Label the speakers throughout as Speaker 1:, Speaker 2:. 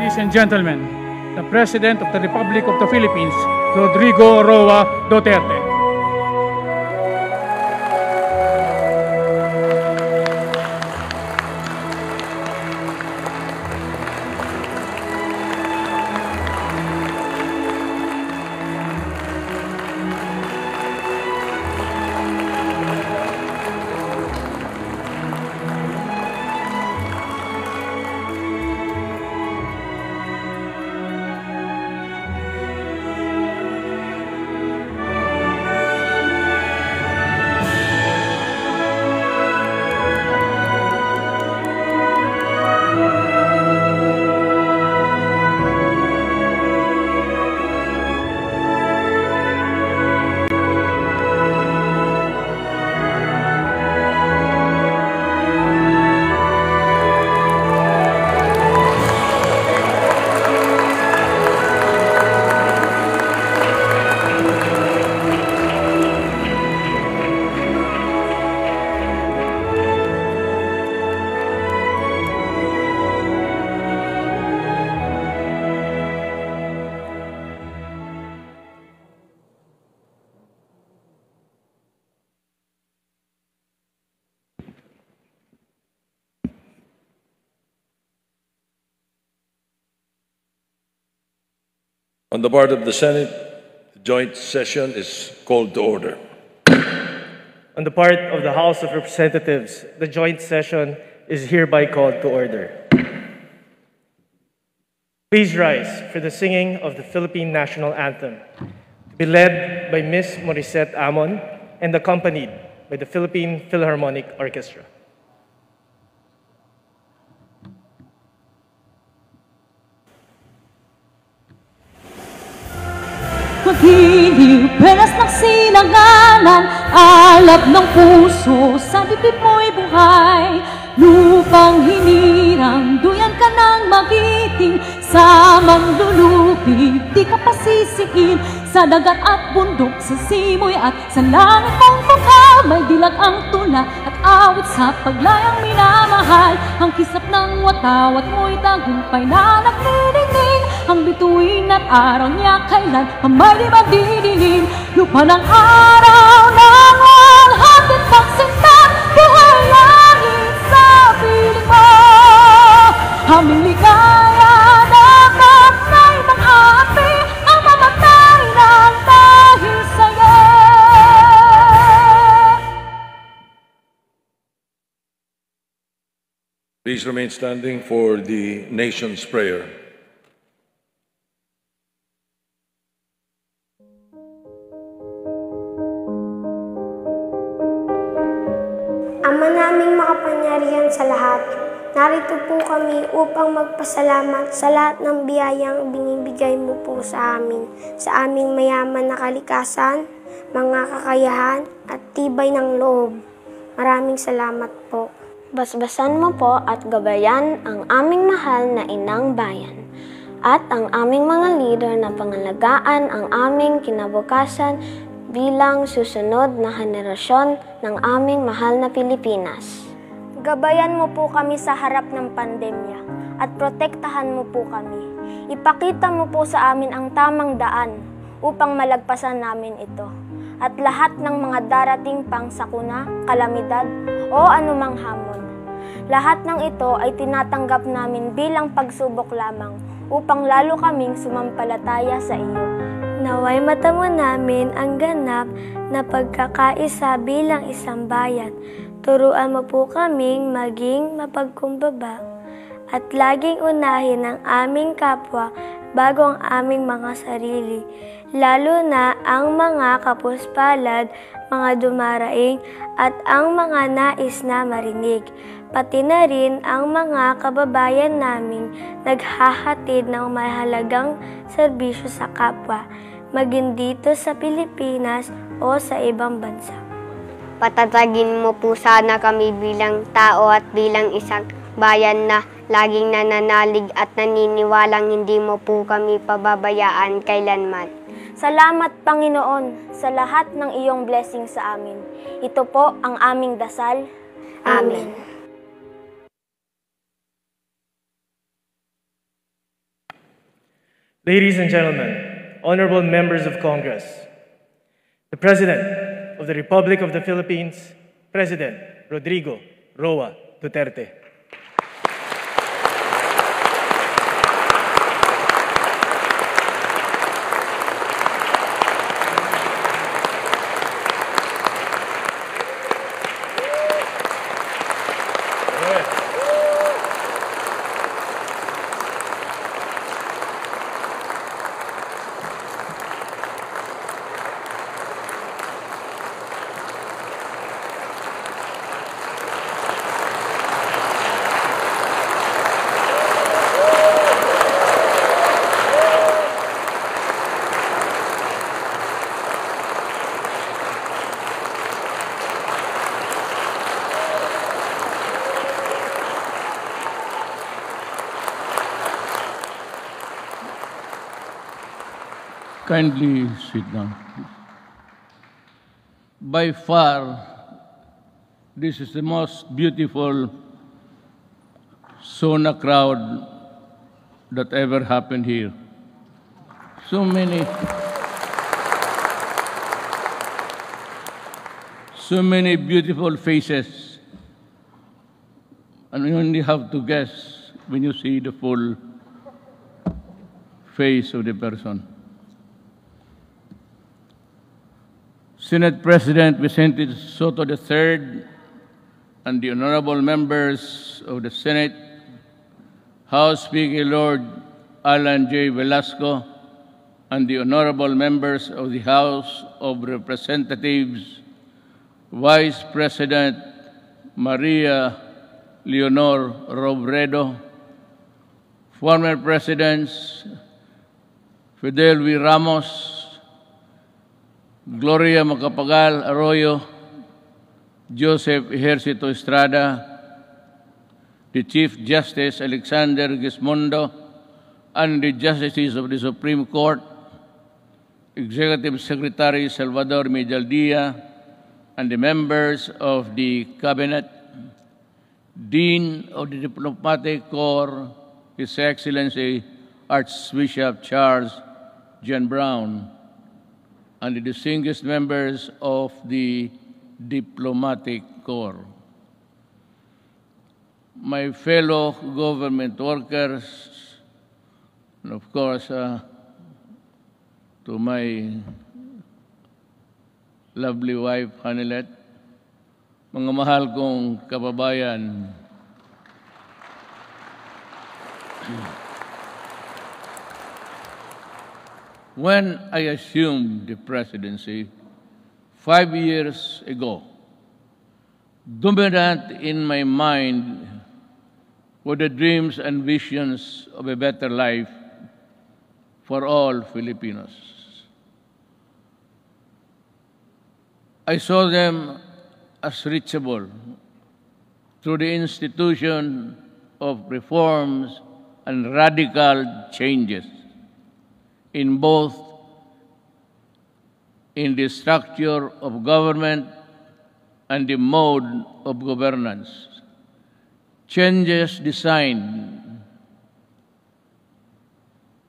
Speaker 1: Ladies and gentlemen, the President of the Republic of the Philippines, Rodrigo Roa Duterte.
Speaker 2: On the part of the Senate, the joint session is called to order.
Speaker 3: On the part of the House of Representatives, the joint session is hereby called to order. Please rise for the singing of the Philippine National Anthem, to be led by Ms. Morissette Amon and accompanied by the Philippine Philharmonic Orchestra.
Speaker 4: Magiliw, penas ng sinanganan, alab ng puso, sa dibdib mo'y buhay. Lupang hinirang, duyan ka ng magiting, sa manlulupig, di ka pasisiin. Sa dagat at bundok, sa simoy at sa langit mong mukha, may dilag ang tula at awit sa paglayang minamahal. Ang kisap ng watawat mo'y tagumpay na nagdidinig, ang bituin at araw niya kailan kamay di magdidilim. Lupa ng araw ng walhating pagsinta, buhay langit sa piling mo. Aming ligaya dapat na'y manghati, ang mamatay ng dahil sa'yo.
Speaker 2: Please remain standing for the nation's prayer.
Speaker 5: Ama naming makapangyarihan sa lahat, narito po kami upang magpasalamat sa lahat ng biyayang binibigay mo po sa amin, sa aming mayaman na kalikasan, mga kakayahan at tibay ng loob. Maraming salamat po.
Speaker 6: Basbasan mo po at gabayan ang aming mahal na inang bayan at ang aming mga leader na pangalagaan ang aming kinabukasan bilang susunod na henerasyon ng aming mahal na Pilipinas.
Speaker 5: Gabayan mo po kami sa harap ng pandemya at protektahan mo po kami. Ipakita mo po sa amin ang tamang daan upang malagpasan namin ito at lahat ng mga darating pang sakuna, kalamidad o anumang hamon. Lahat ng ito ay tinatanggap namin bilang pagsubok lamang upang lalo kaming sumampalataya sa iyo. Naway matamo namin ang ganap na pagkakaisa bilang isang bayan. Turuan mo po kaming maging mapagkumbaba at laging unahin ang aming kapwa bago ang aming mga sarili, lalo na ang mga kapuspalad, mga dumaraing at ang mga nais na marinig, pati na rin ang mga kababayan naming naghahatid ng mahalagang serbisyo sa kapwa, maging dito sa Pilipinas o sa ibang bansa.
Speaker 6: Patatagin mo po sana kami bilang tao at bilang isang bayan na laging nananalig at naniniwalang hindi mo po kami pababayaan kailanman.
Speaker 5: Salamat, Panginoon, sa lahat ng iyong blessing sa amin. Ito po ang aming dasal. Amen.
Speaker 3: Ladies and gentlemen, honorable members of Congress, the President of the Republic of the Philippines, President Rodrigo Roa Duterte.
Speaker 7: Kindly sit down. By far, this is the most beautiful Sona crowd that ever happened here. So many beautiful faces, and you only have to guess when you see the full face of the person. Senate President Vicente Soto III and the honorable members of the Senate, House Speaker Lord Alan J. Velasco, and the honorable members of the House of Representatives, Vice President Maria Leonor Robredo, former Presidents Fidel V. Ramos, Gloria Macapagal Arroyo, Joseph Ejercito Estrada, the Chief Justice Alexander Gismondo, and the Justices of the Supreme Court, Executive Secretary Salvador Medialdia, and the members of the Cabinet, Dean of the Diplomatic Corps, His Excellency Archbishop Charles John Brown, and the distinguished members of the Diplomatic Corps. My fellow government workers, and of course, to my lovely wife, Hanilet, mga mahal kong kababayan, when I assumed the presidency 5 years ago, dominant in my mind were the dreams and visions of a better life for all Filipinos. I saw them as reachable through the institution of reforms and radical changes in both in the structure of government and the mode of governance. Changes designed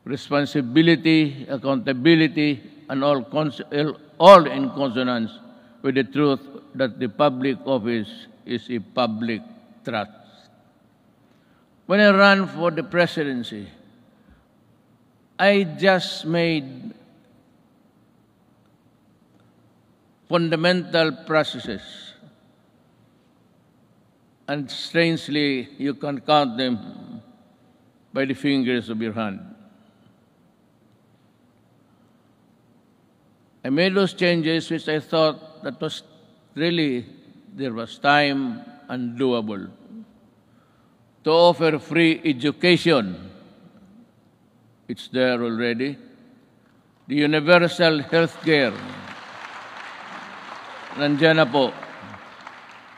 Speaker 7: responsibility, accountability, and all in consonance with the truth that the public office is a public trust. When I ran for the presidency, I just made fundamental processes, and strangely, you can count them by the fingers of your hand. I made those changes which I thought that was really, there was time and doable. To offer free education, it's there already. The universal health care, nandiyan na po.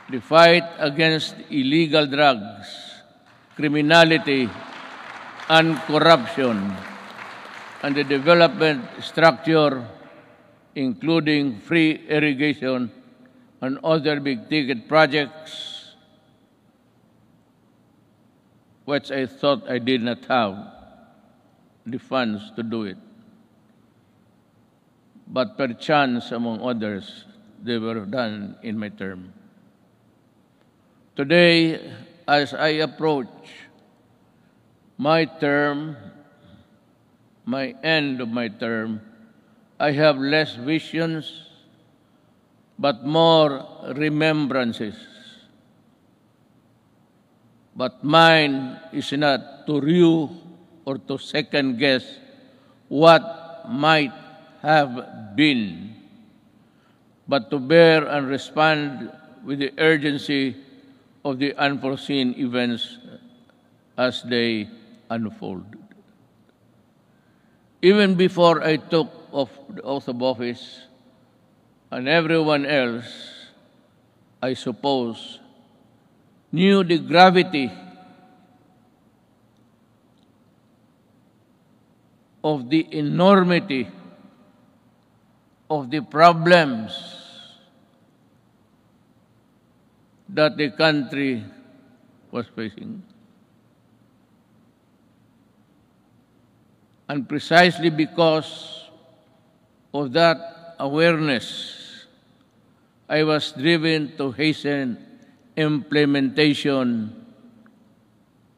Speaker 7: The fight against illegal drugs, criminality, and corruption, and the development structure, including free irrigation and other big-ticket projects, which I thought I did not have. the funds to do it. But perchance, among others, they were done in my term. Today, as I approach my term, my end of my term, I have less visions, but more remembrances. But mine is not to rue or to second guess what might have been, but to bear and respond with the urgency of the unforeseen events as they unfold. Even before I took the oath of office, and everyone else, I suppose, knew the gravity of the enormity of the problems that the country was facing. And precisely because of that awareness, I was driven to hasten implementation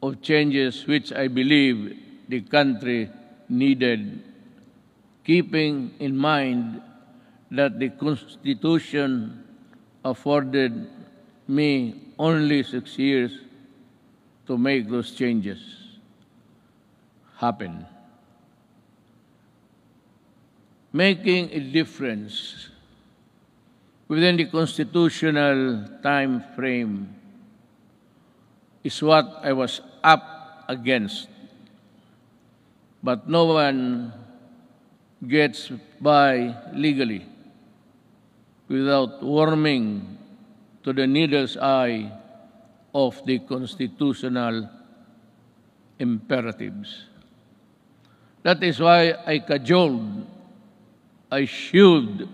Speaker 7: of changes which I believe the country needed, keeping in mind that the Constitution afforded me only 6 years to make those changes happen. Making a difference within the constitutional time frame is what I was up against. But no one gets by legally without warming to the needle's eye of the constitutional imperatives. That is why I cajoled, I shielded,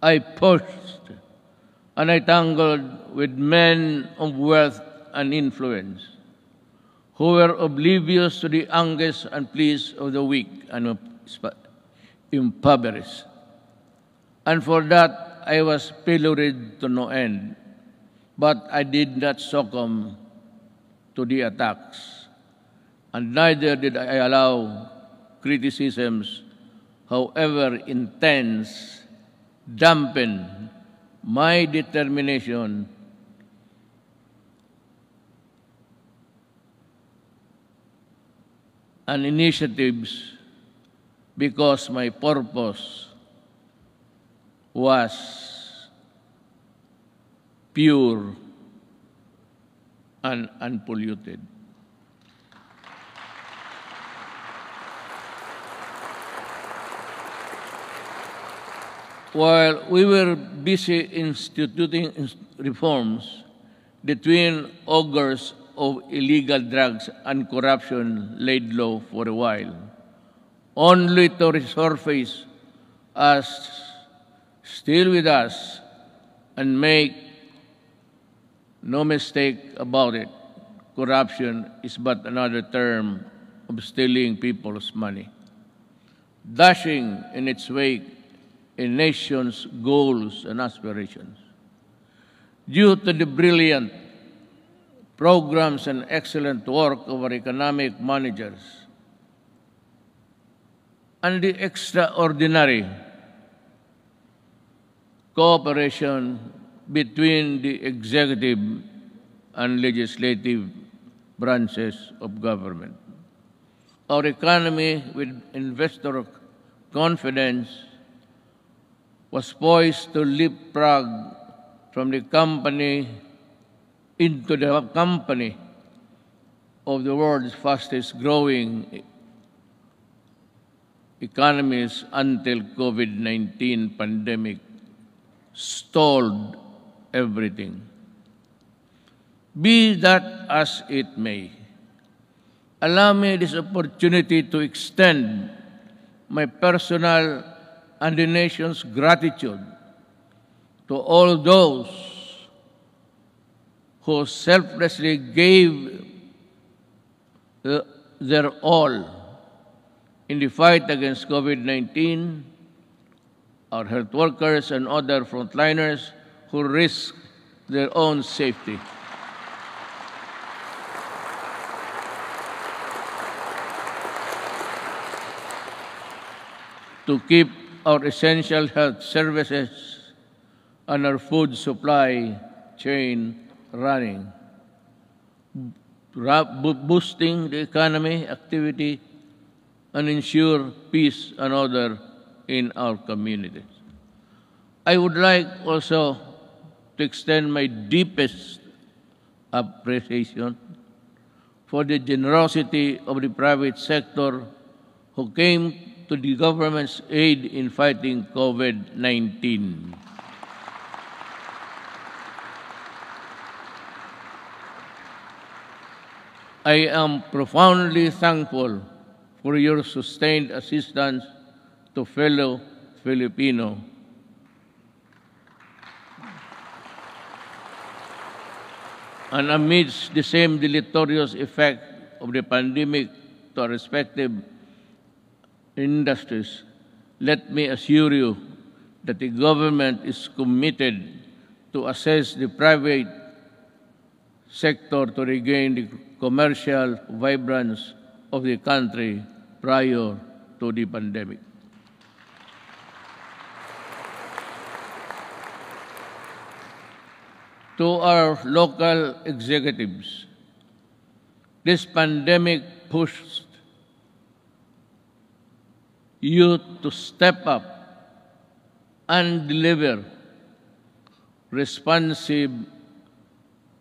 Speaker 7: I pushed, and I tangled with men of wealth and influence who were oblivious to the angst and pleas of the weak and impoverished. And for that, I was pilloried to no end. But I did not succumb to the attacks, and neither did I allow criticisms, however intense, dampen my determination and initiatives, because my purpose was pure and unpolluted. While we were busy instituting reforms, the twin augurs of illegal drugs and corruption laid low for a while, only to resurface as still with us. And make no mistake about it, corruption is but another term of stealing people's money, dashing in its wake a nation's goals and aspirations. Due to the brilliant programs and excellent work of our economic managers and the extraordinary cooperation between the executive and legislative branches of government, our economy, with investor confidence, was poised to leapfrog from the company into the company of the world's fastest growing economies until COVID-19 pandemic stalled everything. Be that as it may, allow me this opportunity to extend my personal and the nation's gratitude to all those who selflessly gave their all In the fight against COVID-19, our health workers and other frontliners who risk their own safety. To keep our essential health services and our food supply chain running, boosting the economy, activity, and ensure peace and order in our communities. I would like also to extend my deepest appreciation for the generosity of the private sector who came to the government's aid in fighting COVID-19. I am profoundly thankful for your sustained assistance to fellow Filipino. And amidst the same deleterious effect of the pandemic to our respective industries, let me assure you that the government is committed to assess the private sector to regain the commercial vibrance of the country prior to the pandemic. To our local executives, this pandemic pushed you to step up and deliver responsive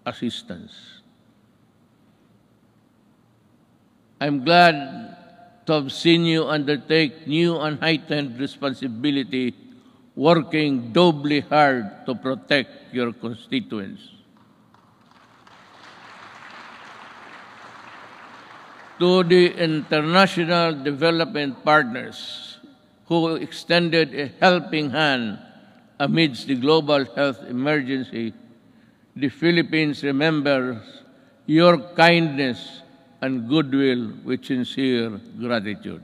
Speaker 7: assistance. I'm glad to have seen you undertake new and heightened responsibility, working doubly hard to protect your constituents. To the international development partners who extended a helping hand amidst the global health emergency, the Philippines remembers your kindness and goodwill with sincere gratitude.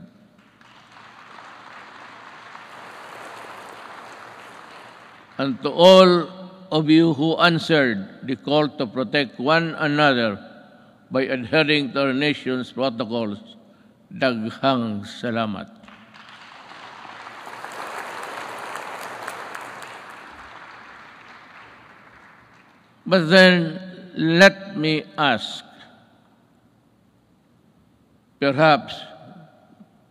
Speaker 7: And to all of you who answered the call to protect one another by adhering to our nation's protocols, daghang salamat. But then, let me ask, perhaps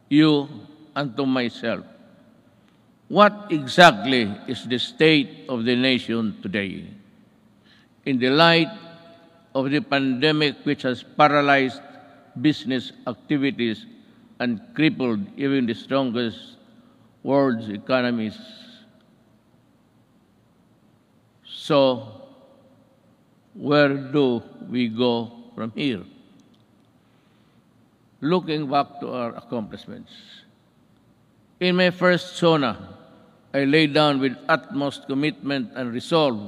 Speaker 7: you and to myself, what exactly is the state of the nation today? In the light of the pandemic which has paralyzed business activities and crippled even the strongest world's economies. So, where do we go from here? Looking back to our accomplishments. In my first SONA, I laid down with utmost commitment and resolve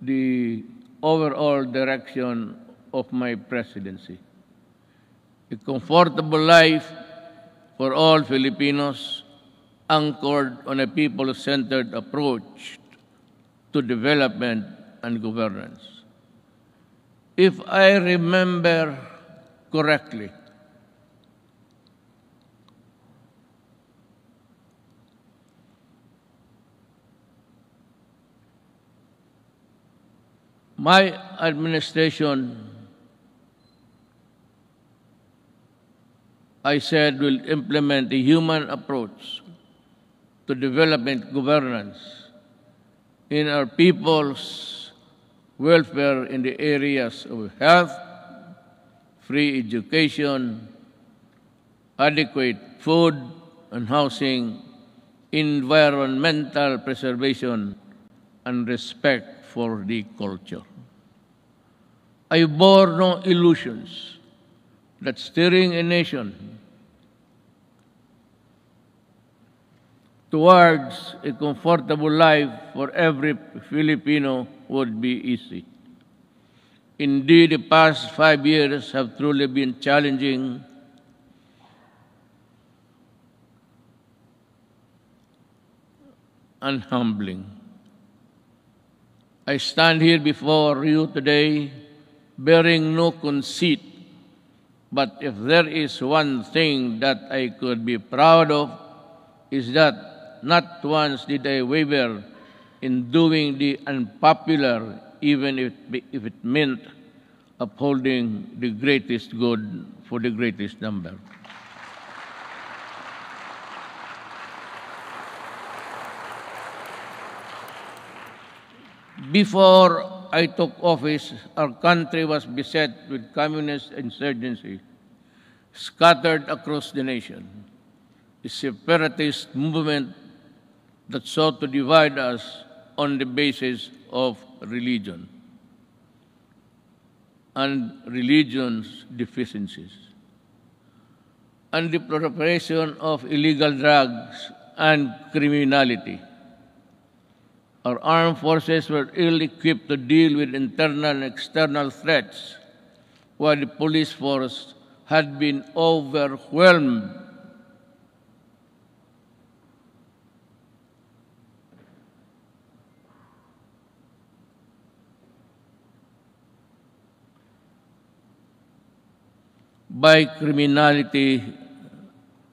Speaker 7: the overall direction of my presidency. A comfortable life for all Filipinos, anchored on a people-centered approach to development and governance. If I remember correctly, my administration, I said, will implement a human approach to development governance in our people's welfare in the areas of health, free education, adequate food and housing, environmental preservation, and respect for the culture. I bore no illusions that steering a nation towards a comfortable life for every Filipino would be easy. Indeed, the past 5 years have truly been challenging, and humbling. I stand here before you today bearing no conceit, but if there is one thing that I could be proud of, is that not once did I waver in doing the unpopular, even if it meant upholding the greatest good for the greatest number. Before I took office, our country was beset with communist insurgency, scattered across the nation. A separatist movement that sought to divide us on the basis of religion and religion's deficiencies, and the proliferation of illegal drugs and criminality. Our armed forces were ill-equipped to deal with internal and external threats, while the police force had been overwhelmed by criminality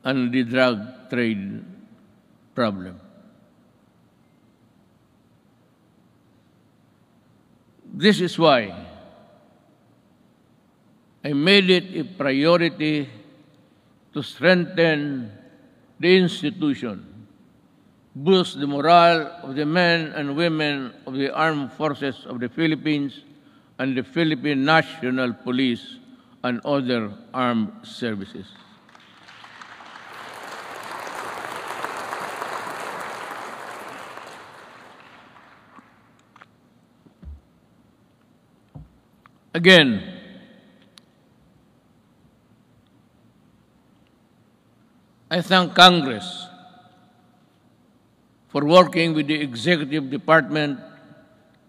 Speaker 7: and the drug trade problem. This is why I made it a priority to strengthen the institution, boost the morale of the men and women of the armed forces of the Philippines and the Philippine National Police and other armed services. Again, I thank Congress for working with the Executive Department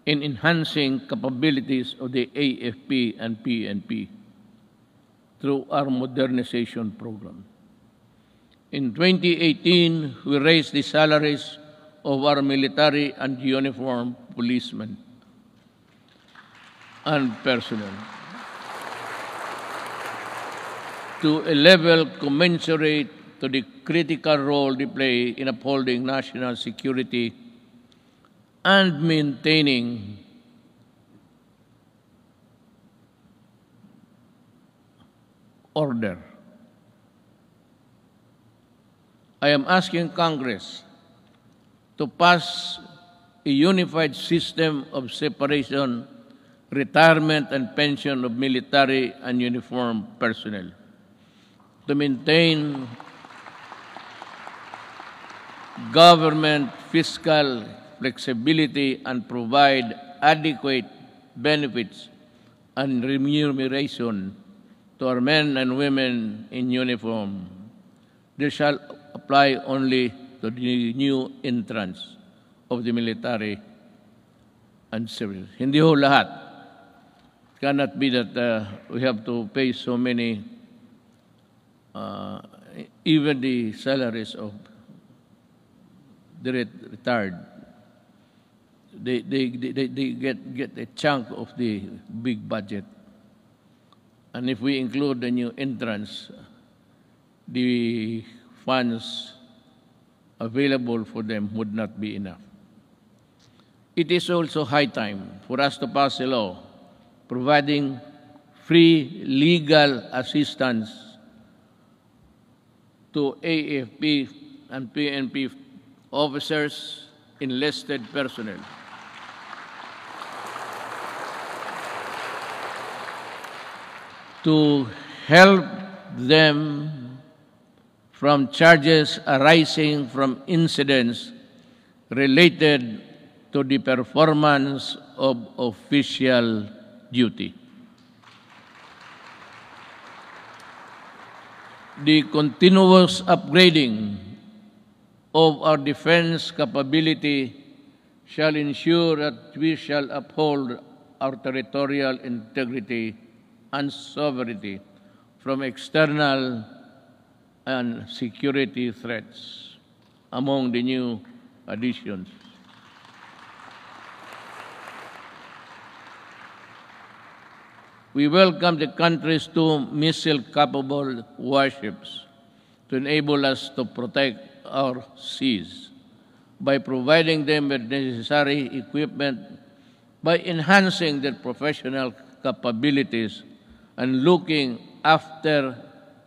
Speaker 7: in enhancing capabilities of the AFP and PNP through our modernization program. In 2018, we raised the salaries of our military and uniformed policemen and personnel to a level commensurate to the critical role they play in upholding national security and maintaining order. I am asking Congress to pass a unified system of separation, retirement, and pension of military and uniformed personnel to maintain government fiscal flexibility and provide adequate benefits and remuneration to our men and women in uniform. This shall apply only to the new entrants of the military and civil. Hindi ho lahat. It cannot be that we have to pay so many, even the salaries of the retired. They get a chunk of the big budget. And if we include the new entrants, the funds available for them would not be enough. It is also high time for us to pass a law providing free legal assistance to AFP and PNP officers, enlisted personnel, to help them from charges arising from incidents related to the performance of official duty. The continuous upgrading of our defense capability shall ensure that we shall uphold our territorial integrity and sovereignty from external and security threats. Among the new additions. We welcome the country's 2 missile-capable warships to enable us to protect our seas by providing them with necessary equipment, by enhancing their professional capabilities, and looking after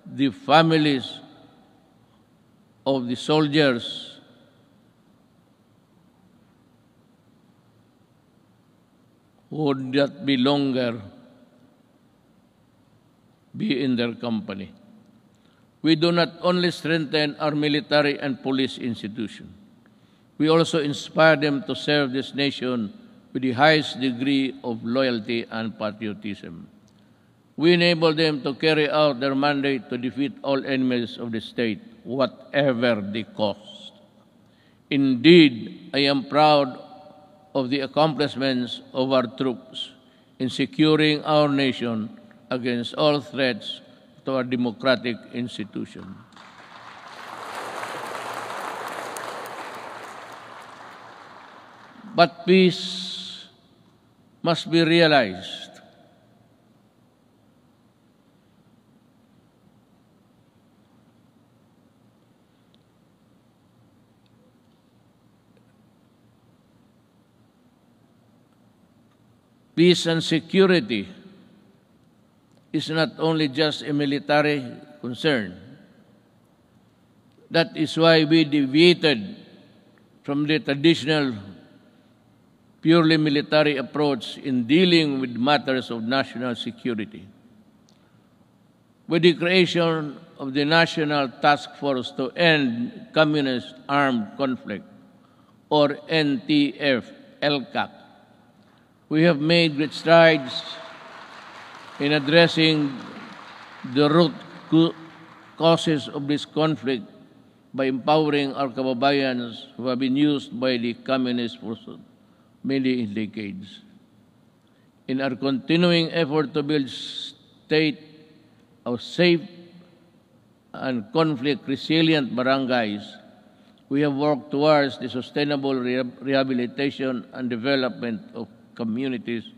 Speaker 7: the families of the soldiers who would not be longer be in their company. We do not only strengthen our military and police institutions, we also inspire them to serve this nation with the highest degree of loyalty and patriotism. We enable them to carry out their mandate to defeat all enemies of the state, whatever the cost. Indeed, I am proud of the accomplishments of our troops in securing our nation against all threats to our democratic institution. But peace must be realized. Peace and security is not only just a military concern. That is why we deviated from the traditional purely military approach in dealing with matters of national security. With the creation of the National Task Force to End Communist Armed Conflict, or NTF-LCAC, we have made great strides in addressing the root causes of this conflict by empowering our kababayans who have been used by the communists for many decades. In our continuing effort to build state of safe and conflict-resilient barangays, we have worked towards the sustainable rehabilitation and development of communities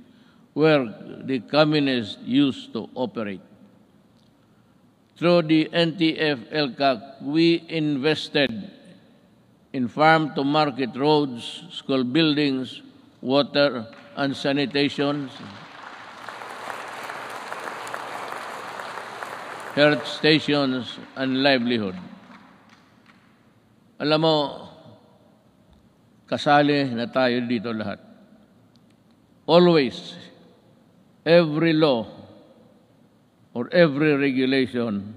Speaker 7: where the communists used to operate. Through the NTF-LCAC, we invested in farm-to-market roads, school buildings, water and sanitation, health stations, and livelihood. Alam mo, kasali na tayo dito lahat. Always, every law or every regulation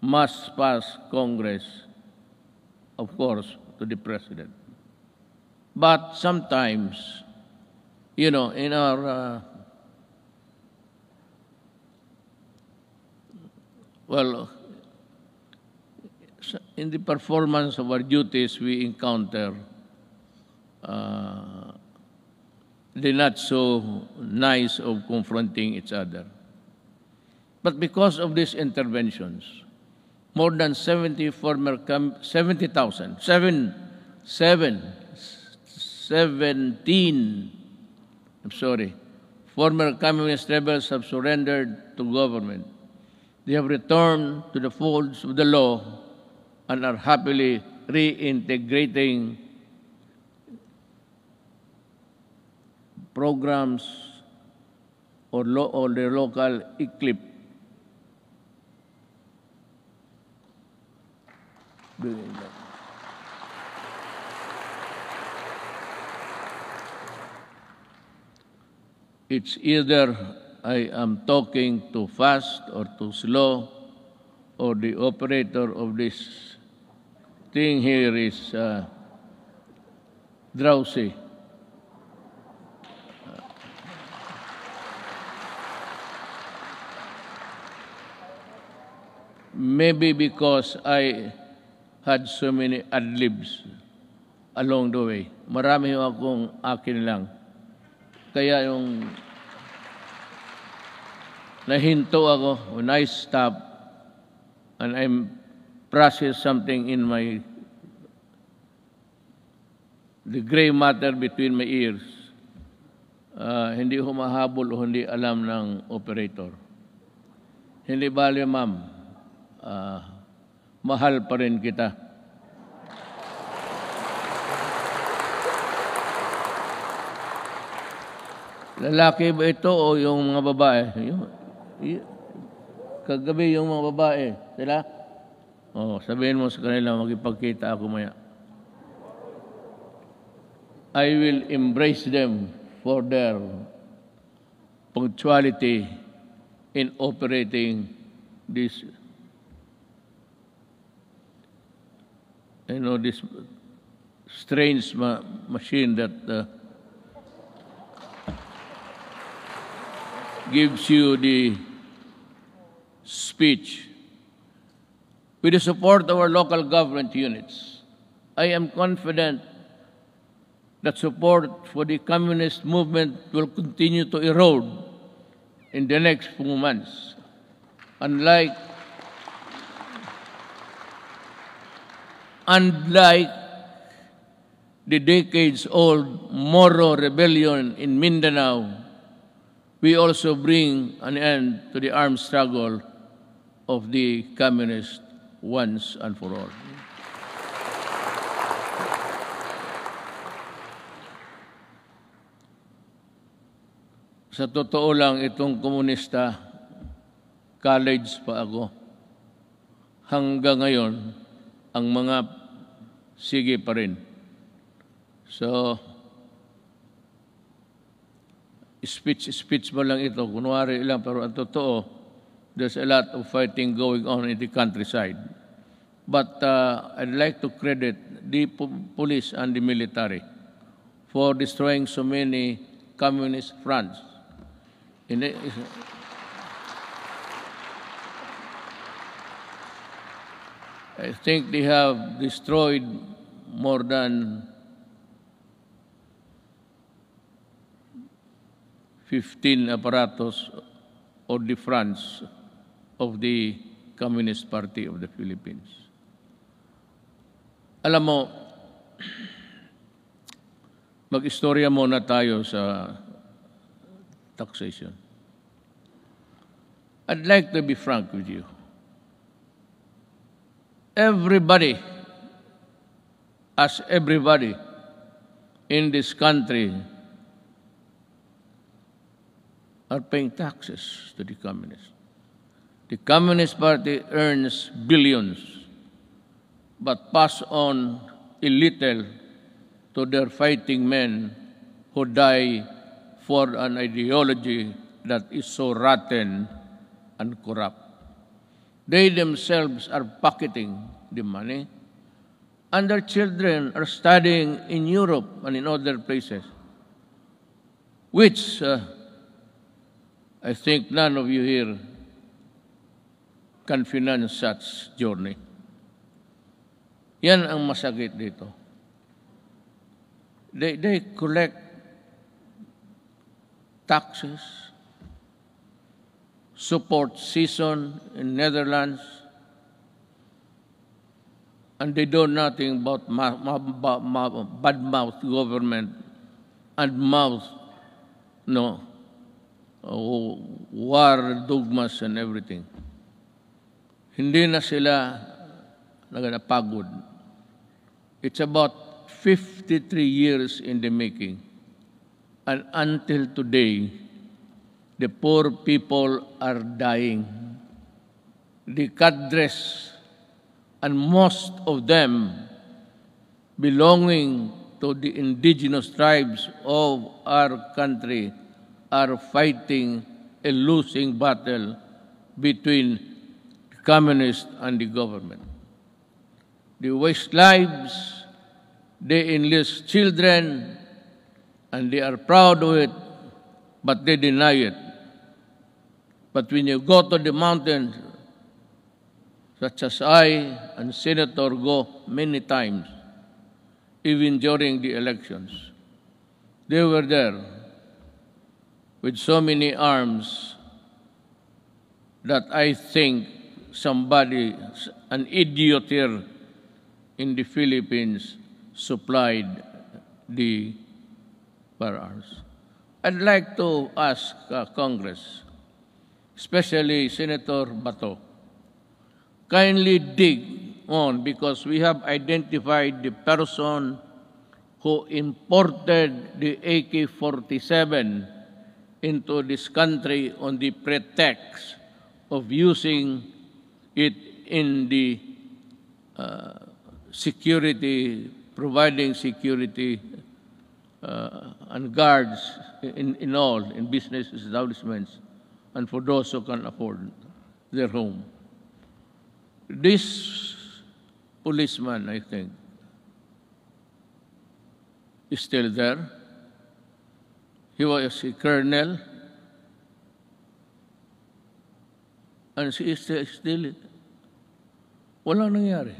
Speaker 7: must pass Congress, of course, to the President. But sometimes, you know, in our, in the performance of our duties, we encounter the not so nice of confronting each other. But because of these interventions, more than 17 former communist rebels have surrendered to government. They have returned to the folds of the law and are happily reintegrating programs or their local eclipse. It's either I am talking too fast or too slow, or the operator of this thing here is drowsy. Maybe because I had so many ad-libs along the way. Marami akong akin lang. Kaya yung nahinto ako when I stop and I'm process something in my the gray matter between my ears, hindi humahabol o hindi alam ng operator. Hindi bale, ma'am, mahal pa rin kita. Lalaki ba ito o yung mga babae? Kagabi yung mga babae, sila? Sabihin mo sa kanila, magipagkita ako maya. I will embrace them for their punctuality in operating this, this strange machine that gives you the speech. With the support of our local government units, I am confident that support for the communist movement will continue to erode in the next few months. Unlike the decades-old Moro rebellion in Mindanao, we also bring an end to the armed struggle of the communists once and for all. Sa totoo lang, itong komunista, college pa ako. Hanggang ngayon, ang mga sige pa rin. So, speech mo lang ito, kunwari lang, pero ang totoo, there's a lot of fighting going on in the countryside. But I'd like to credit the police and the military for destroying so many communist fronts. I think they have destroyed more than 15 apparatus or the fronts of the Communist Party of the Philippines. Alam mo, mag-istorya muna tayo sa taxation. I'd like to be frank with you. Everybody in this country are paying taxes to the communists. The Communist Party earns billions, but pass on a little to their fighting men who die for an ideology that is so rotten and corrupt. They themselves are pocketing the money, and their children are studying in Europe and in other places, which I think none of you here can finance such journey. Yan ang masakit dito. They collect taxes, support season in Netherlands, and they do nothing but bad-mouth government and war dogmas and everything. Hindi na sila nagpagod. It's about 53 years in the making. And until today, the poor people are dying. The cadres, and most of them belonging to the indigenous tribes of our country, are fighting a losing battle between the communists and the government. They waste lives, they enlist children, and they are proud of it, but they deny it. But when you go to the mountains, such as I and Senator go many times, even during the elections, they were there with so many arms that I think somebody, an idiot here in the Philippines, supplied the firearms. I'd like to ask Congress, especially Senator Bato, kindly dig on, because we have identified the person who imported the AK-47 into this country on the pretext of using it in the security, providing security and guards in business establishments and for those who can afford their home. This policeman, I think, is still there. He was a colonel, and she is still, walang nangyari.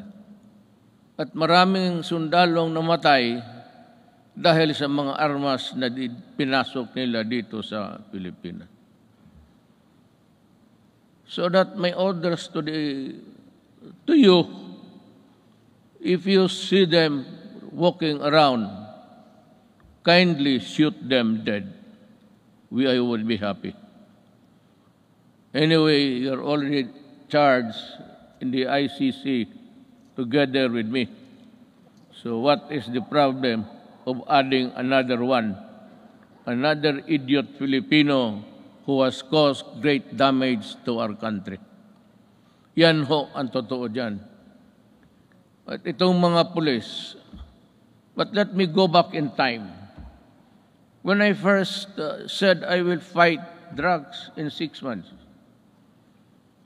Speaker 7: At maraming sundalong namatay dahil sa mga armas na pinasok nila dito sa Pilipinas. So that my orders to you, if you see them walking around, kindly shoot them dead. I would be happy. Anyway, you're already charged in the ICC together with me. So what is the problem of adding another one? Another idiot Filipino who has caused great damage to our country. Yan ho ang totoo dyan. At itong mga pulis, but let me go back in time. When I first said I will fight drugs in 6 months,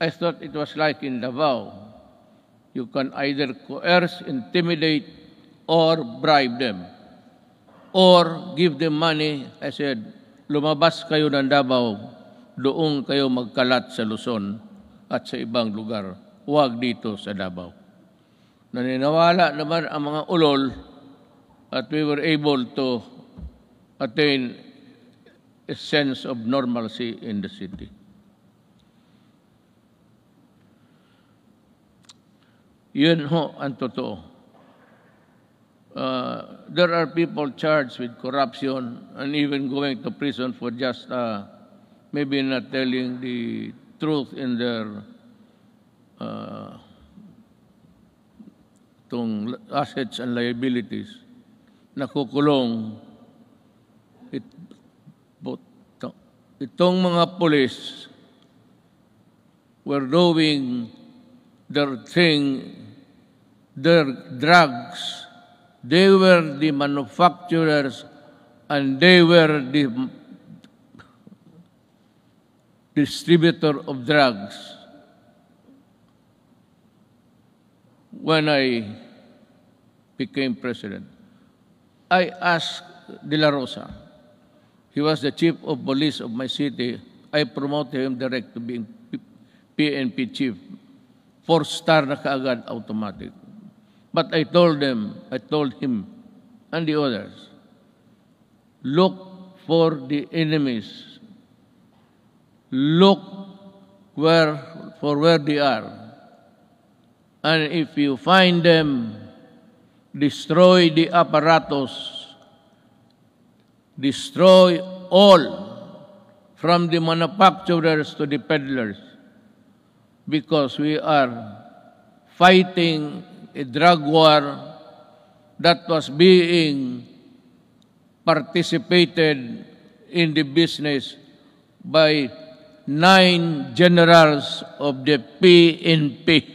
Speaker 7: I thought it was like in Davao. You can either coerce, intimidate, or bribe them, or give them money. I said, lumabas kayo ng Davao, doon kayo magkalat sa Luzon at sa ibang lugar. Huwag dito sa Davao. Naniniwala naman ang mga ulol at we were able to attain a sense of normalcy in the city. Yun ho ang totoo. There are people charged with corruption and even going to prison for just maybe not telling the truth in their assets and liabilities. Nakukulong. Itong mga police were doing their thing, their drugs. They were the manufacturers and they were the distributor of drugs. When I became president, I asked De La Rosa, he was the chief of police of my city. I promoted him direct to being PNP chief. 4-star na kaagad, automatic. But I told him and the others, look for the enemies. Look for where they are. And if you find them, destroy the apparatus. Destroy all, from the manufacturers to the peddlers, because we are fighting a drug war that was being participated in the business by 9 generals of the PNP.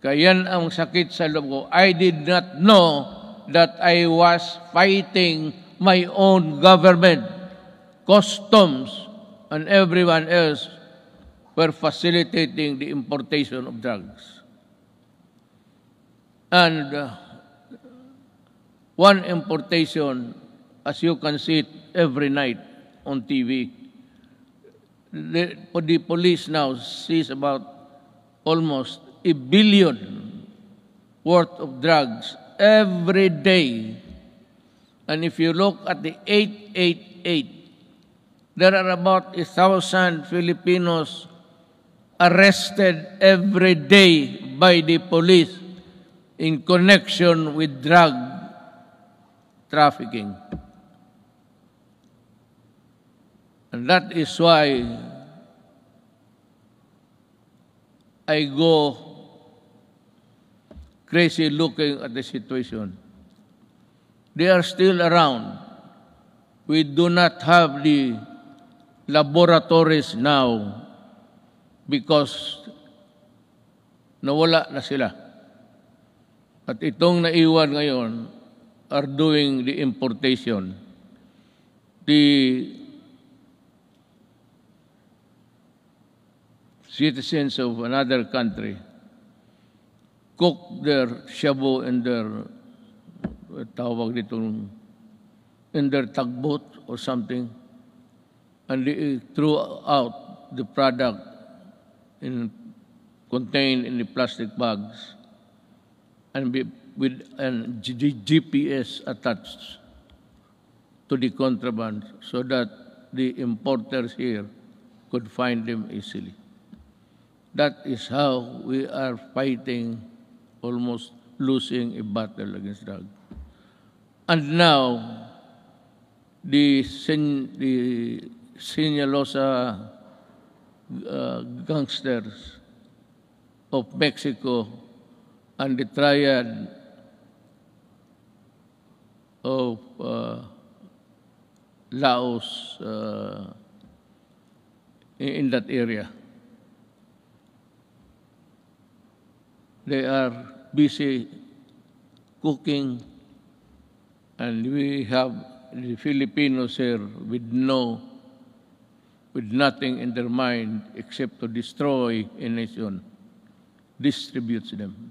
Speaker 7: Kaya yan ang sakit sa loob ko. I did not know that I was fighting my own government. Customs and everyone else were facilitating the importation of drugs. And one importation, as you can see it every night on TV, the police now sees about almost $1 billion worth of drugs every day. And if you look at the 888, there are about 1,000 Filipinos arrested every day by the police in connection with drug trafficking. And that is why I go crazy looking at the situation. They are still around. We do not have the laboratories now because nawala na sila. At itong naiwan ngayon are doing the importation. The citizens of another country cook their shabu in their in their tugboat or something, and they threw out the product contained in the plastic bags and with an GPS attached to the contraband so that the importers here could find them easily. That is how we are fighting, almost losing a battle against drugs. And now, the Sinaloa gangsters of Mexico and the triad of Laos in that area. They are busy cooking, and we have the Filipinos here with nothing in their mind except to destroy a nation, distributes them.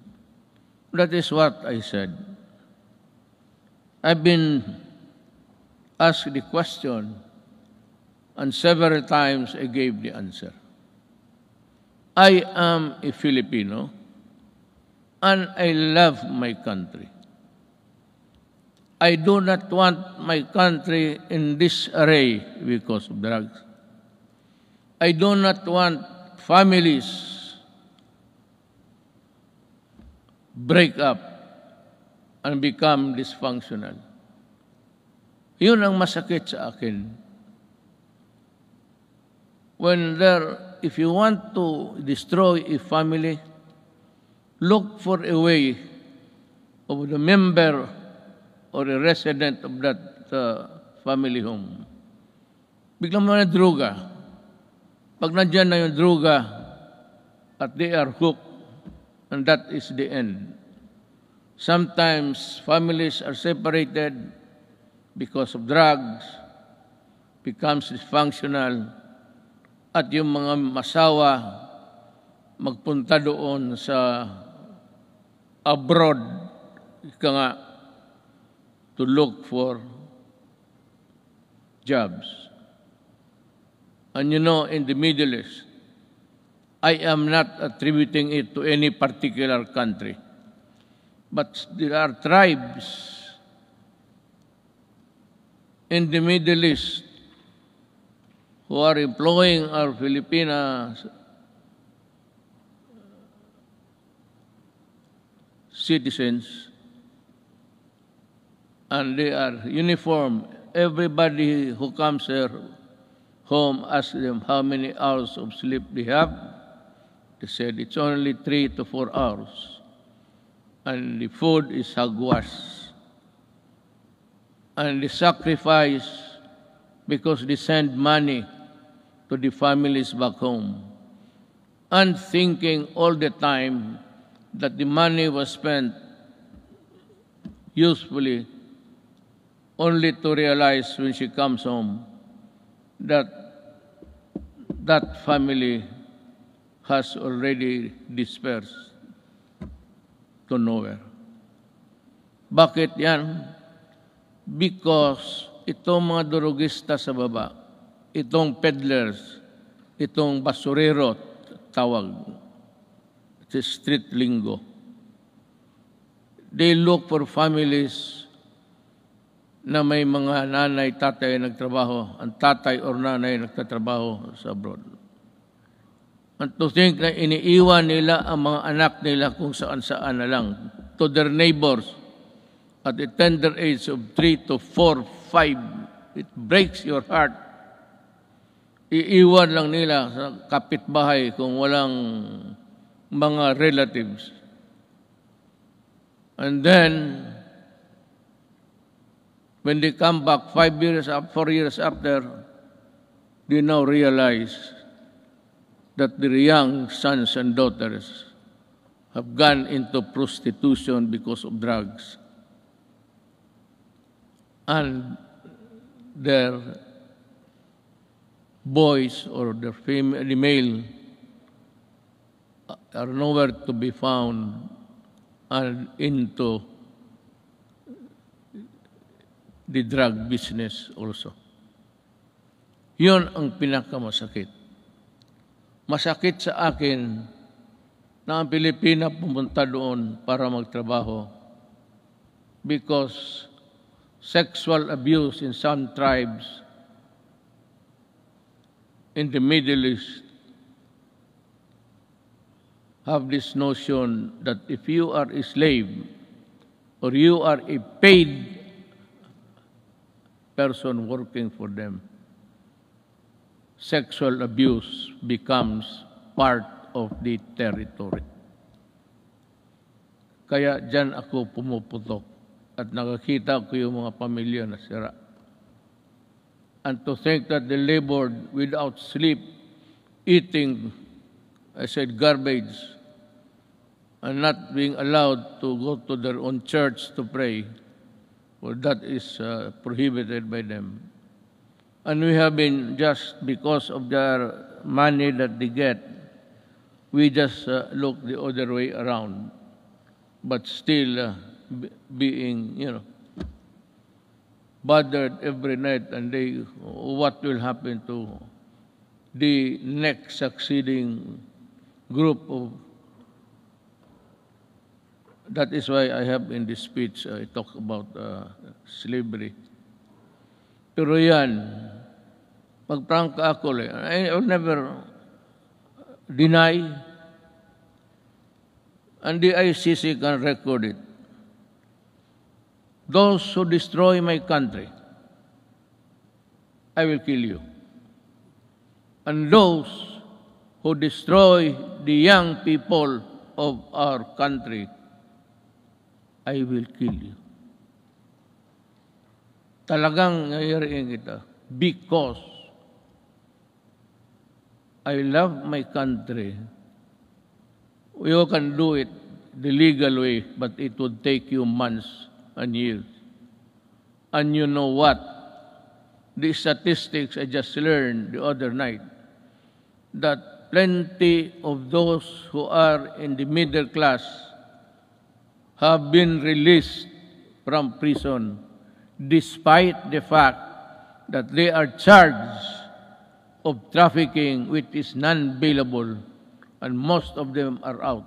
Speaker 7: That is what I said. I've been asked the question, and several times I gave the answer. I am a Filipino, and I love my country. I do not want my country in disarray because of drugs. I do not want families break up and become dysfunctional. Yun ang masakit sa akin. If you want to destroy a family, look for a way of the member or a resident of that family home. Biglang mga droga. Pag nandyan na yung droga at they are hooked, and that is the end. Sometimes families are separated because of drugs, becomes dysfunctional, at yung mga masawa magpunta doon sa abroad, to look for jobs. And you know, in the Middle East, I am not attributing it to any particular country, but there are tribes in the Middle East who are employing our Filipino citizens, and they are uniform. Everybody who comes here home asks them how many hours of sleep they have. They said it's only 3 to 4 hours. And the food is hogwash. And they sacrifice because they send money to the families back home, and thinking all the time that the money was spent usefully, only to realize when she comes home that that family has already dispersed to nowhere. Bakit yan? Because itong mga durugista sa baba, itong peddlers, itong basurero, tawag, it's street lingo, they look for families na may mga nanay, tatay nagtrabaho, ang tatay or nanay nagtatrabaho sa abroad. And to think na iniiwan nila ang mga anak nila kung saan-saan na lang, to their neighbors, at the tender age of 3 to 4, 5, it breaks your heart. Iiwan lang nila sa kapitbahay kung walang mga relatives. And then, when they come back 4 years after, they now realize that their young sons and daughters have gone into prostitution because of drugs. And their boys or their male are nowhere to be found and into the drug business also. Yun ang pinakamasakit. Masakit sa akin na ang Pilipina pumunta doon para magtrabaho because sexual abuse in some tribes in the Middle East have this notion that if you are a slave or you are a paid person working for them, sexual abuse becomes part of the territory. Kaya dyan ako pumuputok at nakakita ko yung mga pamilya na sira. And to think that they labored without sleep, eating, I said, garbage, and not being allowed to go to their own church to pray, well, that is prohibited by them. And we have been, just because of their money that they get, we just look the other way around, but still being, bothered every night and day, what will happen to the next succeeding group of. That is why I have in this speech, I talk about slavery. Pero yan, magprangka ako, I will never deny, and the ICC can record it. Those who destroy my country, I will kill you. And those who destroy the young people of our country, I will kill you. Talagang ngayariin kita because I love my country. You can do it the legal way, but it would take you months and years. And you know what? The statistics I just learned the other night, that plenty of those who are in the middle class have been released from prison despite the fact that they are charged of trafficking which is non-bailable, and most of them are out.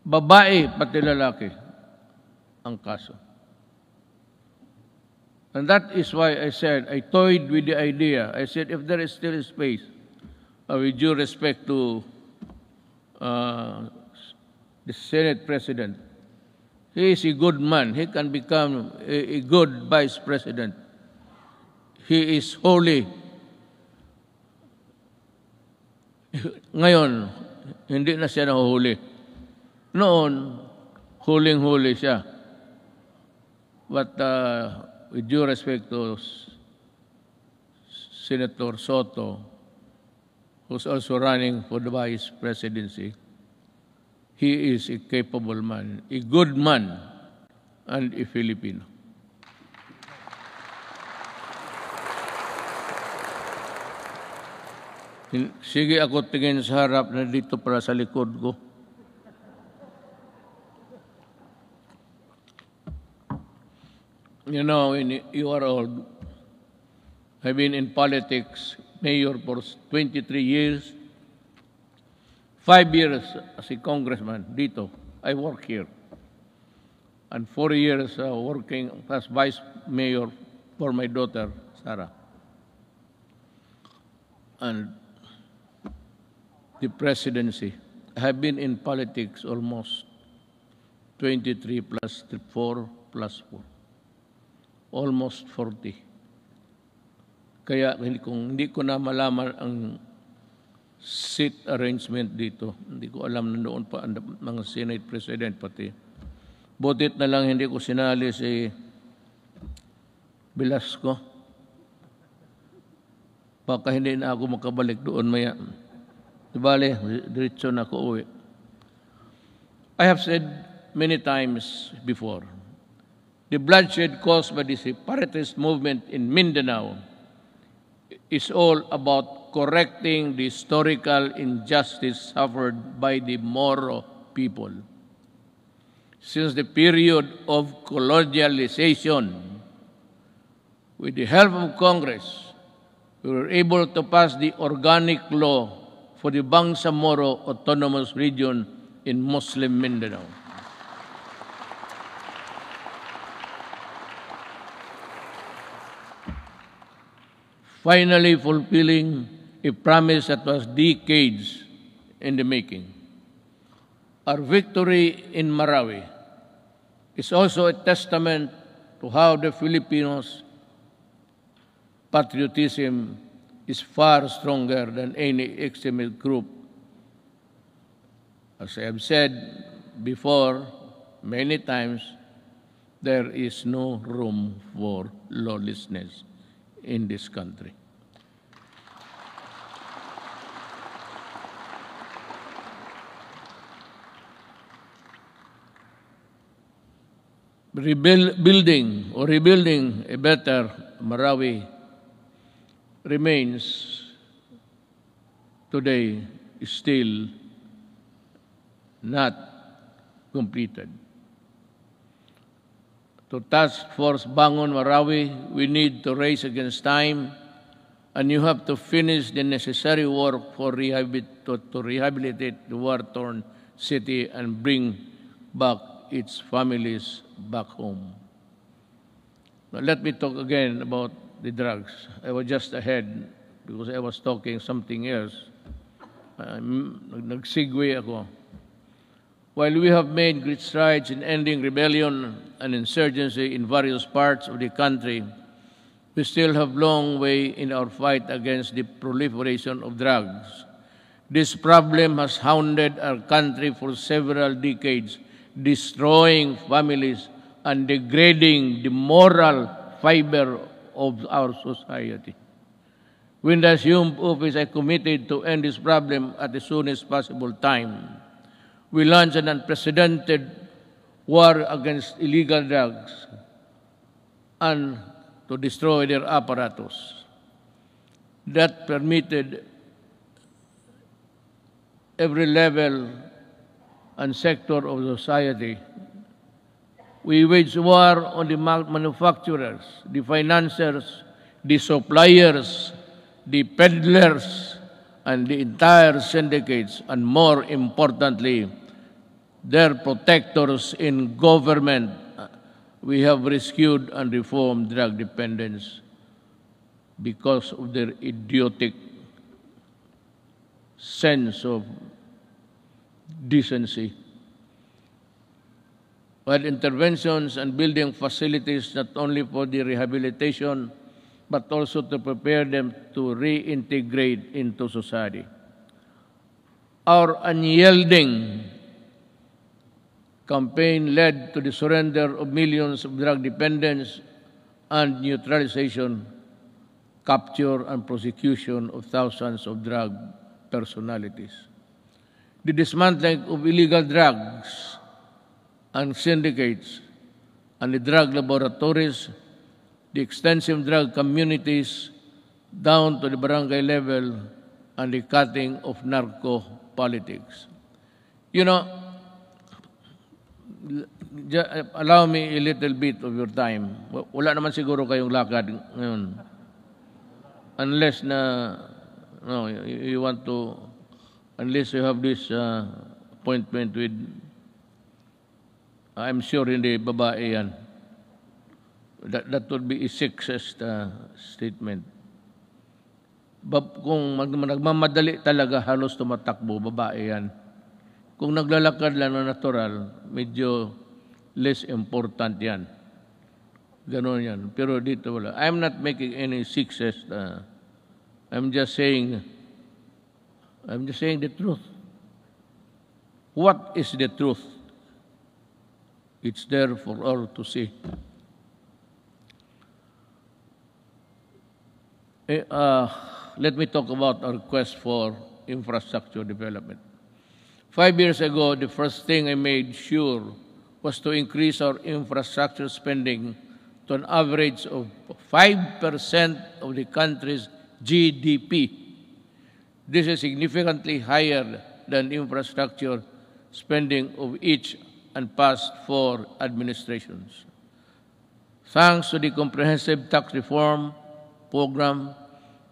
Speaker 7: Babae pati lalaki ang kaso. And that is why I said, I toyed with the idea. I said, if there is still space, with due respect to the Senate President, he is a good man. He can become a good Vice President. He is holy. Ngayon, hindi na siya nahuhuli. Noon, huling-huli siya. But with due respect to Senator Soto, who's also running for the Vice Presidency, he is a capable man, a good man, and a Filipino. Sige ako tingin sa harap na dito para sa likod ko. You know, when you are old, I've been in politics, mayor for 23 years, 5 years as a congressman dito. I work here. And 4 years working as vice mayor for my daughter, Sarah. And the presidency. I have been in politics almost 23 plus 4, plus 4. Almost 40. Kaya kung hindi ko na malaman ang seat arrangement dito, hindi ko alam na noon pa ang mga Senate President pati. Butit na lang hindi ko sinali si Velasco. Baka hindi na ako makabalik doon maya. Dibale, diretso na ako uwi. I have said many times before, the bloodshed caused by the separatist movement in Mindanao is all about correcting the historical injustice suffered by the Moro people. Since the period of colonialization, with the help of Congress, we were able to pass the organic law for the Bangsamoro Autonomous Region in Muslim Mindanao. Finally fulfilling a promise that was decades in the making. Our victory in Marawi is also a testament to how the Filipinos' patriotism is far stronger than any extremist group. As I have said before many times, there is no room for lawlessness in this country. Rebuilding a better Marawi remains today still not completed. To Task Force Bangon Marawi, we need to race against time, and you have to finish the necessary work for to rehabilitate the war-torn city and bring back its families back home. Now, let me talk again about the drugs. I was just ahead because I was talking something else. Nag-segue ako. While we have made great strides in ending rebellion and insurgency in various parts of the country, we still have a long way in our fight against the proliferation of drugs. This problem has hounded our country for several decades, destroying families and degrading the moral fiber of our society. When I assumed office, I committed to end this problem at the soonest possible time. We launched an unprecedented war against illegal drugs and to destroy their apparatus. That permitted every level and sector of society. We waged war on the manufacturers, the financiers, the suppliers, the peddlers, and the entire syndicates, and more importantly, their protectors in government. We have rescued and reformed drug dependence because of their idiotic sense of decency. While interventions and building facilities not only for the rehabilitation, but also to prepare them to reintegrate into society. Our unyielding campaign led to the surrender of millions of drug dependents and neutralization, capture, and prosecution of thousands of drug personalities. The dismantling of illegal drugs and syndicates and the drug laboratories, the extensive drug communities down to the barangay level, and the cutting of narco politics. You know, allow me a little bit of your time. Wala naman siguro kayong lakad ngayon. Unless you want to, unless you have this appointment with, I'm sure hindi babae yan. That would be a sexist statement. Kung nagmamadali talaga, halos tumatakbo, babae yan. Kung naglalakad lang na natural, medyo less important yan. Ganon yan. Pero dito wala. I'm not making any success. I'm just saying the truth. What is the truth? It's there for all to see. Let me talk about our quest for infrastructure development. 5 years ago, the first thing I made sure was to increase our infrastructure spending to an average of 5% of the country's GDP. This is significantly higher than infrastructure spending of each and past 4 administrations. Thanks to the comprehensive tax reform program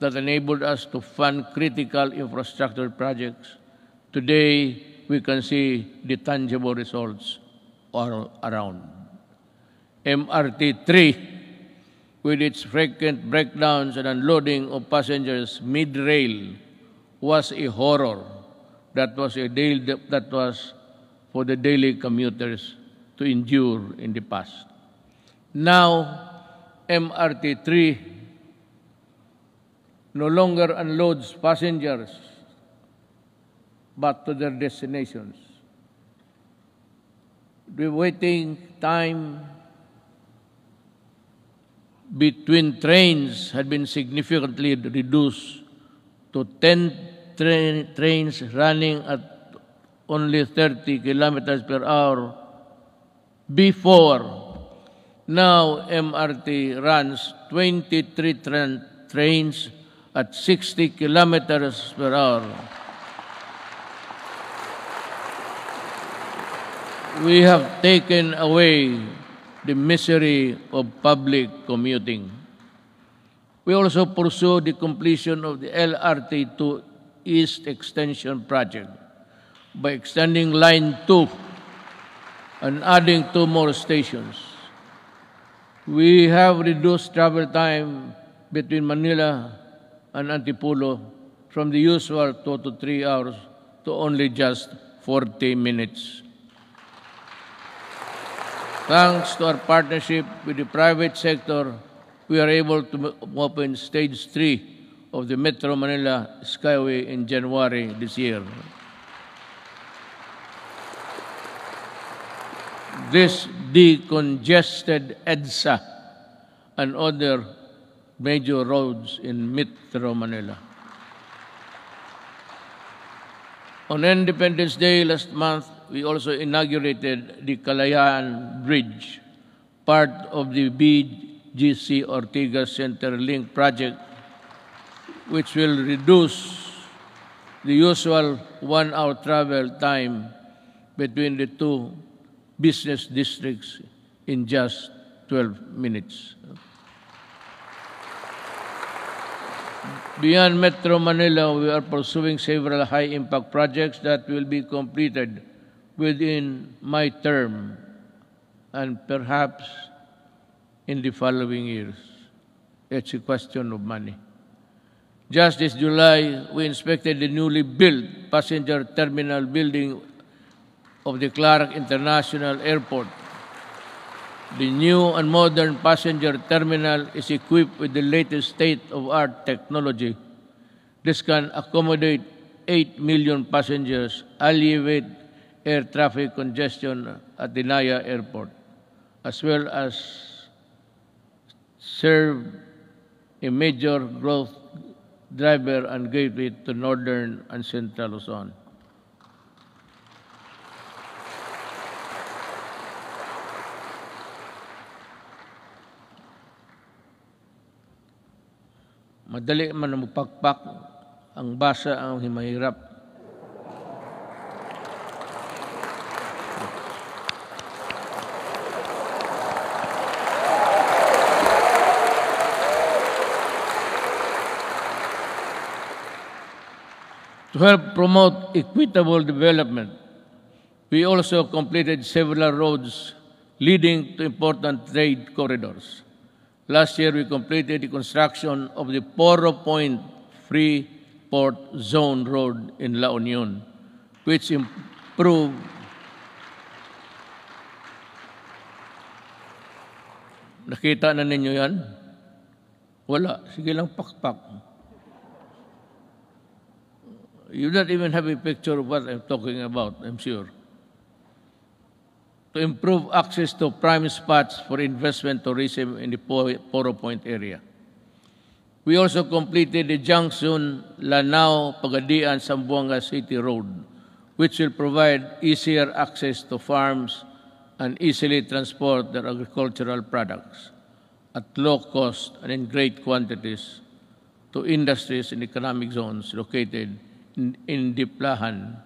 Speaker 7: that enabled us to fund critical infrastructure projects, today we can see the tangible results all around. MRT 3, with its frequent breakdowns and unloading of passengers mid-rail, was a horror. That was for the daily commuters to endure in the past. Now, MRT 3 no longer unloads passengers but to their destinations. The waiting time between trains had been significantly reduced to 10 trains running at only 30 kilometers per hour before. Now MRT runs 23 trains at 60 kilometers per hour. We have taken away the misery of public commuting. We also pursue the completion of the LRT to East Extension Project by extending Line 2 and adding 2 more stations. We have reduced travel time between Manila and Antipolo from the usual 2 to 3 hours to only just 40 minutes. Thanks to our partnership with the private sector, we are able to open Stage 3 of the Metro Manila Skyway in January this year. This decongested EDSA and other major roads in Metro Manila. On Independence Day last month, we also inaugurated the Kalayaan Bridge, part of the BGC Ortigas Center Link project, which will reduce the usual 1-hour travel time between the 2 business districts in just 12 minutes. Beyond Metro Manila, we are pursuing several high-impact projects that will be completed within my term and perhaps in the following years. It's a question of money. Just this July, we inspected the newly built passenger terminal building of the Clark International Airport. The new and modern passenger terminal is equipped with the latest state-of-the-art technology. This can accommodate 8 million passengers, alleviate air traffic congestion at the Naya Airport, as well as serve a major growth driver and gateway to northern and central Luzon. Madali man na magpakpak, ang basa ang mahirap. To help promote equitable development, we also completed several roads leading to important trade corridors. Last year, we completed the construction of the Poro Point Free Port Zone Road in La Union, which improved Nakita na ninyo yan? Wala. Sige lang, pakpak. You don't even have a picture of what I'm talking about, I'm sure. To improve access to prime spots for investment tourism in the Poro Point area. We also completed the junction Lanao-Pagadian-Zamboanga City Road, which will provide easier access to farms and easily transport their agricultural products at low cost and in great quantities to industries and economic zones located in Diplahan,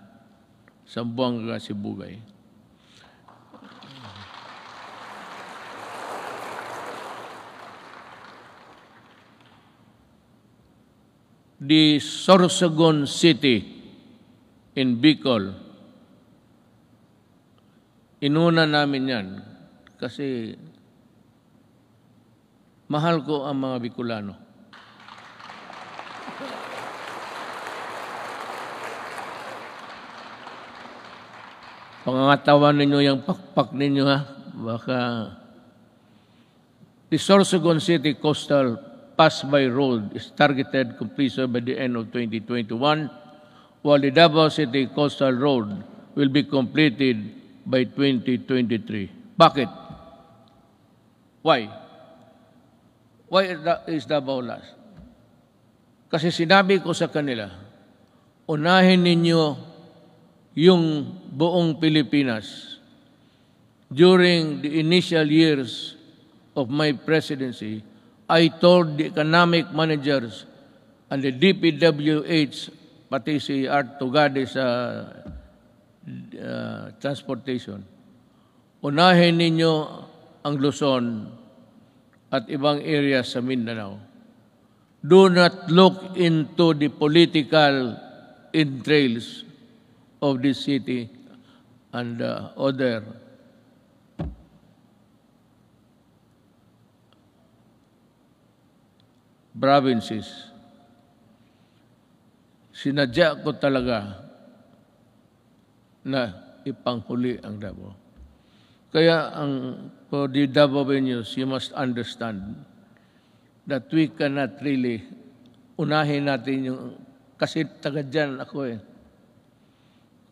Speaker 7: Zamboanga, Sibugay. The Sorsogon City in Bicol, inuna namin yan kasi mahal ko ang mga Bicolano. Pangangatawan ninyo yung pakpak ninyo, ha? Baka the Sorsogon City Coastal Pass-by Road is targeted completion by the end of 2021, while the Davao City Coastal Road will be completed by 2023. Bakit? Why? Why is Davao last? Kasi sinabi ko sa kanila, unahin ninyo yung buong Pilipinas. During the initial years of my presidency, I told the economic managers and the DPWH, pati si Art Tugade sa transportation, unahin ninyo ang Luzon at ibang areas sa Mindanao. Do not look into the political entrails of this city and other provinces. Sinadya ko talaga na ipanghuli ang Davao. Kaya for the Davaoenos, you must understand that we cannot really unahin natin yung, kasi taga dyan ako eh.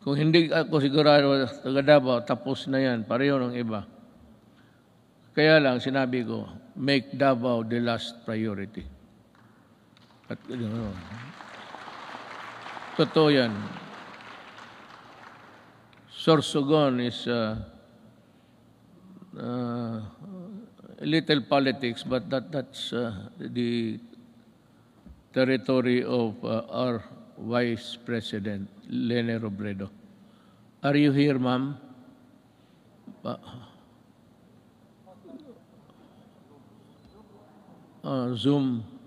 Speaker 7: Kung hindi ako sigurado taga Davao, tapos na yan, pareho ng iba. Kaya lang sinabi ko, make Davao the last priority. At totoo yan. Sorsogon is a little politics, but that's the territory of our Vice President, Lene Robredo. Are you here, ma'am? Zoom.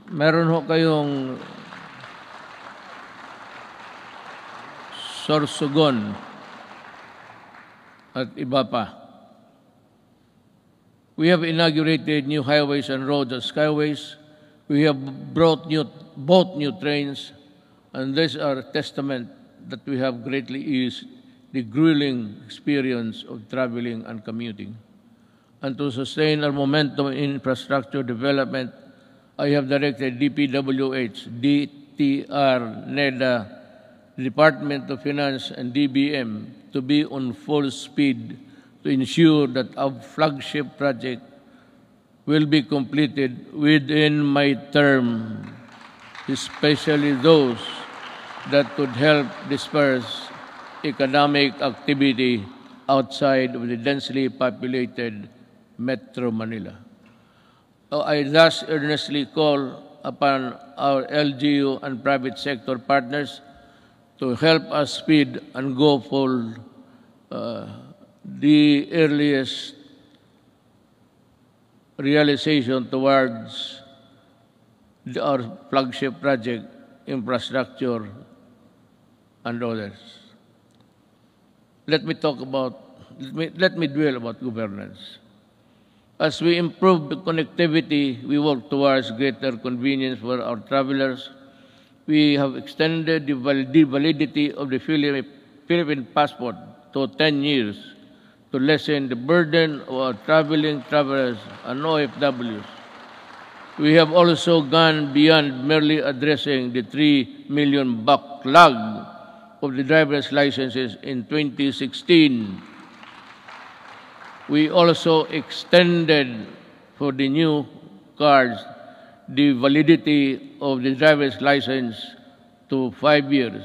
Speaker 7: Meron ho kayong Sorsogon at iba pa. We have inaugurated new highways and roads and skyways. We have bought new trains, and these are a testament that we have greatly eased the grueling experience of traveling and commuting. And to sustain our momentum in infrastructure development, I have directed DPWH, DTR, NEDA, Department of Finance, and DBM to be on full speed to ensure that our flagship project will be completed within my term, especially those that could help disperse economic activity outside of the densely populated Metro Manila. I thus earnestly call upon our LGU and private sector partners to help us speed and go for the earliest realization towards our flagship project, infrastructure, and others. Let me dwell about governance. As we improve the connectivity, we work towards greater convenience for our travelers. We have extended the validity of the Philippine passport to 10 years to lessen the burden of our traveling travelers and OFWs. We have also gone beyond merely addressing the 3 million backlog of the driver's licenses in 2016. We also extended for the new cars the validity of the driver's license to 5 years,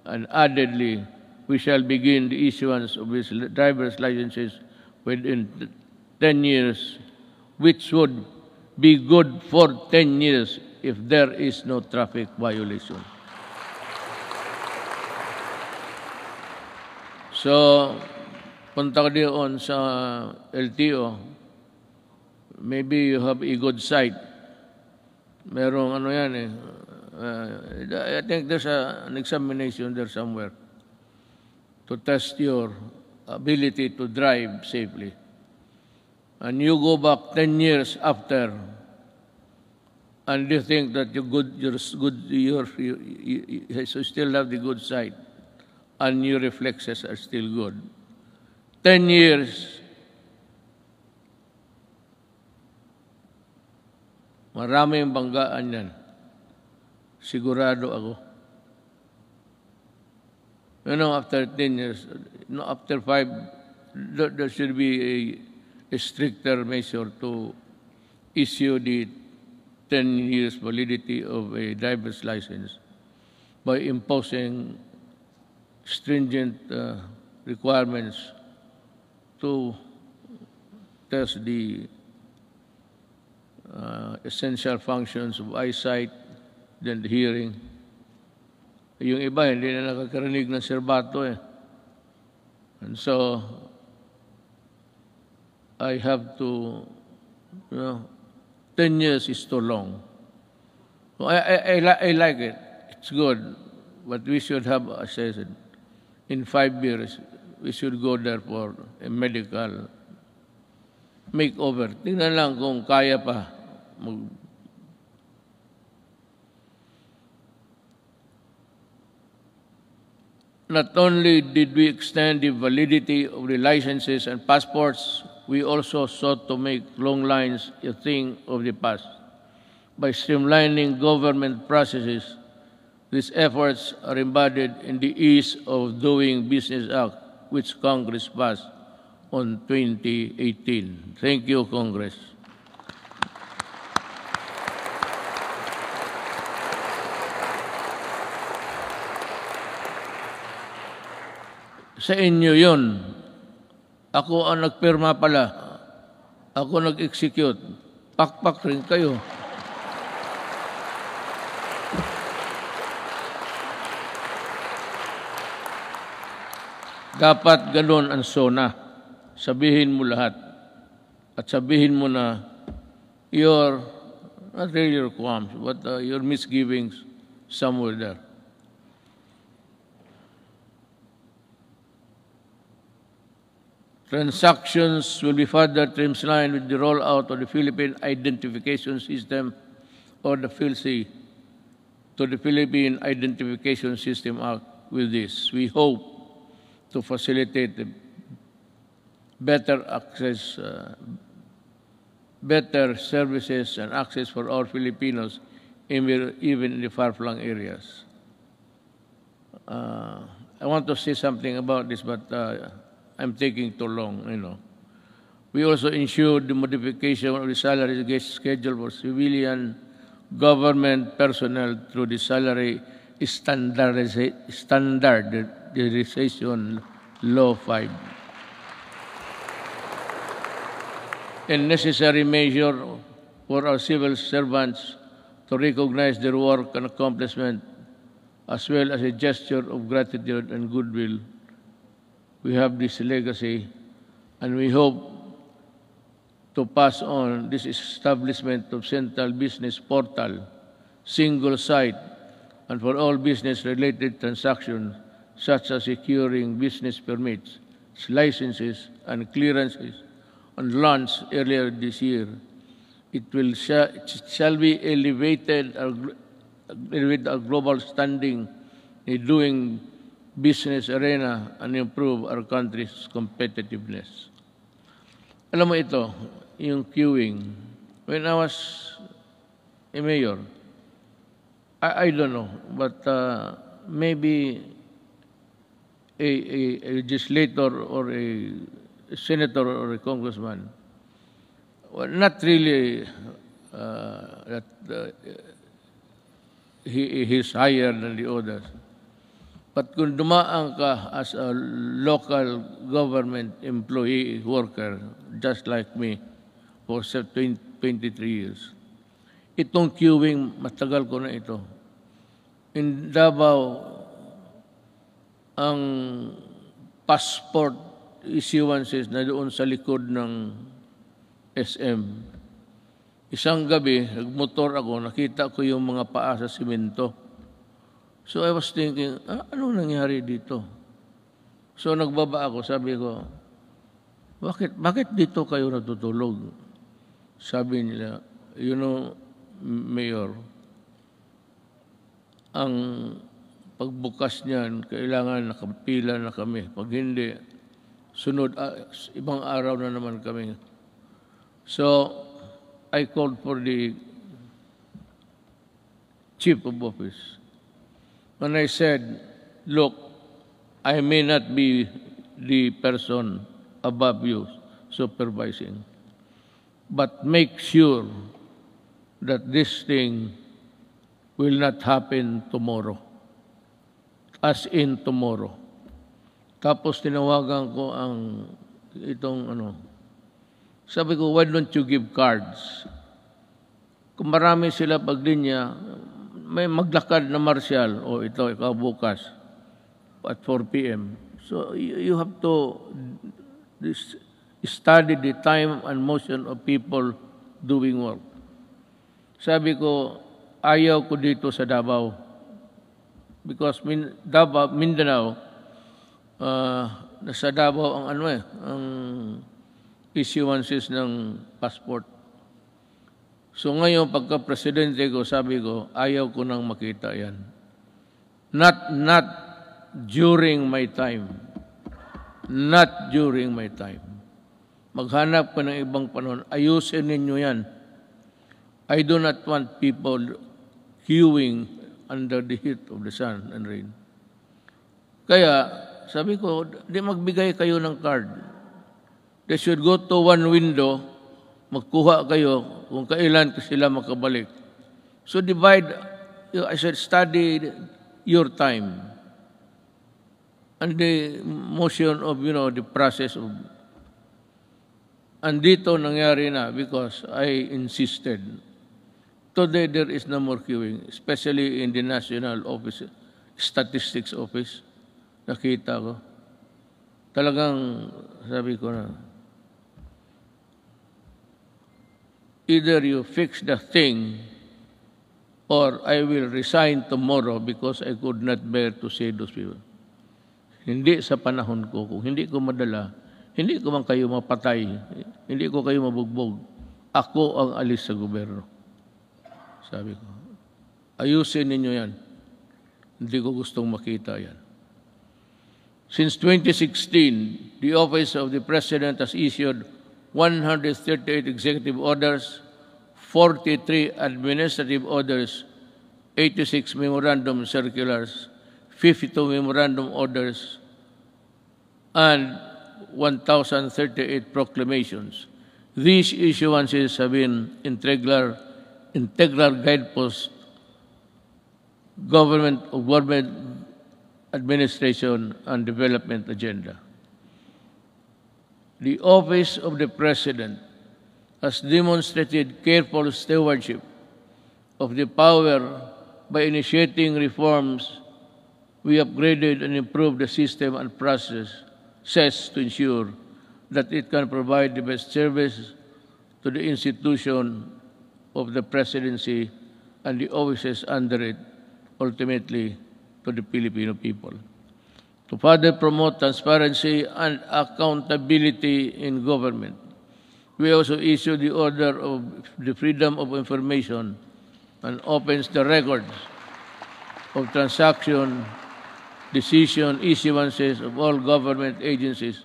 Speaker 7: and addedly, we shall begin the issuance of these driver's licenses within 10 years, which would be good for 10 years if there is no traffic violation. So, punta ka doon sa LTO, maybe you have a good sight. Merong ano yan eh. I think there's an examination there somewhere to test your ability to drive safely. And you go back 10 years after, and you think that you still have the good sight, and your reflexes are still good. 10 years, maraming banggaan yan. Sigurado ako. You know, after 10 years, after 5, there should be a stricter measure to issue the 10 years validity of a driver's license by imposing stringent requirements to test the essential functions of eyesight, then the hearing. Yung iba, hindi na nakakarinig ng serbato eh. And so, I have to, 10 years is too long. So I like it. It's good. But we should have, as I said, in 5 years, we should go there for a medical makeover. Tingnan lang kung kaya pa. Not only did we extend the validity of the licenses and passports, we also sought to make long lines a thing of the past. By streamlining government processes, these efforts are embodied in the Ease of Doing Business Act, which Congress passed on 2018. Thank you, Congress. Sa inyo yun. Ako ang nagpirma pala. Ako nag-execute. Pakpak rin kayo. Dapat ganun ang SONA. Sabihin mo lahat. At sabihin mo na your, not really your qualms, but your misgivings somewhere there. Transactions will be further streamlined with the rollout of the Philippine Identification System, or the PhilSy, to the Philippine Identification System Act. With this, we hope to facilitate the better access, better services and access for all Filipinos, even in the far-flung areas. I want to say something about this, but I'm taking too long, We also ensured the modification of the salary schedule for civilian government personnel through the salary standardization Law 5. A necessary measure for our civil servants to recognize their work and accomplishment, as well as a gesture of gratitude and goodwill. We have this legacy, and we hope to pass on this establishment of central business portal, single site, and for all business-related transactions, such as securing business permits, licenses, and clearances, on launch earlier this year. It shall be elevated our global standing in doing business arena and improve our country's competitiveness. Alam mo ito, yung queuing. When I was a mayor, I don't know, but maybe a legislator or a senator or a congressman, well, not really that he's higher than the others. But kung dumaan ka as a local government employee worker, just like me, for 23 years, itong queuing, matagal ko na ito. In Davao, ang passport issuances na doon sa likod ng SM. Isang gabi, nagmotor ako, nakita ko yung mga paa sa simento. So I was thinking, anong nangyari dito? So nagbaba ako, sabi ko, bakit dito kayo natutulog? Sabi nila, you know, Mayor, ang pagbukas niyan, kailangan nakapila na kami. Pag hindi, sunod, ibang araw na naman kami. So, I called for the chief of office. When I said, look, I may not be the person above you supervising, but make sure that this thing will not happen tomorrow. As in tomorrow. Tapos tinawagan ko ang itong sabi ko, why don't you give cards? Kung marami sila paglinya, may maglakad na martial, o ito, ikaw bukas, at 4 p.m. So you have to study the time and motion of people doing work. Sabi ko, ayaw ko dito sa Davao. Because Davao, Mindanao, nasa Davao ang ang issuances ng passport. So ngayon, pagka-presidente ko, sabi ko, ayaw ko nang makita yan. Not during my time. Not during my time. Maghanap ka ng ibang panahon. Ayusin ninyo yan. I do not want people queuing under the heat of the sun and rain. Kaya, sabi ko, di magbigay kayo ng card. They should go to one window, magkuha kayo kung kailan sila makabalik. So divide, I should study your time and the motion of, the process of. And dito nangyari na because I insisted. Today there is no more queuing, especially in the National Office, Statistics Office. Nakita ko. Talagang sabi ko na, either you fix the thing or I will resign tomorrow because I could not bear to see those people. Hindi sa panahon ko, kung hindi ko madala, hindi ko man kayo mapatay, hindi ko kayo mabugbog. Ako ang alis sa gobyerno. Sabi ko, ayusin ninyo yan. Hindi ko gustong makita yan. Since 2016, the Office of the President has issued 138 executive orders, 43 administrative orders, 86 memorandum circulars, 52 memorandum orders, and 1,038 proclamations. These issuances have been integral guideposts government administration and development agenda. The Office of the President has demonstrated careful stewardship of the power by initiating reforms. We upgraded and improved the system and processes to ensure that it can provide the best service to the institution of the presidency and the offices under it, ultimately to the Filipino people. To further promote transparency and accountability in government, we also issued the Order of the Freedom of Information and opens the records of transaction decision issuances of all government agencies.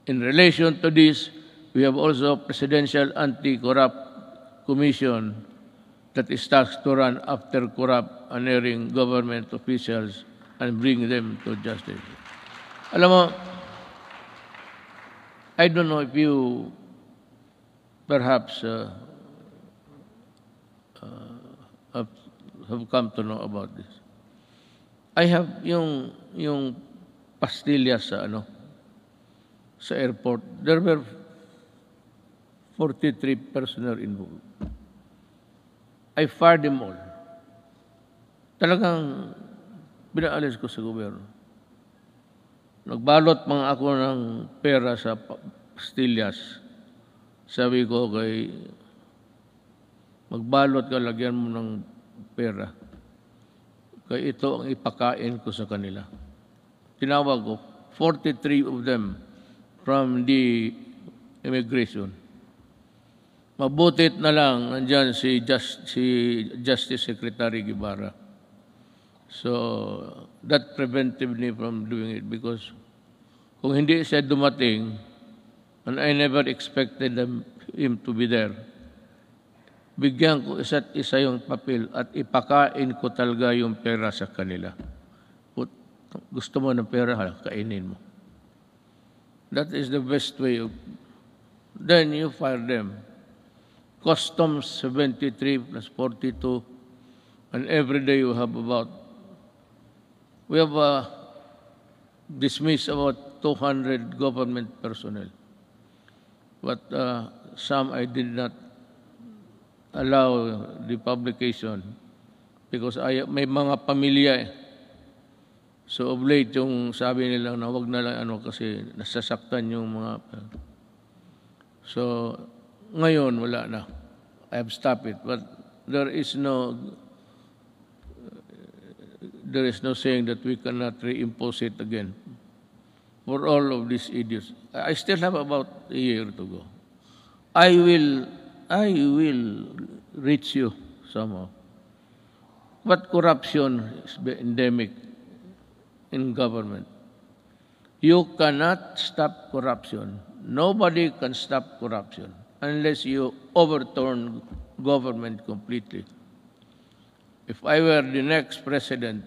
Speaker 7: In relation to this, we have also Presidential Anti-Corrupt Commission that is tasked to run after corrupt and erring government officials and bring them to justice. Alam mo, I don't know if you perhaps have come to know about this. I have yung pastillas sa airport. There were 43 personnel involved. I fired them all. Talagang binaalis ko sa gobyerno. Nagbalot mga ako ng pera sa pastillas. Sabi ko magbalot ka, lagyan mo ng pera. Kaya ito ang ipakain ko sa kanila. Tinawag ko, 43 of them from the immigration. Mabutit na lang, nandyan si Justice Secretary Guevara. So, that prevented me from doing it because kung hindi siya dumating, and I never expected him to be there, bigyan ko isa't isa yung papel at ipakain ko talaga yung pera sa kanila. Gusto mo ng pera, kainin mo. That is the best way of... Then you fire them. Customs 73 plus 42, and every day we have dismissed about 200 government personnel. But some I did not allow the publication because may mga pamilya So of late yung sabi nila na wag na lang kasi nasasaktan yung mga. So ngayon wala na. I have stopped it, but there is no saying that we cannot reimpose it again for all of these idiots. I still have about a year to go. I will reach you somehow. But corruption is endemic in government. You cannot stop corruption. Nobody can stop corruption unless you overturn government completely. If I were the next president,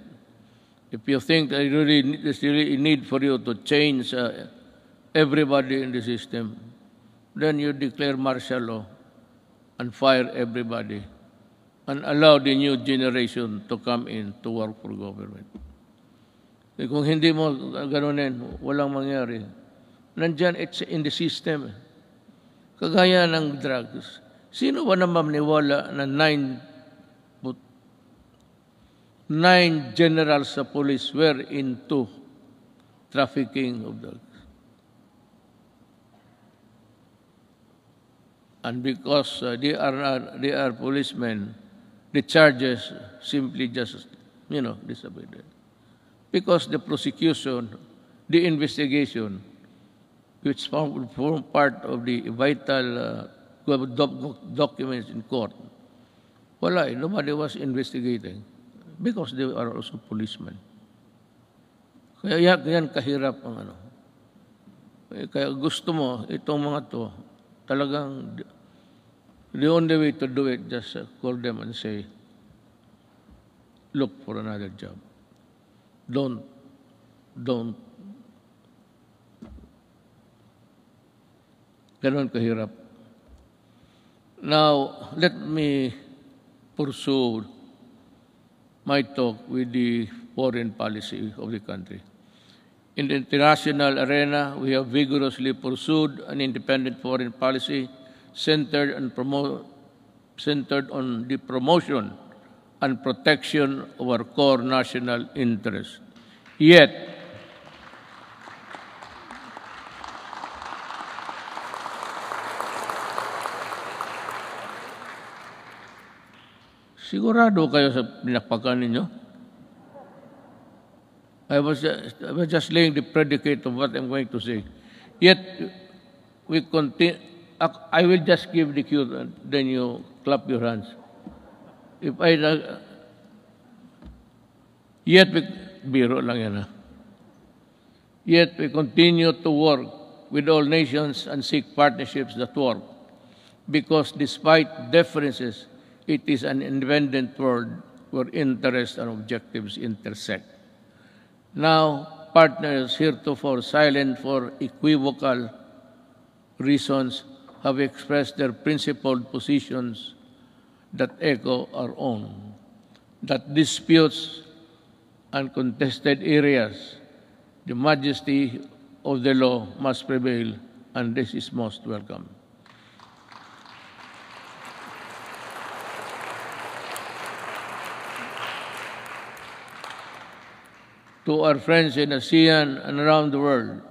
Speaker 7: if you think that there's really a need for you to change everybody in the system, then you declare martial law and fire everybody and allow the new generation to come in to work for government. Kung hindi mo ganunin, walang mangyari. Nandyan, it's in the system. Kagaya ng drugs. Sino ba naman maniwala na 9 generals sa police were into trafficking of drugs? And because they are policemen, the charges simply just, disappeared. Because the prosecution, the investigation, which form part of the vital documents in court, nobody was investigating because they are also policemen. Kaya yan kahirap ang Kaya gusto mo, itong mga to, talagang the only way to do it, just call them and say, look for another job. Don't. Ganon kahirap. Now, let me pursue my talk with the foreign policy of the country. In the international arena, we have vigorously pursued an independent foreign policy centered on the promotion and protection of our core national interests. Yet, sigurado kayo sa pinakpakan ninyo? I was just laying the predicate of what I'm going to say. Yet, we continue. I will just give the cue, then you clap your hands. Yet biro lang yan, ha? Yet we continue to work with all nations and seek partnerships that work, because despite differences, it is an independent world where interests and objectives intersect. Now, partners heretofore silent for equivocal reasons have expressed their principled positions that echo our own, that disputes and contested areas, the majesty of the law must prevail, and this is most welcome. To our friends in ASEAN and around the world,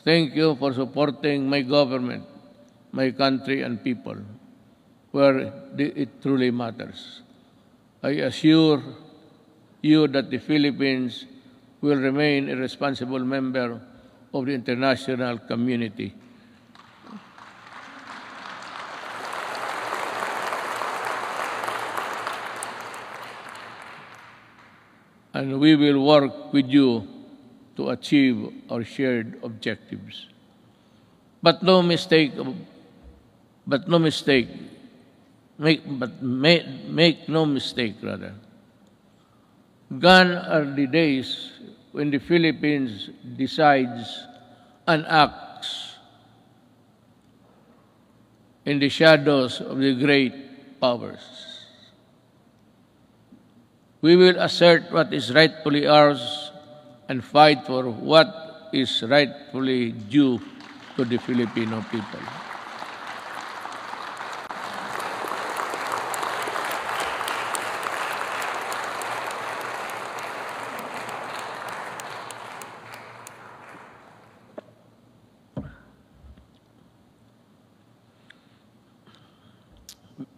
Speaker 7: thank you for supporting my government, my country and people, where it truly matters. I assure you that the Philippines will remain a responsible member of the international community. And we will work with you to achieve our shared objectives. But make no mistake, rather. Gone are the days when the Philippines decides and acts in the shadows of the great powers. We will assert what is rightfully ours and fight for what is rightfully due to the Filipino people.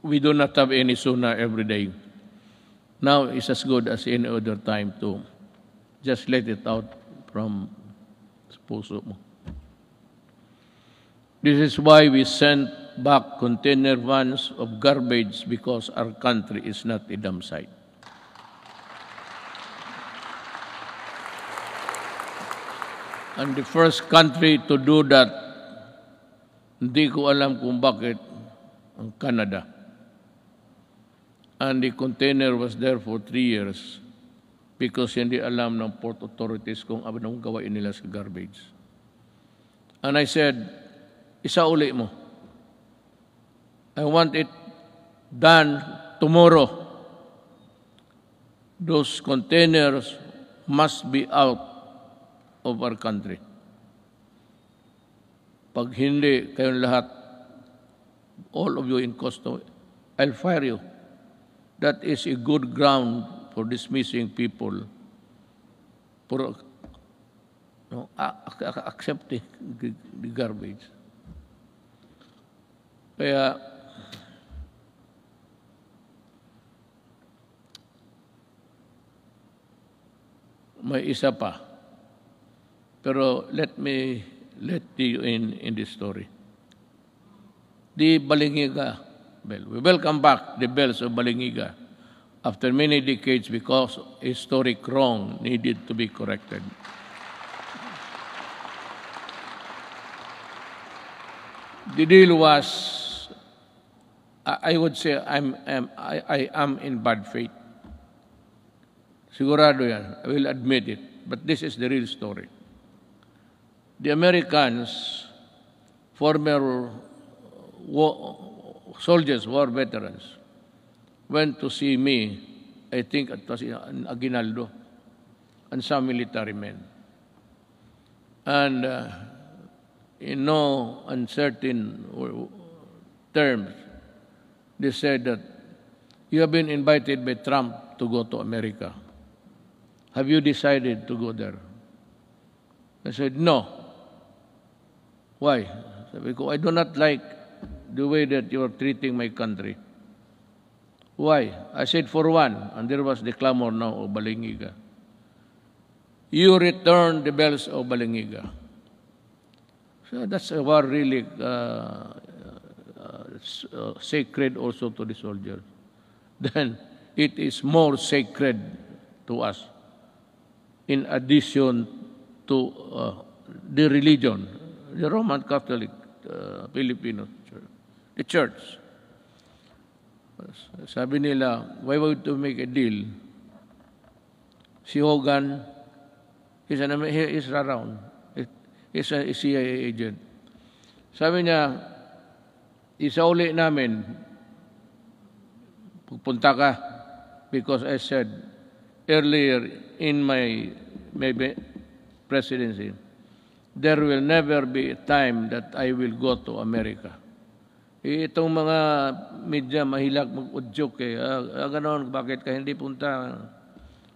Speaker 7: We do not have any Sona every day. Now is as good as any other time to just let it out from puso mo. This is why we sent back container vans of garbage, because our country is not a dump site. And the first country to do that, hindi ko alam kung bakit, ang Canada. And the container was there for 3 years because hindi alam ng port authorities kung anong gawain nila sa garbage. And I said, isauli mo. I want it done tomorrow. Those containers must be out of our country. Pag hindi kayong lahat, all of you in custody, I'll fire you. That is a good ground for dismissing people for accepting the garbage. Kaya may isa pa. Pero let you in this story. The Balingiga bell. We welcome back the bells of Balingiga after many decades because a historic wrong needed to be corrected. The deal was, I would say, I am in bad faith. Sigurado yan. I will admit it. But this is the real story. The Americans, former soldiers, war veterans, went to see me, I think it was in Aguinaldo, and some military men. And in no uncertain terms, they said that you have been invited by Trump to go to America. Have you decided to go there? I said, no. Why? Because I do not like the way that you are treating my country. Why? I said, for one, and there was the clamor now of Balingiga. You return the bells of Balingiga. So that's a war really sacred also to the soldiers. Then it is more sacred to us. in addition to the religion, the Roman Catholic Filipino Church, the church. Sabi nila, why would to make a deal? Si Hogan, he is around. He's a CIA agent. Sabi niya, isauli namin, pupunta ka, because I said earlier in my presidency, there will never be a time that I will go to America. Itong mga media mahilag mag-udyok ganon, bakit ka hindi punta?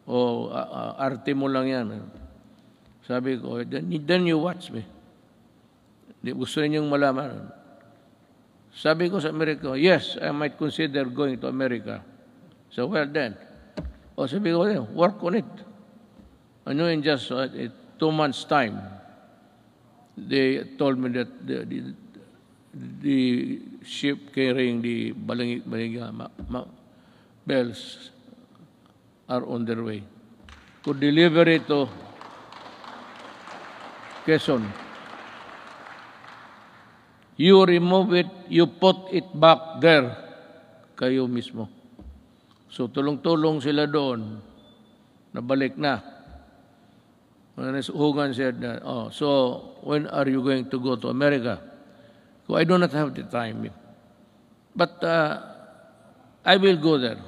Speaker 7: O arte mo lang yan. Sabi ko, then you watch me. Gusto ninyong malaman. Sabi ko sa Amerika, yes, I might consider going to America. So, well then. O sabi ko, work on it. Ano in just 2 months' time, they told me that the ship carrying the Balingiga bells are on their way. Could deliver it to Quezon. You remove it, you put it back there, kayo mismo. So tulong-tulong sila doon, nabalik na. Hogan said, so when are you going to go to America? So I do not have the time. But I will go there.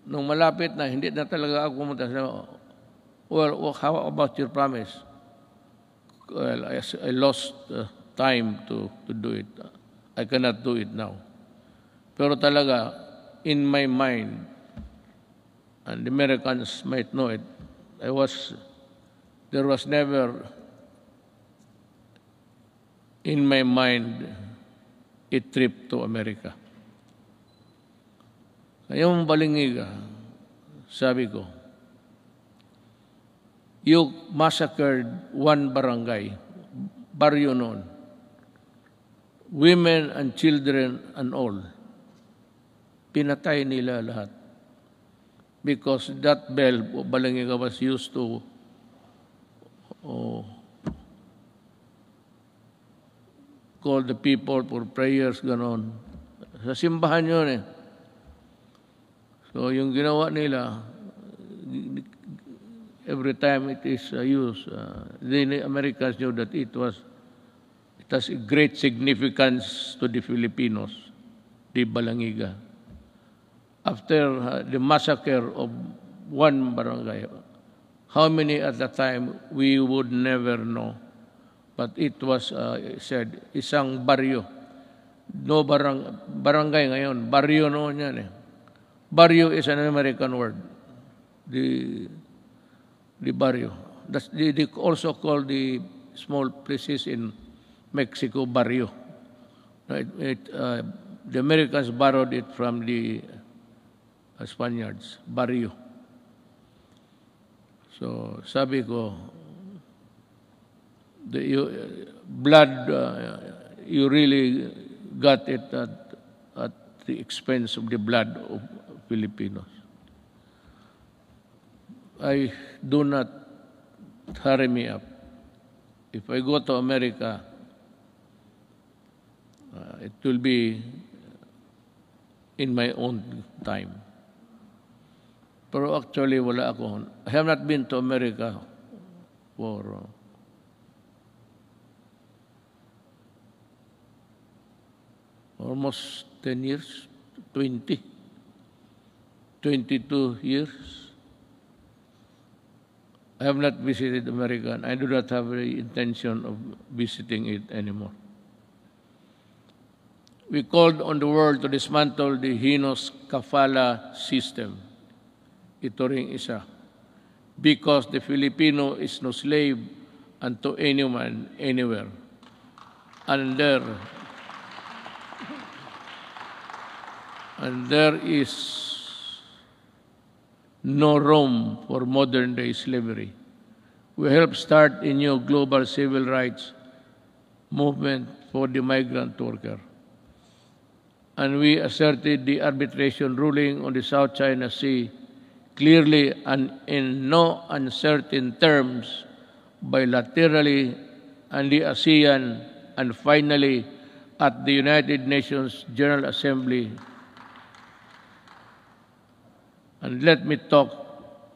Speaker 7: Nung malapit na, hindi na talaga ako pumunta. Well, how about your promise? Well, I lost time to do it. I cannot do it now. Pero talaga, in my mind, and the Americans might know it, there was never in my mind a trip to America. Ngayong Balingiga, sabi ko, you massacred one barangay, baryo noon, women and children and all. Pinatay nila lahat. Because that bell, Balingiga, was used to call the people for prayers, ganon. Sa simbahan yun eh. So yung ginawa nila, every time it is used, the Americans knew that it has a great significance to the Filipinos, the Balingiga. After the massacre of one barangay, how many at the time we would never know. But it was said, isang baryo. No barangay ngayon, baryo noon yan eh. Baryo is an American word. The barrio. They also call the small places in Mexico barrio. The Americans borrowed it from the Spaniards, barrio. So sabi ko, you really got it at the expense of the blood of Filipinos. I do not hurry me up. If I go to America, it will be in my own time. Pero actually, wala ako. I have not been to America for almost 10 years, 22 years. I have not visited America, and I do not have the intention of visiting it anymore. We called on the world to dismantle the heinous kafala system. Ito ring isa. Because the Filipino is no slave unto anyone, anywhere. And there is no room for modern-day slavery. We helped start a new global civil rights movement for the migrant worker. and we asserted the arbitration ruling on the South China Sea clearly and in no uncertain terms, bilaterally, and the ASEAN, and finally at the United Nations General Assembly. And let me talk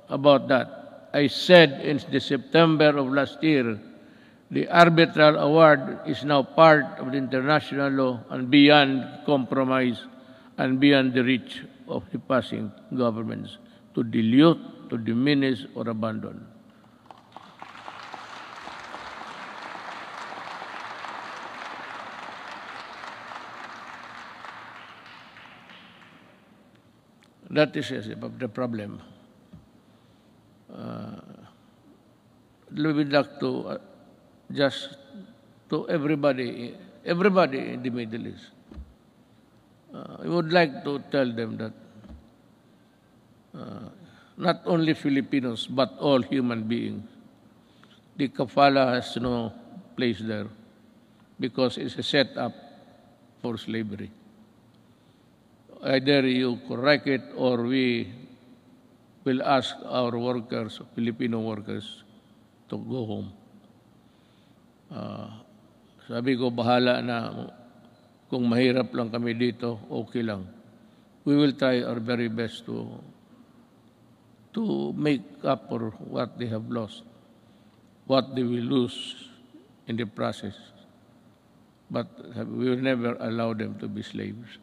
Speaker 7: about that. I said in the September of last year, the arbitral award is now part of the international law and beyond compromise and beyond the reach of the passing governments to dilute, to diminish, or abandon. That is the problem. We would like to just to everybody in the Middle East. We would like to tell them that not only Filipinos, but all human beings, the kafala has no place there because it's a setup for slavery. Either you correct it or we will ask our workers, Filipino workers, to go home. Sabi ko, bahala na. Kung mahirap lang kami dito, okay lang. We will try our very best to make up for what they have lost, what they will lose in the process. But we will never allow them to be slaves.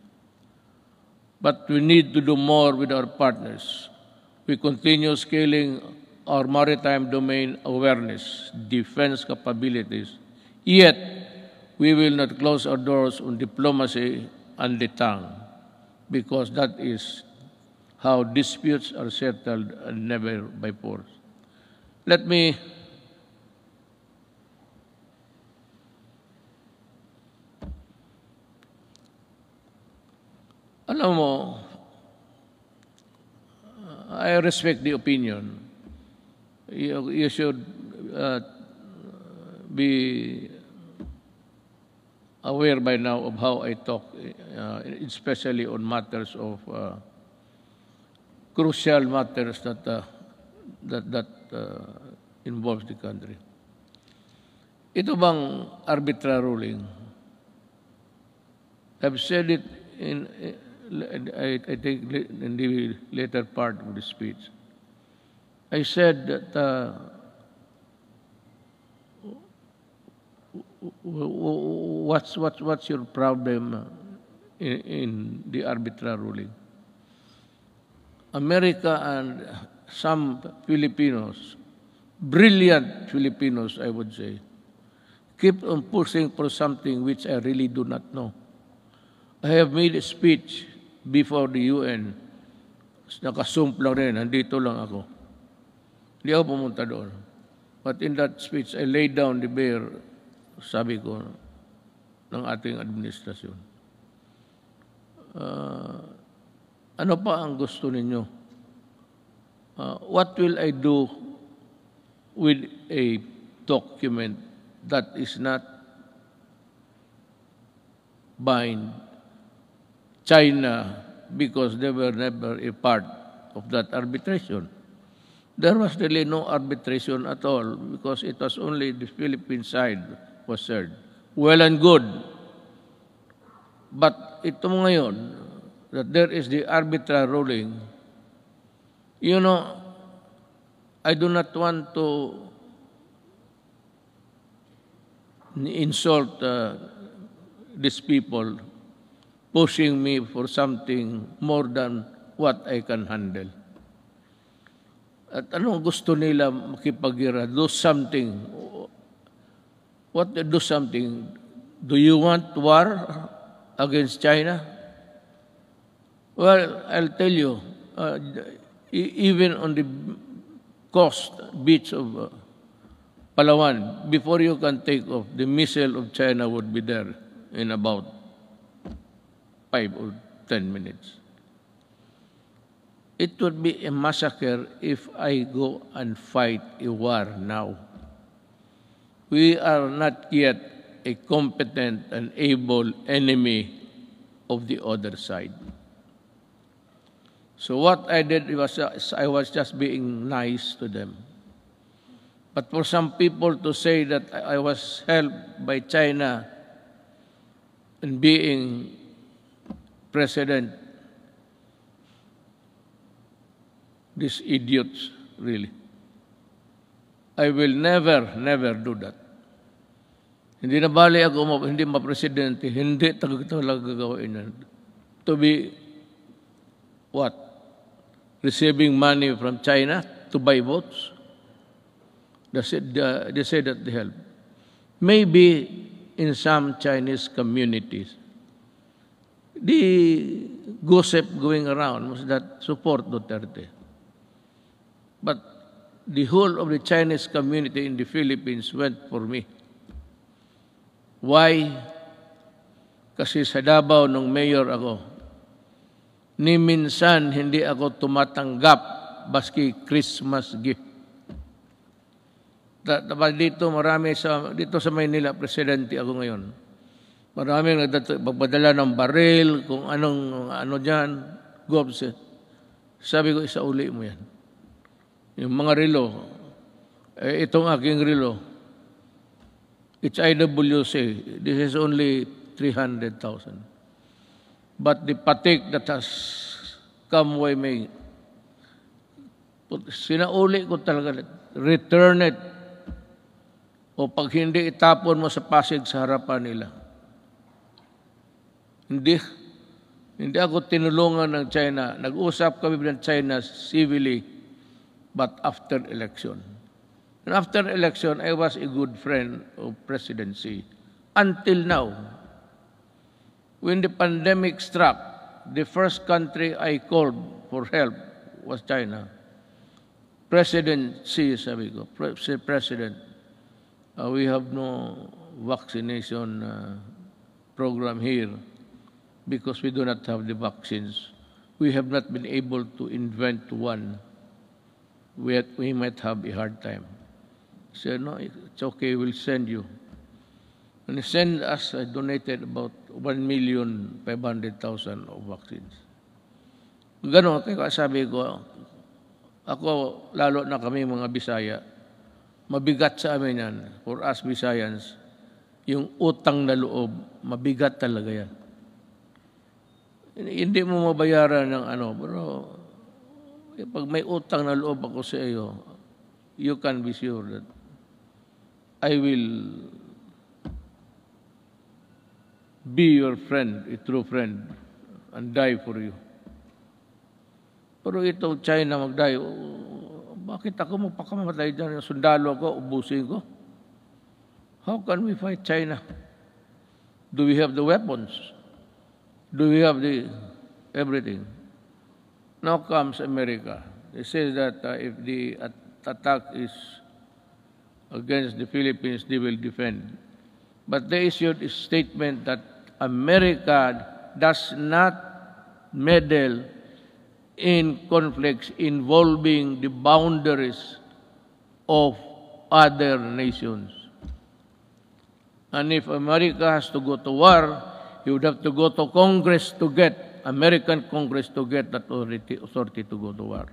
Speaker 7: But we need to do more with our partners. We continue scaling our maritime domain awareness, defense capabilities. Yet, we will not close our doors on diplomacy and the tongue, because that is how disputes are settled and never by force. Let me alam mo, I respect the opinion. You should be aware by now of how I talk, especially on matters of crucial matters that involves the country. Ito bang arbitral ruling? I've said it I think in the later part of the speech. I said that what's your problem in the arbitral ruling? America and some Filipinos, brilliant Filipinos, I would say, keep on pushing for something which I really do not know. I have made a speech before the UN. Nakasump lang rin, nandito lang ako. Hindi ako pumunta doon. But in that speech, I laid down the bare, sabi ko, ng ating administrasyon. Ano pa ang gusto ninyo? What will I do with a document that is not bind China because they were never a part of that arbitration? There was really no arbitration at all because it was only the Philippine side was served. Well and good. But ito ngayon, that there is the arbitral ruling, you know, I do not want to insult these people pushing me for something more than what I can handle. At anong gusto nila makipagira? Do something. What do something? Do you want war against China? Well, I'll tell you, even on the coast beach of Palawan, before you can take off, the missile of China would be there in about 5 or 10 minutes. It would be a massacre if I go and fight a war now. We are not yet a competent and able enemy of the other side. So what I did was I was just being nice to them. But for some people to say that I was helped by China in being president, these idiots, really. I will never do that. Hindi na bali ako, hindi ma-presidente, hindi talaga gagawin yan. To be, what? Receiving money from China to buy votes? They say that they help. Maybe in some Chinese communities, the gossip going around was that support Duterte. But the whole of the Chinese community in the Philippines went for me. Why? Kasi sa Davao nung mayor ako, ni minsan hindi ako tumatanggap baski Christmas gift. Dito marami dito sa Maynila, presidente ako ngayon. Maraming nagpadala ng baril, kung ano diyan, gobse. Sabi ko, isauli mo yan. Yung mga relo, itong aking relo, it's IWC. This is only 300,000. But the patik that has come way me, sinauli ko talaga, return it. O pag hindi, itapon mo sa Pasig sa harapan nila. Hindi ako tinulungan ng China. Nag-usap kami ng China civilly, but after election. And after election, I was a good friend of presidency. Until now, when the pandemic struck, the first country I called for help was China. President Xi, sabi ko, President, we have no vaccination program here because we do not have the vaccines. We have not been able to invent one. We might have a hard time. He said, no, it's okay, we'll send you. And he sent us, I donated about 1,500,000 of vaccines. Ganon, kaya sabi ko, ako, lalo na kami mga Bisaya, mabigat sa amin yan, for us Bisayans, yung utang na loob, mabigat talaga yan. Hindi mo mabayaran ng pero pag may utang na loob ako sa iyo, you can be sure that I will be your friend, a true friend, and die for you. Pero ito, China mag-die, bakit ako magpakamatay dyan? Sundalo ko, ubusin ko. How can we fight China? Do we have the weapons? Do we have the everything? Now comes America. They say that if the attack is against the Philippines, they will defend. But they issued a statement that America does not meddle in conflicts involving the boundaries of other nations. And if America has to go to war, you would have to go to Congress to get, American Congress to get that authority to go to war.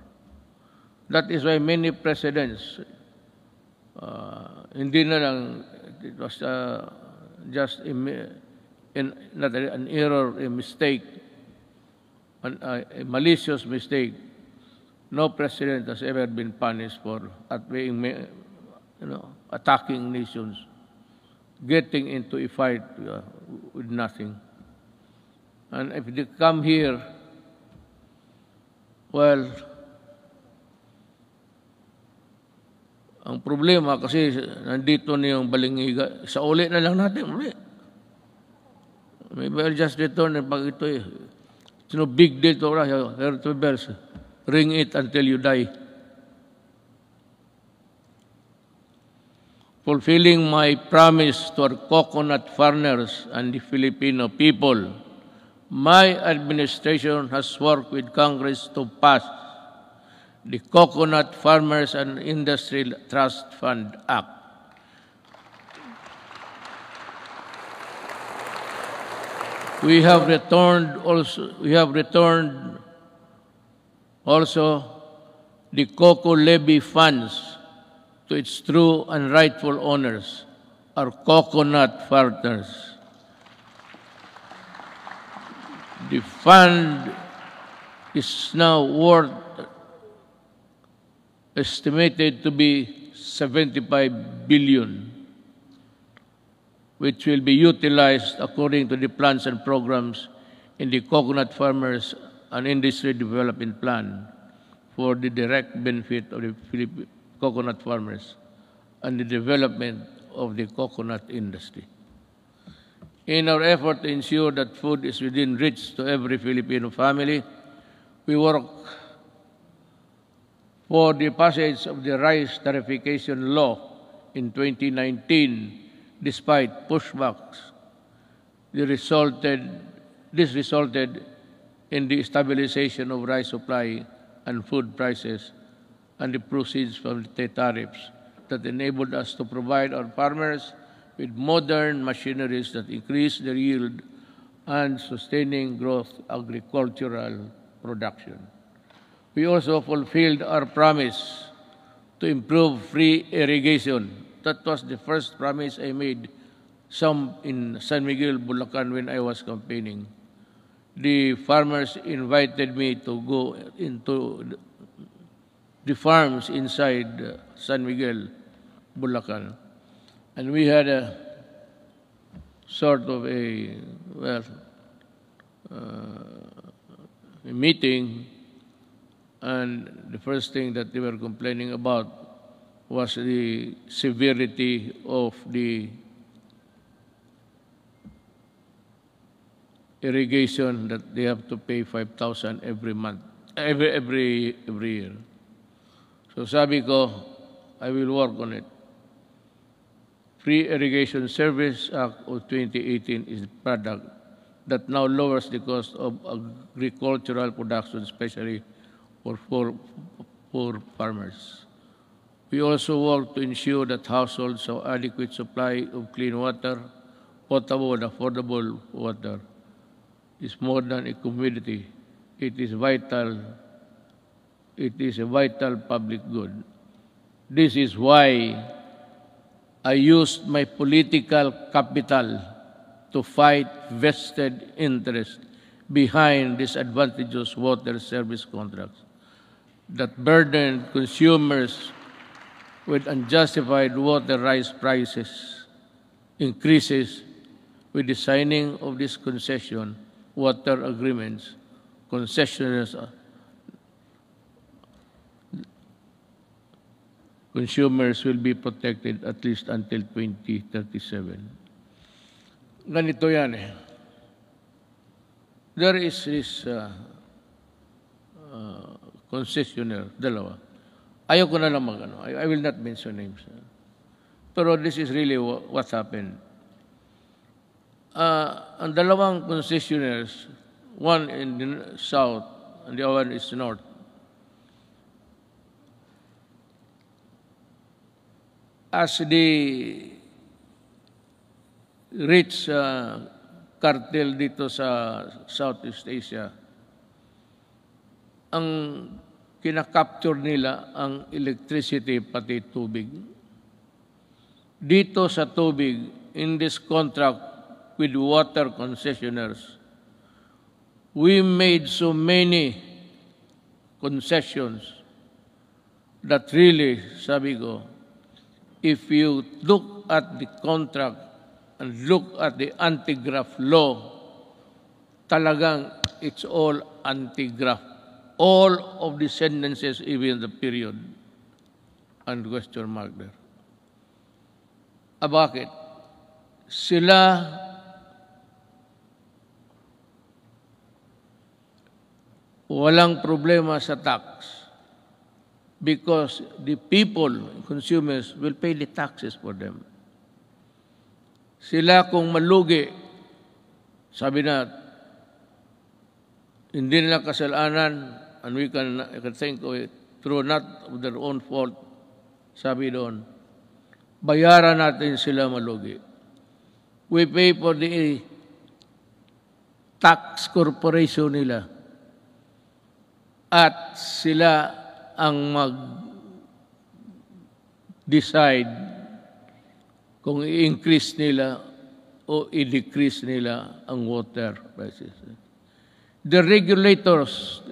Speaker 7: That is why many presidents, hindi na lang, it was just not an error, a mistake, a malicious mistake. No president has ever been punished for attacking nations, getting into a fight with nothing. And if they come here, well, ang problema kasi nandito na yung balingiga, sa uli na lang natin, uli. Maybe I'll just return and pag ito it's no big deal to here to bells. Ring it until you die. Fulfilling my promise to our coconut farmers and the Filipino people, my administration has worked with Congress to pass the Coconut Farmers and Industry Trust Fund Act. We have returned also the cocoa levy funds to its true and rightful owners, our coconut farmers. The fund is now worth estimated to be 75 billion, which will be utilized according to the plans and programs in the Coconut Farmers and Industry Development Plan for the direct benefit of the coconut farmers and the development of the coconut industry. In our effort to ensure that food is within reach to every Filipino family, we work for the passage of the rice tariffication law in 2019, despite pushbacks. This resulted in the stabilization of rice supply and food prices and the proceeds from the tariffs that enabled us to provide our farmers with modern machineries that increase their yield and sustaining growth agricultural production. We also fulfilled our promise to improve free irrigation. That was the first promise I made in San Miguel, Bulacan when I was campaigning. The farmers invited me to go into the farms inside San Miguel, Bulacan. And we had a sort of a meeting, and the first thing that they were complaining about was the severity of the irrigation, that they have to pay 5,000 every month, every year. So sabi ko, I will work on it. Free Irrigation Service Act of 2018 is the product that now lowers the cost of agricultural production, especially for farmers. We also work to ensure that households have adequate supply of clean water, potable and affordable water. It's more than a commodity. It is vital. It is a vital public good. This is why I used my political capital to fight vested interest behind disadvantageous water service contracts that burdened consumers with unjustified water rights prices increases. With the signing of this concession water agreements, concessioners consumers will be protected at least until 2037. Ganito yan eh. There is this concessionaire, dalawa. Ayoko na lang mag-ano. I will not mention names. Pero this is really what happened. Ang dalawang concessionaires, one in the south and the other one is north, as the rich cartel dito sa Southeast Asia, ang kinakapture nila ang electricity pati tubig. Dito sa tubig, in this contract with water concessionaires, we made so many concessions that really, sabi ko, if you look at the contract and look at the anti-graft law, talagang it's all anti-graft. All of the sentences, even the period, and question mark there. Bakit? Sila walang problema sa tax because the people, consumers, will pay the taxes for them. Sila kung malugi, sabi na, hindi nila kasalanan, and I can think of it, through not of their own fault, sabi doon, bayaran natin sila malugi. We pay for the tax corporation nila at sila ang mag-decide kung i-increase nila o i-decrease nila ang water prices. The regulators,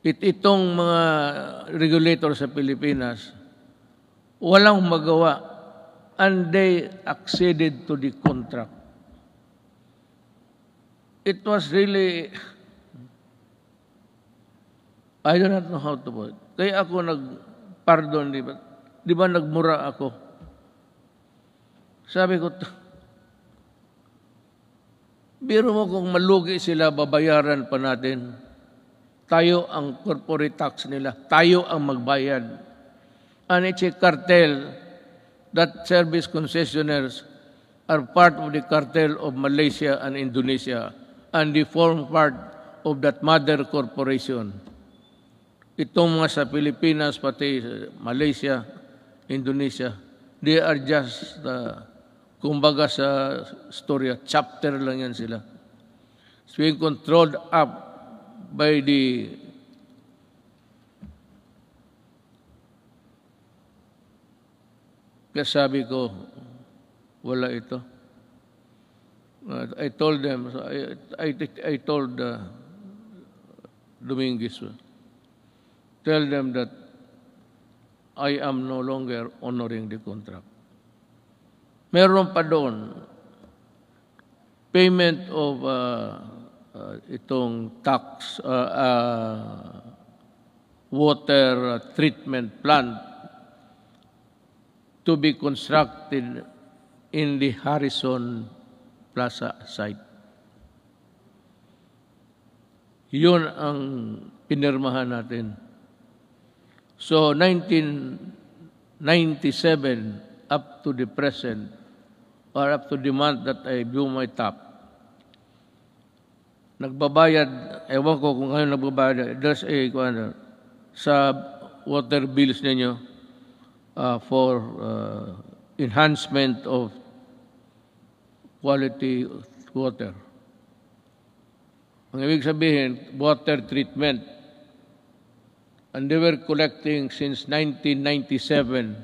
Speaker 7: itong mga regulators sa Pilipinas, walang magawa and they acceded to the contract. It was really, I do not know how to put it. Kaya ako nag-pardon, di ba nagmura ako? Sabi ko, biro mo kung malugi sila, babayaran pa natin. Tayo ang corporate tax nila. Tayo ang magbayad. And it's a cartel that service concessionaires are part of the cartel of Malaysia and Indonesia, and they form part of that mother corporation. Itong mga sa Pilipinas, pati Malaysia, Indonesia, they are just, kumbaga sa storya, chapter lang yan sila. It's being controlled up by the kasabi ko, wala ito. I told them, I told Dominguez, tell them that I am no longer honoring the contract. Meron pa doon, payment of itong tax, water treatment plant to be constructed in the Harrison Plaza site. Yun ang pinirmahan natin. So, 1997 up to the present, or up to the month that I blew my top, nagbabayad, ewan ko kung ngayon nagbabayad, there's a, sa water bills ninyo for enhancement of quality of water. Ang ibig sabihin, water treatment. And they were collecting since 1997.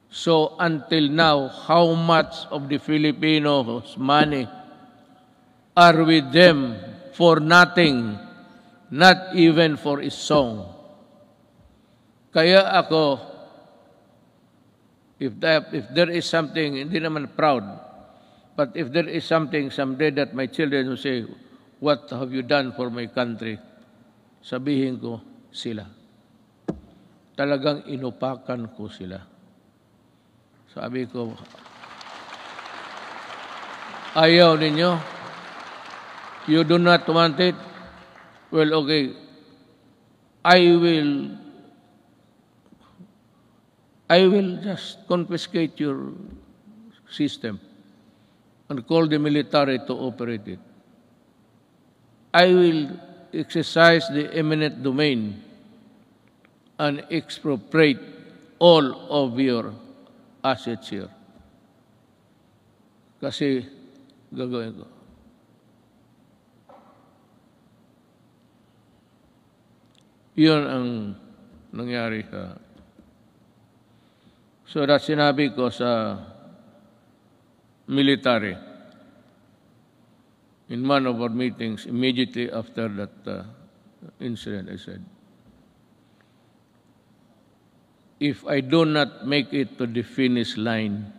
Speaker 7: So until now, how much of the Filipinos' money are with them for nothing, not even for a song? Kaya ako, if there is something, hindi naman proud, but if there is something someday that my children will say, what have you done for my country? Sabihin ko, sila. Talagang inupakan ko sila. Sabi ko, ayaw ninyo? You do not want it? Well, okay. I will just confiscate your system and call the military to operate it. I will exercise the eminent domain and expropriate all of your assets here. Kasi gagawin ko. Yun ang nangyari sa... So that sinabi ko sa military in one of our meetings immediately after that incident, I said, if I do not make it to the finish line,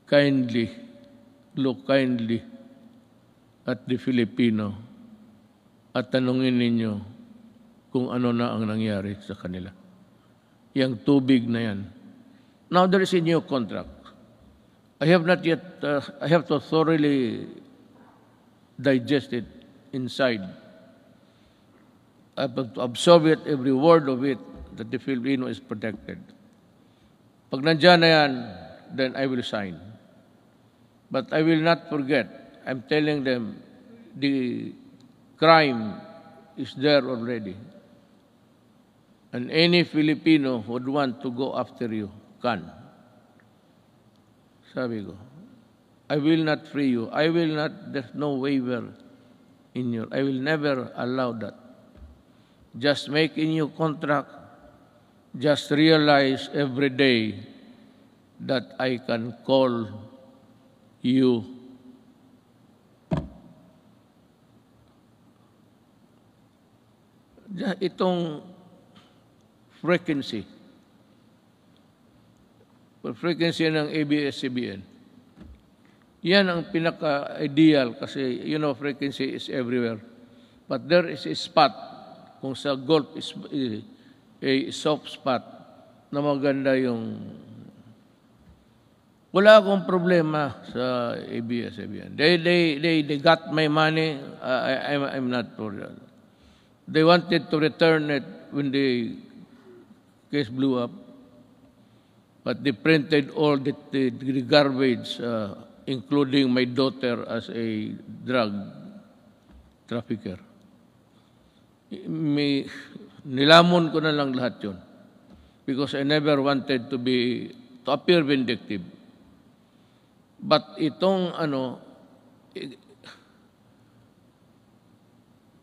Speaker 7: kindly, look kindly at the Filipino at tanungin ninyo kung ano na ang nangyari sa kanila. Yang tubig na yan. Now there is a new contract. I have not yet, I have to thoroughly digest it inside. I have to absorb it, every word of it, that the Filipino is protected. Pag nandyan na yan, then I will sign. But I will not forget. I'm telling them, the crime is there already. And any Filipino who would want to go after you can. Sabi ko. I will not free you. I will not, there's no waiver in you. I will never allow that. Just make a new contract. Just realize every day that I can call you itong frequency ng ABS-CBN. Yan ang pinaka-ideal kasi, frequency is everywhere. But there is a spot, kung sa Gulf is a soft spot, na maganda yung... Wala akong problema sa ABS-CBN. They got my money, I'm not for that. They wanted to return it when the case blew up, but they printed all the garbage, including my daughter as a drug trafficker. Nilamon ko na lang lahat yun because I never wanted to appear vindictive. But itong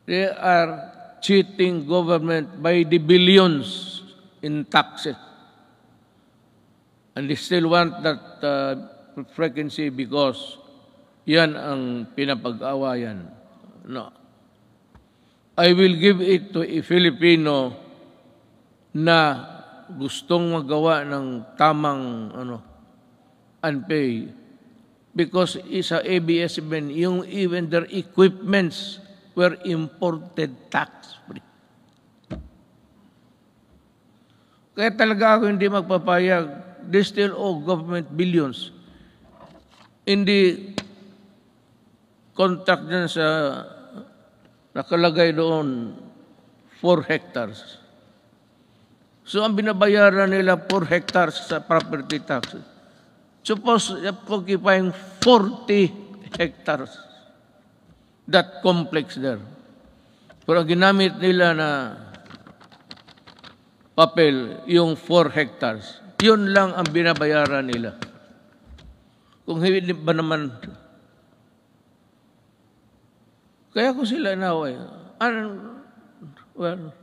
Speaker 7: they are cheating government by the billions in taxes. And they still want that frequency because yan ang pinapag-awayan. No. I will give it to a Filipino na gustong magawa ng tamang unpay because isa ABS-CBN, even their equipments were imported tax-free. Kaya talaga ako hindi magpapayag. They still owe government billions. In the contract dyan sa nakalagay doon 4 hectares. So ang binabayaran nila 4 hectares sa property tax. Suppose occupying 40 hectares. That complex there. Pero ginamit nila na papel, yung 4 hectares. Yun lang ang binabayaran nila. Kung hindi ba naman, kaya ko sila inaway. Well,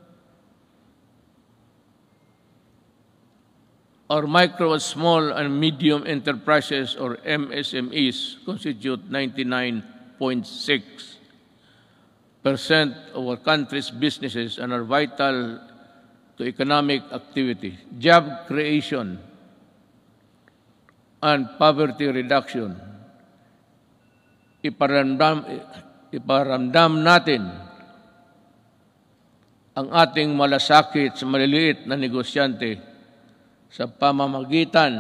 Speaker 7: our micro, small, and medium enterprises, or MSMEs, constitute 99.6% of our country's businesses and are vital to economic activity, job creation, and poverty reduction. Iparamdam natin ang ating malasakit sa maliliit na negosyante sa pamamagitan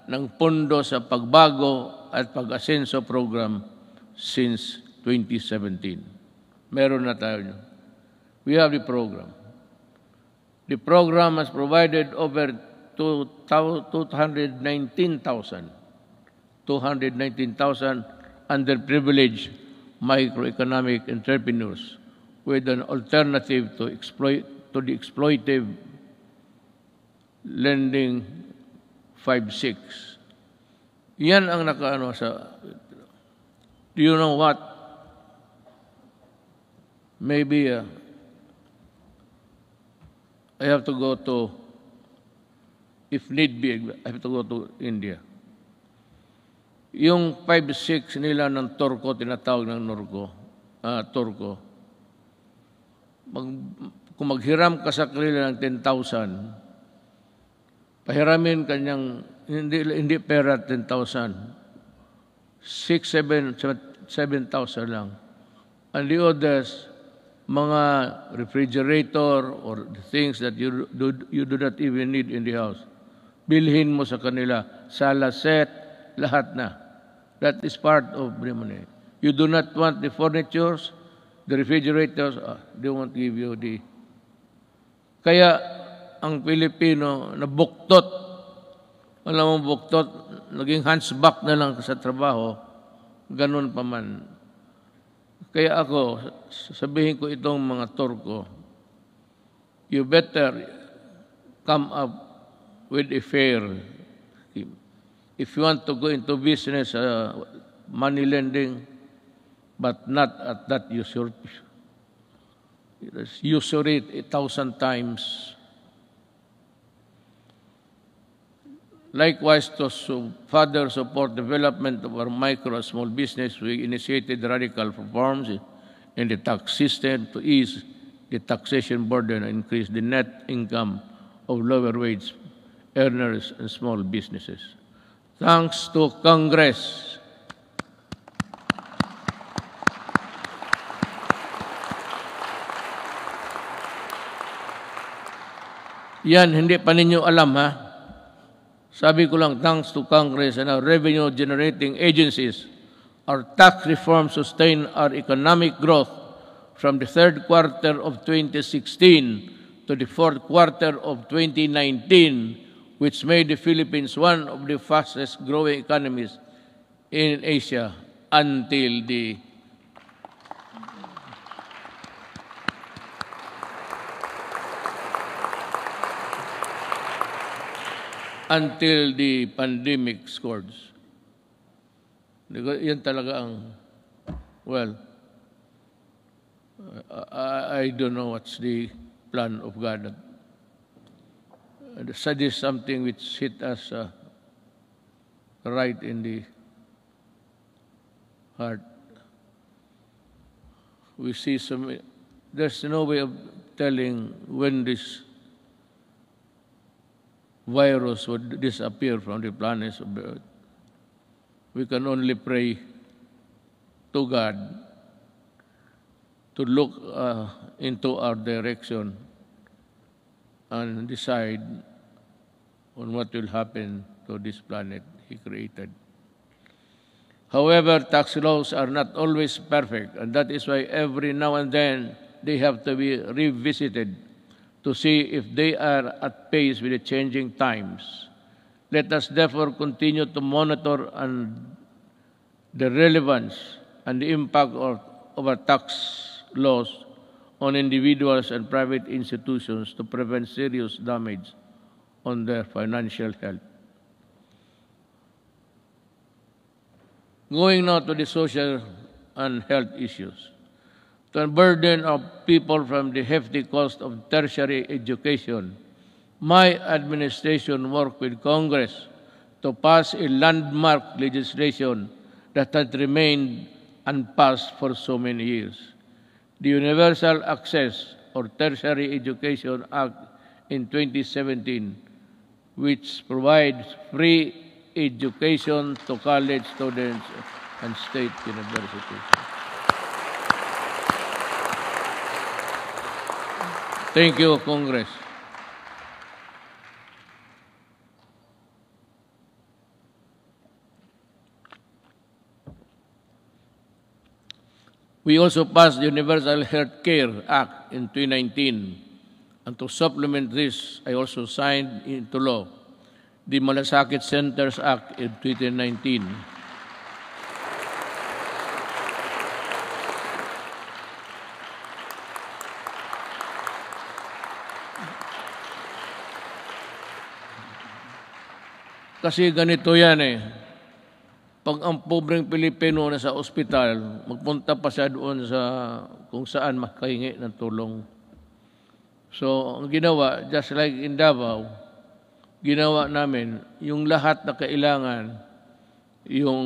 Speaker 7: ng Pondo sa Pagbago at Pag-asenso program since 2017. Meron na tayo. We have the program. The program has provided over 219,000 underprivileged microeconomic entrepreneurs with an alternative to the exploitive lending 5-6. Yan ang nakaano sa... Do you know what? Maybe I have to go to, if need be, I have to go to India. Yung 5-6 nila ng Turko, tinatawag ng Turko, kung maghiram ka sa kanila ng 10,000, pahiramin kanyang, hindi pera 10,000, 7,000 lang. And the others, mga refrigerator or the things that you do not even need in the house. Bilhin mo sa kanila, sala set, lahat na. That is part of the money. You do not want the furnitures, the refrigerators, they won't give you the... Kaya ang Pilipino na buktot, alam mo buktot, naging hunchback na lang sa trabaho, ganun pa man. Kaya ako, sabihin ko itong mga Turko, you better come up with a fair scheme. If you want to go into business money lending, but not at that usury. Usury 1,000 times. Likewise, to further support development of our micro and small business, we initiated radical reforms in the tax system to ease the taxation burden and increase the net income of lower wage earners and small businesses. Thanks to Congress. Yan, hindi pa ninyo alam, ha? Sabi ko lang, thanks to Congress and our revenue-generating agencies, our tax reform sustained our economic growth from the third quarter of 2016 to the fourth quarter of 2019, which made the Philippines one of the fastest-growing economies in Asia until the pandemic scourge. Yan talaga ang, well, I don't know what's the plan of God. That is something which hit us right in the heart. We see there's no way of telling when this virus would disappear from the planets of the earth. We can only pray to God to look into our direction and decide on what will happen to this planet He created. However, tax laws are not always perfect, and that is why every now and then they have to be revisited to see if they are at pace with the changing times. Let us therefore continue to monitor the relevance and the impact of our tax laws on individuals and private institutions to prevent serious damage on their financial health. Going now to the social and health issues. To unburden of people from the hefty cost of tertiary education, my administration worked with Congress to pass a landmark legislation that had remained unpassed for so many years. The Universal Access or Tertiary Education Act in 2017, which provides free education to college students and state universities. Thank you, Congress. We also passed the Universal Health Care Act in 2019, and to supplement this, I also signed into law the Malasakit Centers Act in 2019. Kasi ganito yan eh. Pag ang pobreng Pilipino na sa ospital, magpunta pa siya doon sa kung saan makahingi ng tulong. So, ang ginawa, just like in Davao, ginawa namin, yung lahat na kailangan, yung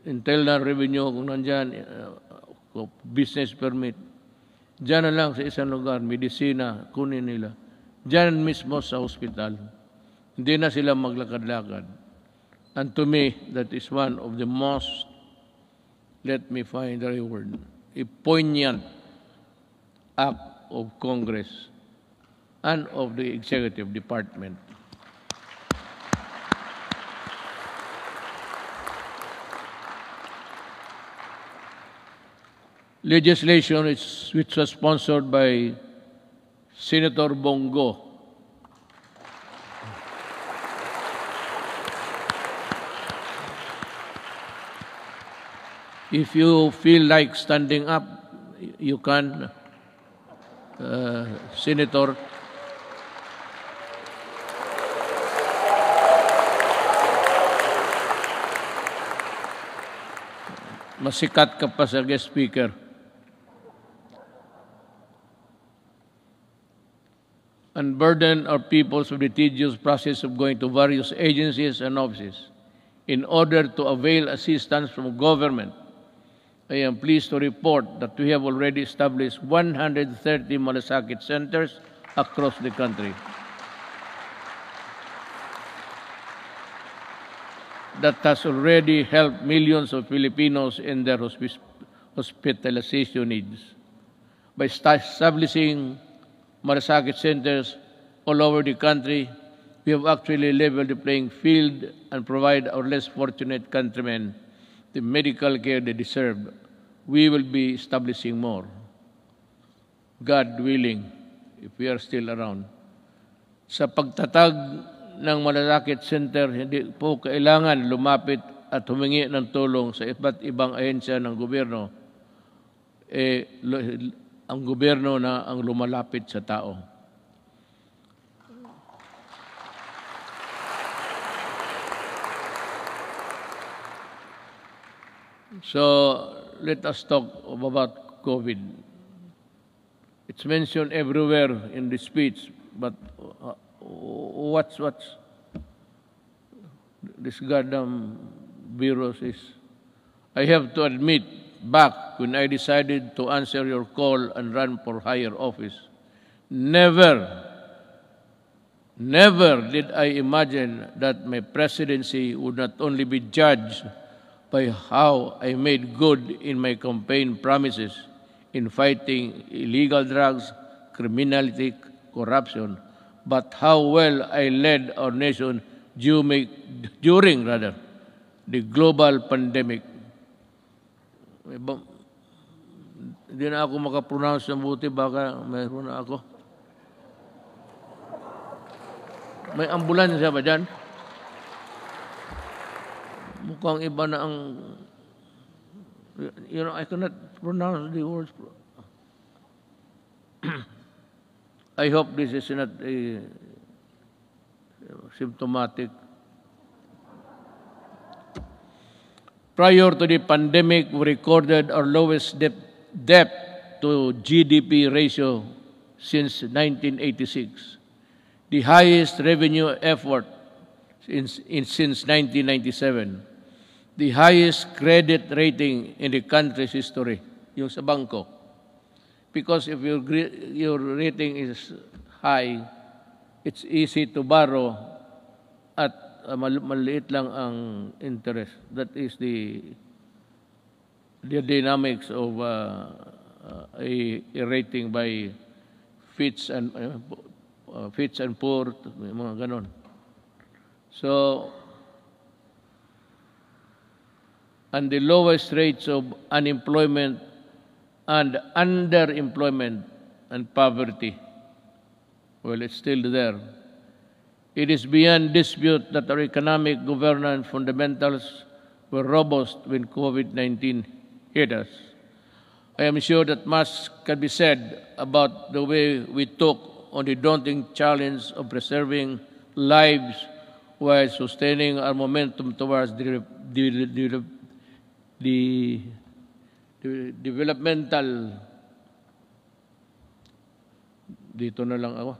Speaker 7: internal revenue, kung nandyan, business permit, dyan na lang sa isang lugar, medisina, kunin nila. Dyan mismo sa ospital. Hindi na sila maglakad-lakad. And to me, that is one of the most, let me find the right word, a poignant act of Congress and of the Executive Department. Legislation which was sponsored by Senator Bongo. If you feel like standing up, you can, Senator. masikat ka pa sa guest speaker. Unburden our peoples with the tedious process of going to various agencies and offices in order to avail assistance from government. I am pleased to report that we have already established 130 malasakit centers across the country. That has already helped millions of Filipinos in their hospitalization needs. By establishing malasakit centers all over the country, we have actually leveled the playing field and provide our less fortunate countrymen the medical care they deserve. We will be establishing more, God willing, if we are still around. Sa pagtatag ng malasakit center, hindi po kailangan lumapit at humingi ng tulong sa iba't ibang ahensya ng gobyerno. Ang gobyerno na ang lumalapit sa tao. So, let us talk about COVID. It's mentioned everywhere in the speech, but what's this goddamn virus is? I have to admit, back when I decided to answer your call and run for higher office, never did I imagine that my presidency would not only be judged by how I made good in my campaign promises in fighting illegal drugs, criminality, corruption, but how well I led our nation during the global pandemic. Hindi na ako makapronounce ng buti, baka mayroon na ako. May ambulansya ba dyan? Mukhang iba na ang... You know, I cannot pronounce the words. I hope this is not a symptomatic. Prior to the pandemic, we recorded our lowest debt to GDP ratio since 1986, the highest revenue effort since 1997, the highest credit rating in the country's history, yung sa bangko. Because if your rating is high, it's easy to borrow at maliit lang ang interest. That is the dynamics of a rating by Fitch and Poor, mga ganon. So, and the lowest rates of unemployment and underemployment and poverty, well, it's still there. It is beyond dispute that our economic governance fundamentals were robust when COVID-19 hit us. I am sure that much can be said about the way we took on the daunting challenge of preserving lives while sustaining our momentum towards the developmental, dito na lang ako,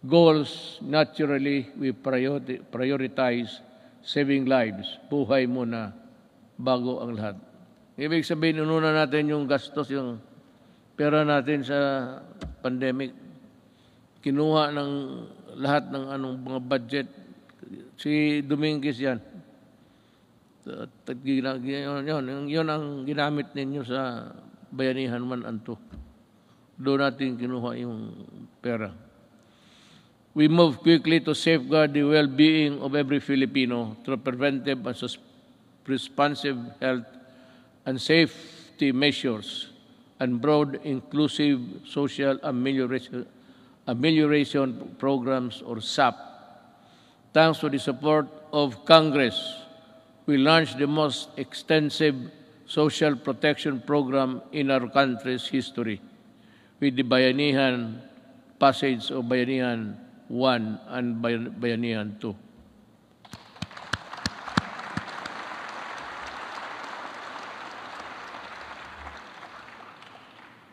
Speaker 7: goals. Naturally, we prioritize saving lives. Buhay muna bago ang lahat. Ibig sabihin, inuna natin yung gastos, yung pera natin sa pandemic. Kinuha ng lahat ng mga budget. Si Dominguez yan. Yun ang ginamit ninyo sa Bayanihan 1 and 2. Doon natin kinuha yung pera. We move quickly to safeguard the well-being of every Filipino through preventive and responsive health and safety measures and broad inclusive social amelioration programs, or SAP. Thanks to the support of Congress, we launched the most extensive social protection program in our country's history with the Bayanihan passage of Bayanihan 1 and Bayanihan 2.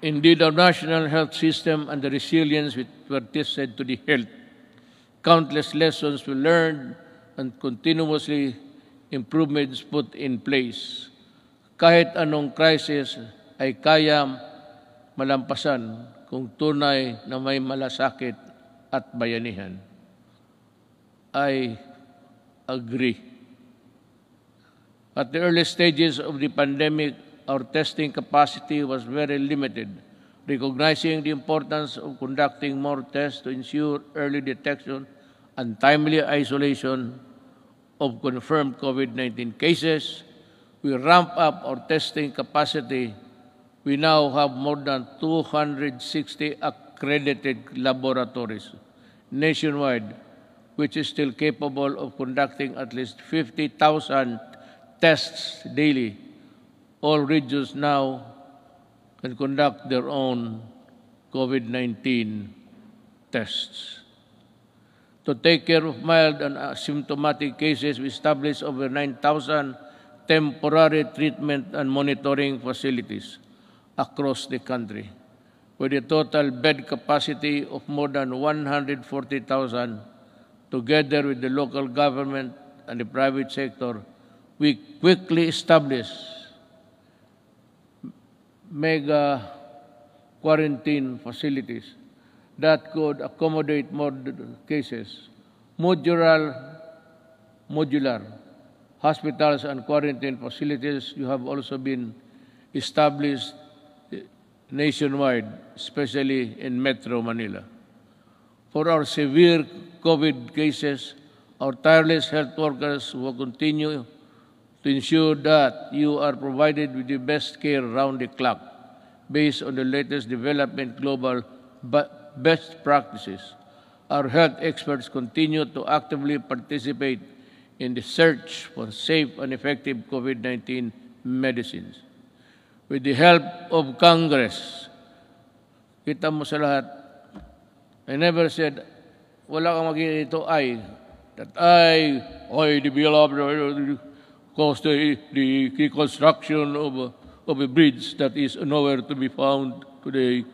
Speaker 7: Indeed, our national health system and the resilience which were tested to the health, countless lessons we learned and continuously improvements put in place. Kahit anong crisis ay kaya malampasan kung tunay na may malasakit at bayanihan. I agree. At the early stages of the pandemic, our testing capacity was very limited. Recognizing the importance of conducting more tests to ensure early detection and timely isolation of confirmed COVID-19 cases, we ramped up our testing capacity. We now have more than 260 accredited laboratories nationwide, which is still capable of conducting at least 50,000 tests daily. All regions now can conduct their own COVID-19 tests. To take care of mild and asymptomatic cases, we established over 9,000 temporary treatment and monitoring facilities across the country, with a total bed capacity of more than 140,000. Together with the local government and the private sector, we quickly established mega quarantine facilities that could accommodate more cases. Modular hospitals and quarantine facilities have also been established nationwide, especially in Metro Manila. For our severe COVID cases, our tireless health workers will continue to ensure that you are provided with the best care around the clock based on the latest development global best practices. Our health experts continue to actively participate in the search for safe and effective COVID-19 medicines. With the help of Congress, kita mo sa lahat, I never said, wala kang magiging ito that I developed caused the construction of a bridge that is nowhere to be found today.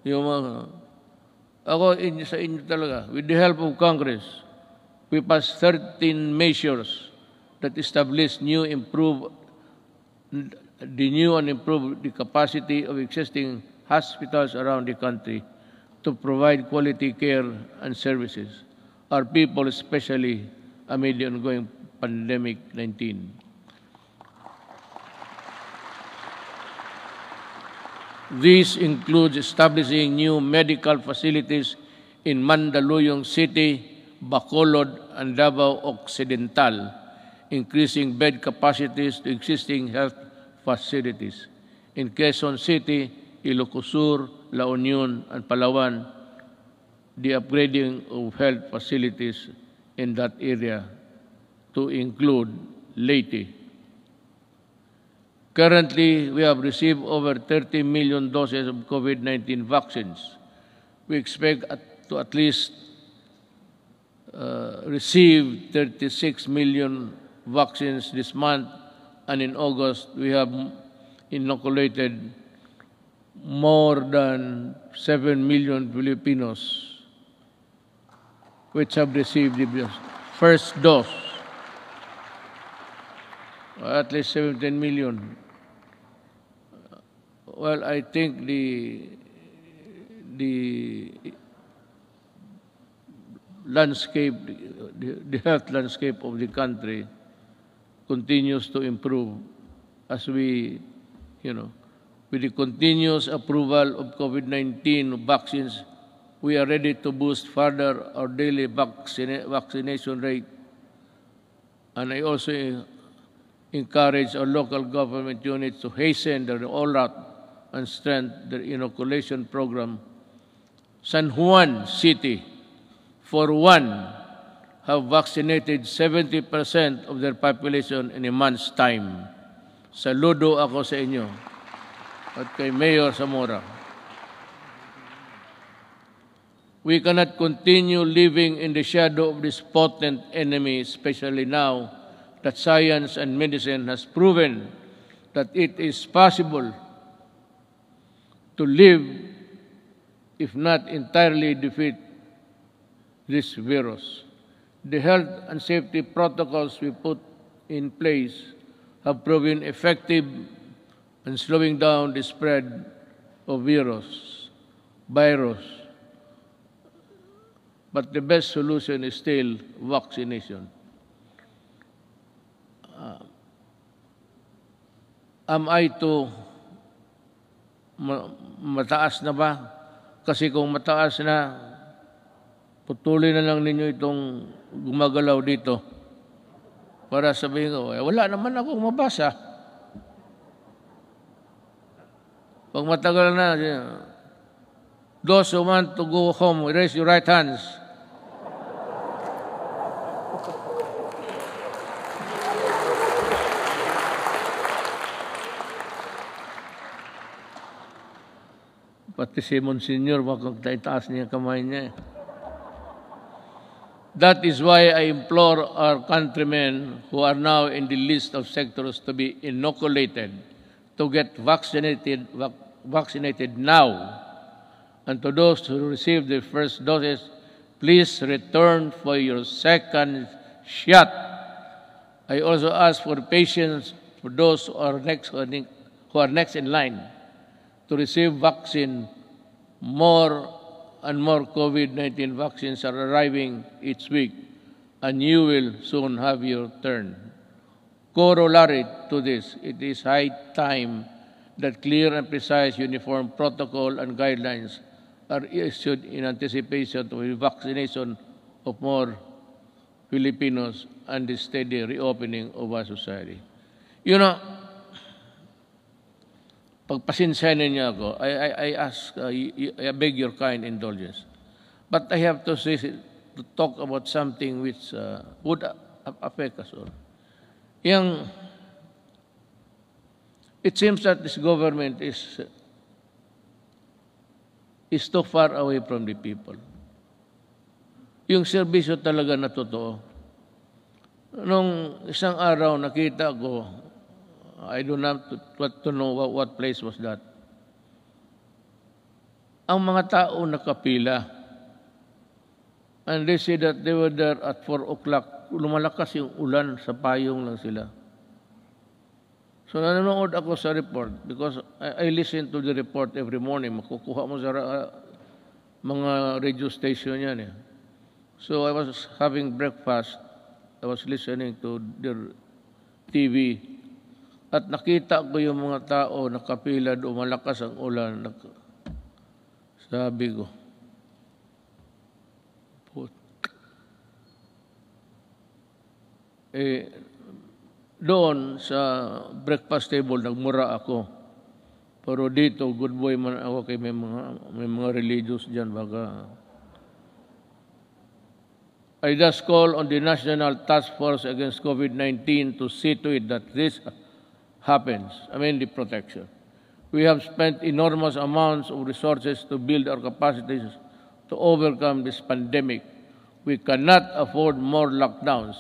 Speaker 7: Ako, sa inyo talaga, with the help of Congress, we passed 13 measures that establish improve the capacity of existing hospitals around the country to provide quality care and services. Our people, especially amid the ongoing pandemic-19. This includes establishing new medical facilities in Mandaluyong City, Bacolod, and Davao Occidental, increasing bed capacities to existing health facilities. In Quezon City, Ilocos Sur, La Union, and Palawan, the upgrading of health facilities in that area to include Leyte. Currently, we have received over 30 million doses of COVID-19 vaccines. We expect to at least receive 36 million vaccines this month, and in August, we have inoculated more than 7 million Filipinos which have received the first dose. At least 17 million. Well, I think the landscape, the health landscape of the country continues to improve as we, with the continuous approval of COVID-19 vaccines, we are ready to boost further our daily vaccination rate. And I also encourage our local government units to hasten their rollout and strengthen their inoculation program. San Juan City, for one, have vaccinated 70% of their population in a month's time. Saludo ako sa inyo at kay Mayor Zamora. We cannot continue living in the shadow of this potent enemy, especially now that science and medicine has proven that it is possible to live, if not entirely defeat this virus. The health and safety protocols we put in place have proven effective in slowing down the spread of virus. But the best solution is still vaccination. Am I to mataas na ba? Kasi kung mataas na, putulin na lang ninyo itong gumagalaw dito para sabihin ko, wala naman akong mabasa. Pag matagal na, those who want to go home, raise your right hands. Pati si Monsignor, makagtaitaas niya kamay niya. That is why I implore our countrymen who are now in the list of sectors to be inoculated to get vaccinated now. And to those who received their first doses, please return for your second shot. I also ask for patience for those who are next in line to receive vaccine. More and more COVID-19 vaccines are arriving each week, and you will soon have your turn. Corollary to this, it is high time that clear and precise uniform protocol and guidelines are issued in anticipation of the vaccination of more Filipinos and the steady reopening of our society. You know, pagpasensyahan ninyo ako, I ask, I beg your kind indulgence. But I have to talk about something which would affect us all. It seems that this government is too far away from the people. Yung serbisyo talaga na totoo. Nung isang araw nakita ko, I don't have to know what place was that. Ang mga tao nakapila. And they say that they were there at 4 o'clock. Lumalakas yung ulan, sa payong lang sila. So nanonood ako sa report because I listen to the report every morning. Makukuha mo sa mga radio station yan eh. So I was having breakfast. I was listening to their TV. At nakita ko yung mga tao nakapila doon, malakas ang ulan. Sabi ko, doon sa breakfast table, nagmura ako. Pero dito, good boy man ako kay may mga religious dyan. Baka I just call on the National Task Force Against COVID-19 to see to it that this happens, the protection. We have spent enormous amounts of resources to build our capacities to overcome this pandemic. We cannot afford more lockdowns,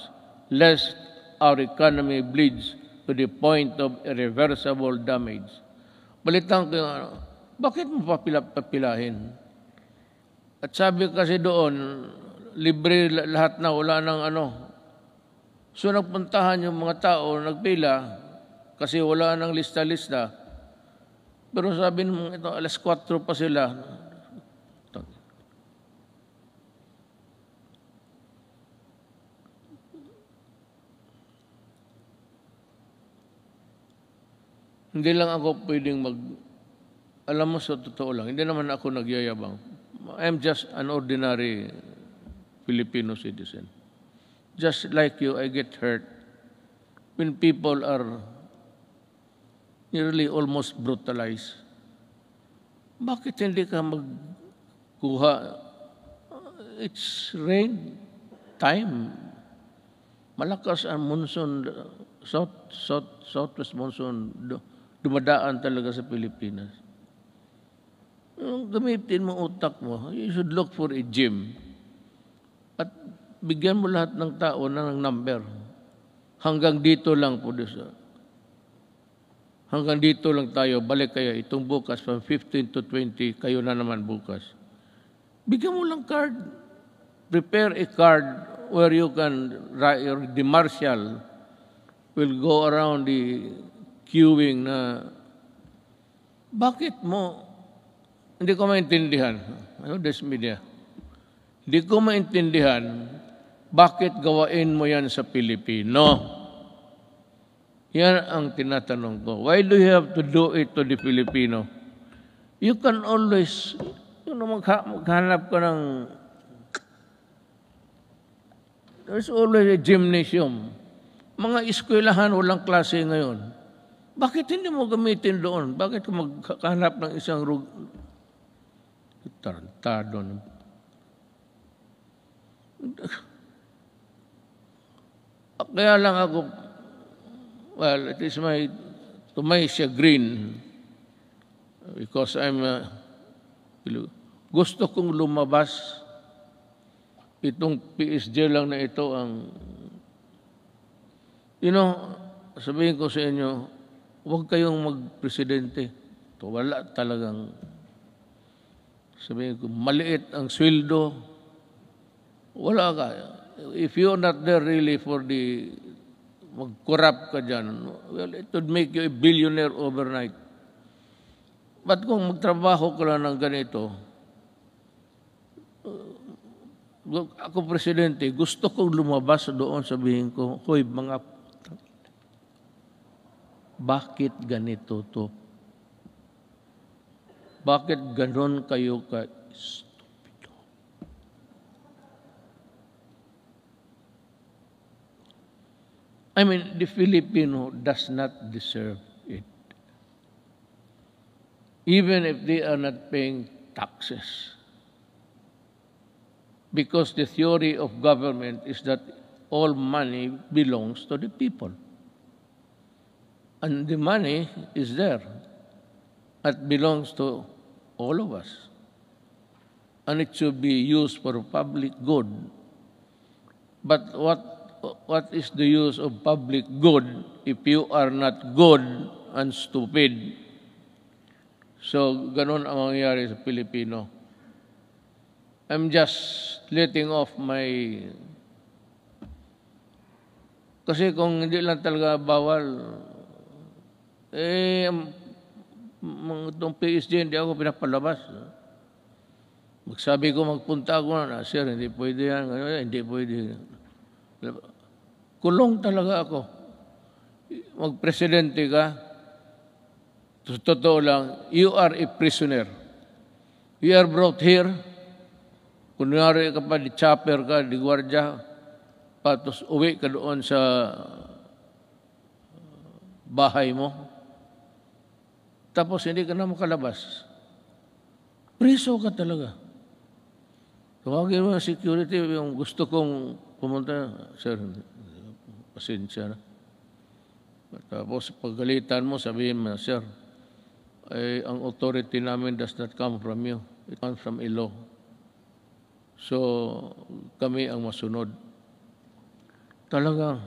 Speaker 7: lest our economy bleeds to the point of irreversible damage. Balitan ko, bakit mo papilahin? At sabi kasi doon, libre lahat na, wala nang So nagpuntahan yung mga tao, nagpila, kasi wala nang lista-lista. Pero sabi mo, ito, alas 4 pa sila. Hindi lang ako pwedeng alam mo, sa totoo lang, hindi naman ako nagyayabang. I'm just an ordinary Filipino citizen. Just like you, I get hurt when people are nearly almost brutalized. Bakit hindi ka magkuha? It's rain time. Malakas ang monsoon, southwest monsoon, dumadaan talaga sa Pilipinas. Gamitin mo utak mo. You should look for a gym. At bigyan mo lahat ng tao ng number. Hanggang dito lang po. Hanggang dito lang tayo. Balik kayo. Itong bukas, from 15 to 20, kayo na naman bukas. Bigyan mo lang card. Prepare a card where you can, the marshal will go around the queuing na, bakit mo, hindi ko maintindihan. Ano, this media? Hindi ko maintindihan, bakit gawain mo yan sa Pilipino? Yan ang tinatanong ko. Why do you have to do it to the Filipino? You can always, maghanap ka ng, there's always a gymnasium. Mga eskwelahan, walang klase ngayon. Bakit hindi mo gamitin doon? Bakit ka maghanap ng isang tarantado? Kaya lang ako, well, it is to my chagrin, because gusto kong lumabas. Itong PSG lang na ito ang, sabihin ko sa inyo, huwag kayong magpresidente. Ito, wala talagang, sabihin ko, maliit ang sweldo. Wala ka. If you're not there really for mag-corrupt ka dyan, well, it would make you a billionaire overnight. But kung magtrabaho ka lang ng ganito, ako presidente, gusto kong lumabas doon, sabihin ko, hoy, bakit ganito to? Bakit ganon kayo ka-stupido? I mean, the Filipino does not deserve it. Even if they are not paying taxes. Because the theory of government is that all money belongs to the people. And the money is there. It belongs to all of us. And it should be used for public good. But what is the use of public good if you are not good and stupid? So, ganon ang mangyayari sa Pilipino. I'm just letting off kasi kung hindi lang talaga bawal, itong PSG, hindi ako pinapalabas. Magsabi ko, magpunta ako na, sir, hindi pwede yan, hindi pwede. Kulong talaga ako. Magpresidente ka, totoo lang, you are a prisoner. You are brought here, kunyari ka pa, di chopper ka, di gwardya, patos uwi ka doon sa bahay mo. Tapos hindi ka na makalabas. Priso ka talaga. Tawagin mo ng security, yung gusto kong pumunta, sir, pasensya na. Tapos paggalitan mo, sabihin mo, sir, ang authority namin does not come from you. It comes from a law. So, kami ang masunod. Talagang,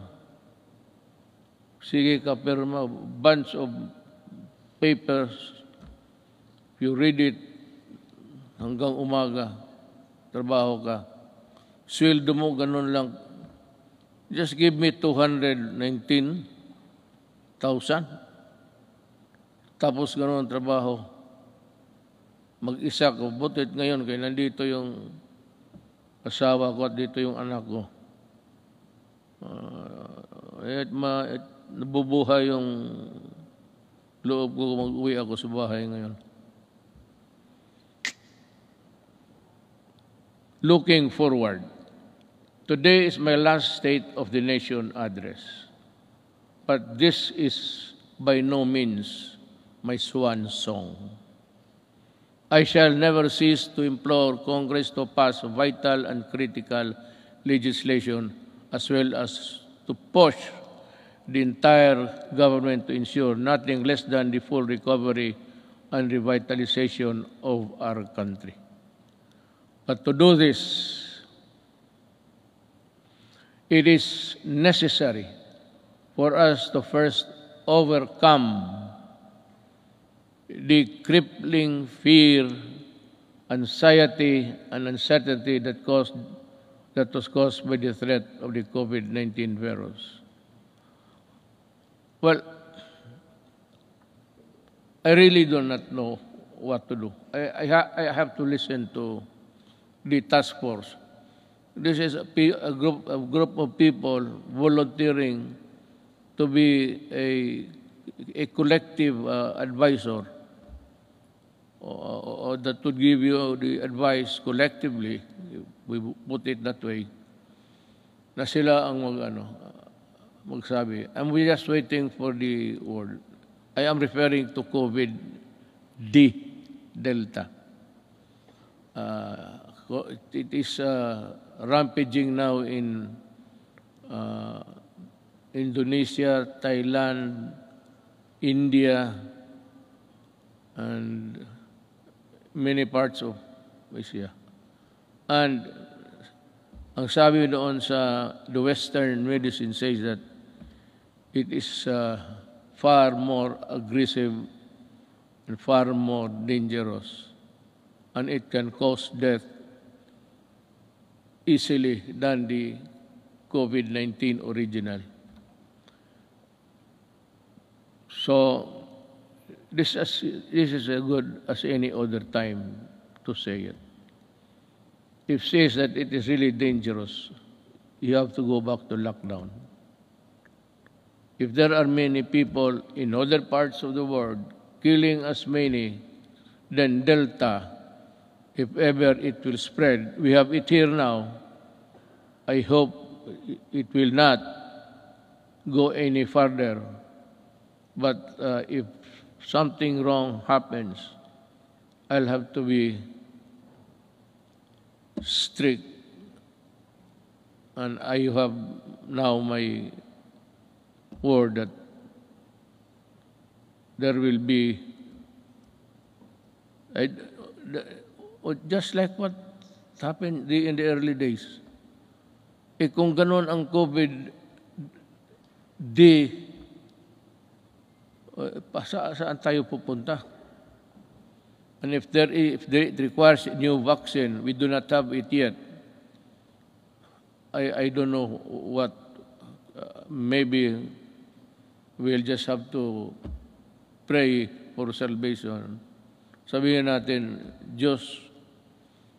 Speaker 7: sige ka, pero bunch of papers, if you read it, hanggang umaga, trabaho ka. Sweldo mo, ganun lang. Just give me 219,000. Tapos ganun ang trabaho. Mag-isa ko. Butit ngayon, kaya nandito yung asawa ko at dito yung anak ko. Nabubuhay yung loob ko kung mag-uwi ako sa bahay ngayon. Looking forward. Today is my last State of the Nation address. But this is by no means my swan song. I shall never cease to implore Congress to pass vital and critical legislation as well as to push the entire government to ensure nothing less than the full recovery and revitalization of our country. But to do this, it is necessary for us to first overcome the crippling fear, anxiety, and uncertainty that was caused by the threat of the COVID-19 virus. Well, I really do not know what to do. I have to listen to the task force. This is a group of people volunteering to be a collective advisor or that would give you the advice collectively, if we put it that way, na sila ang magsabi. And we're just waiting for the word. I am referring to Delta. It is rampaging now in Indonesia, Thailand, India, and many parts of Asia. And ang sabi doon sa the Western medicine says that it is far more aggressive and far more dangerous, and it can cause death easily than the COVID-19 original. So this is as good as any other time to say it. If says that it is really dangerous, you have to go back to lockdown. If there are many people in other parts of the world killing as many than Delta, if ever it will spread, we have it here now. I hope it will not go any further. But if something wrong happens, I'll have to be strict. And I have now my word that there will be, just like what happened in the early days. Kung ganon ang COVID, saan tayo pupunta? And if it requires a new vaccine, we do not have it yet. I don't know what, maybe we'll just have to pray for salvation. Sabihin natin, Diyos,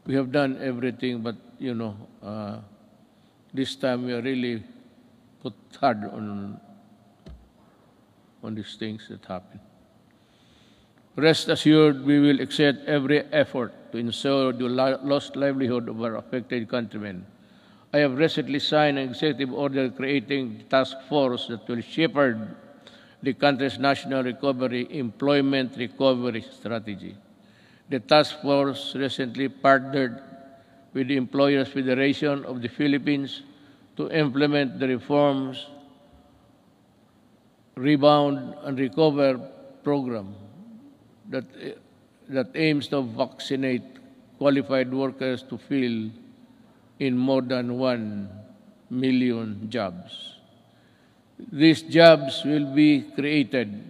Speaker 7: we have done everything, but this time we are really put hard on these things that happen. Rest assured, we will exert every effort to ensure the lost livelihood of our affected countrymen. I have recently signed an executive order creating a task force that will shepherd the country's national employment recovery strategy. The task force recently partnered with the Employers Federation of the Philippines to implement the reforms Rebound and Recover program that aims to vaccinate qualified workers to fill in more than 1 million jobs. These jobs will be created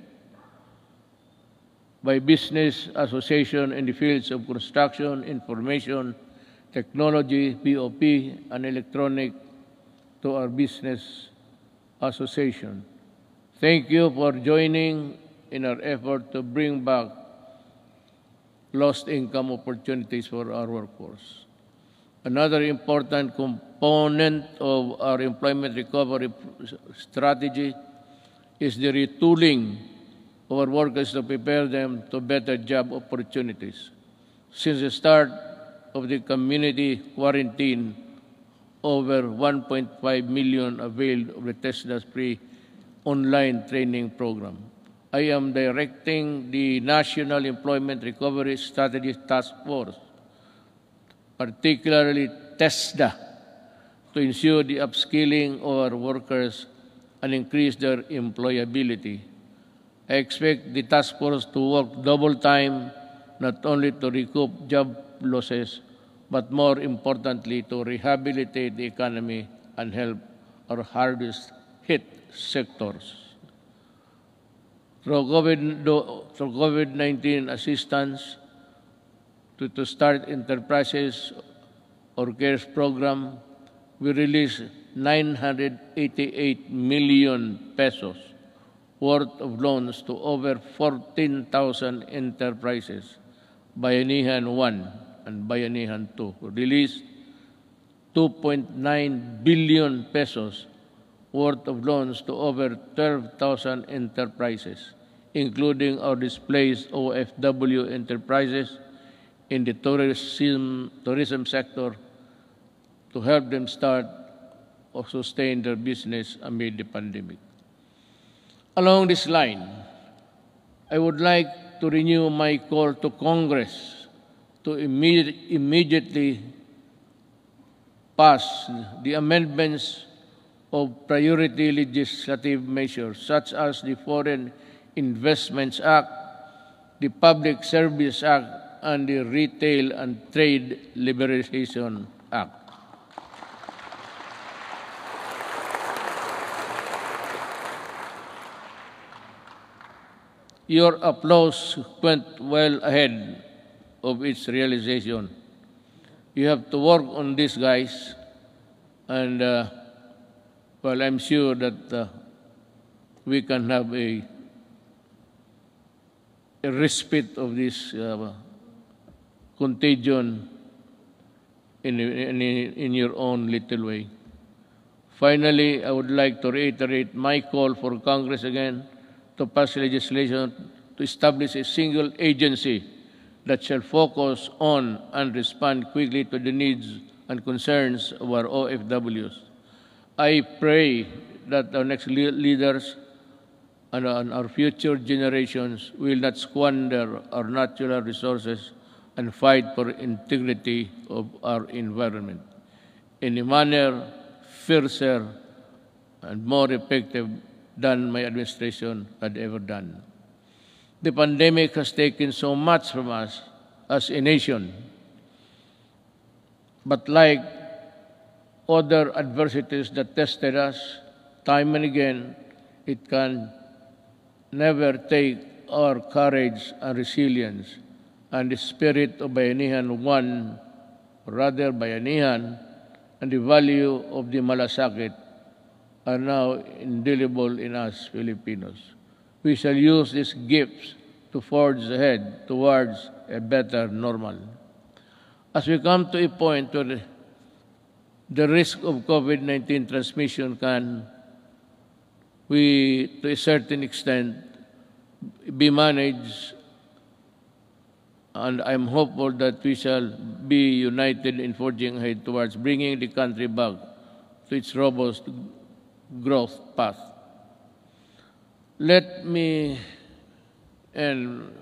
Speaker 7: by business associations in the fields of construction, information, technology, POP, and electronic to our business association. Thank you for joining in our effort to bring back lost income opportunities for our workforce. Another important component of our employment recovery strategy is the retooling of our workers to prepare them to better job opportunities. Since the start of the community quarantine, over 1.5 million availed of the TESDA's free online training program. I am directing the National Employment Recovery Strategy Task Force, particularly TESDA, to ensure the upskilling of our workers and increase their employability. I expect the task force to work double time, not only to recoup job losses, but more importantly, to rehabilitate the economy and help our hardest hit sectors. Through COVID-19 assistance, to start enterprises or CARES program, we released 988 million pesos worth of loans to over 14,000 enterprises. Bayanihan 1 and Bayanihan 2 released 2.9 billion pesos worth of loans to over 12,000 enterprises, including our displaced OFW enterprises in the tourism sector, to help them start or sustain their business amid the pandemic. Along this line, I would like to renew my call to Congress to immediately pass the amendments of priority legislative measures such as the Foreign Investments Act, the Public Service Act, and the Retail and Trade Liberalization Act. Your applause went well ahead of its realization. You have to work on this, guys, and well, I'm sure that we can have a respite of this contagion in your own little way. Finally, I would like to reiterate my call for Congress again to pass legislation to establish a single agency that shall focus on and respond quickly to the needs and concerns of our OFWs. I pray that our next leaders and our future generations will not squander our natural resources and fight for integrity of our environment in a manner fiercer and more effective than my administration had ever done. The pandemic has taken so much from us as a nation, but like other adversities that tested us time and again, it can never take our courage and resilience and the spirit of Bayanihan 1, or rather Bayanihan, and the value of the malasakit are now indelible in us Filipinos. We shall use these gifts to forge ahead towards a better normal. As we come to a point where the risk of COVID-19 transmission can, to a certain extent, be managed, and I'm hopeful that we shall be united in forging ahead towards bringing the country back to its robust growth path. Let me end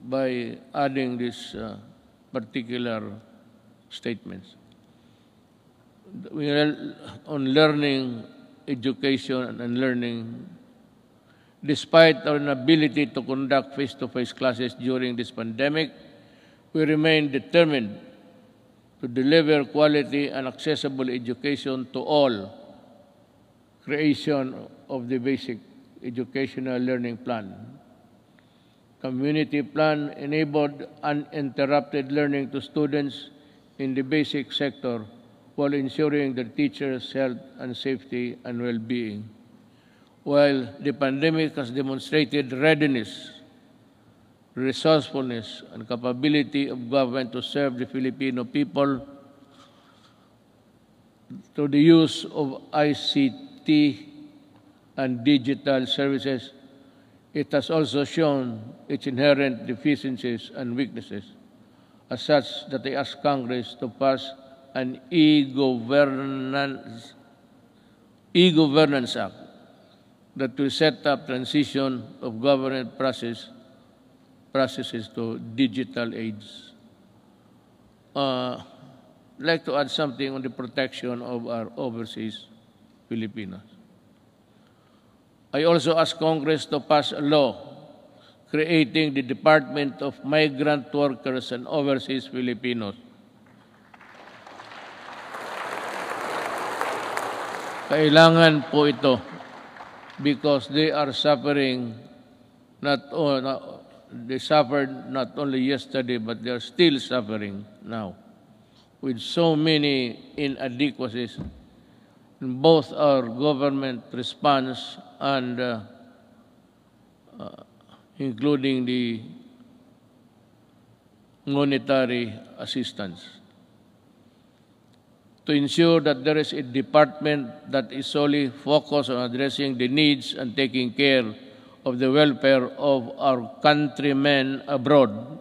Speaker 7: by adding these particular statements. We are on learning, education, and learning. Despite our inability to conduct face-to-face classes during this pandemic, we remain determined to deliver quality and accessible education to all. Creation of the basic educational learning plan. Community plan enabled uninterrupted learning to students in the basic sector while ensuring the teachers' health and safety and well-being. While the pandemic has demonstrated readiness, resourcefulness, and capability of government to serve the Filipino people through the use of ICT and digital services, it has also shown its inherent deficiencies and weaknesses, as such that I ask Congress to pass an e-governance act that will set up transition of government processes to digital age. I'd like to add something on the protection of our overseas Filipinos. I also ask Congress to pass a law creating the Department of Migrant Workers and Overseas Filipinos. Kailangan po ito because they are suffering they suffered not only yesterday but they are still suffering now with so many inadequacies in both our government response and including the monetary assistance. To ensure that there is a department that is solely focused on addressing the needs and taking care of the welfare of our countrymen abroad.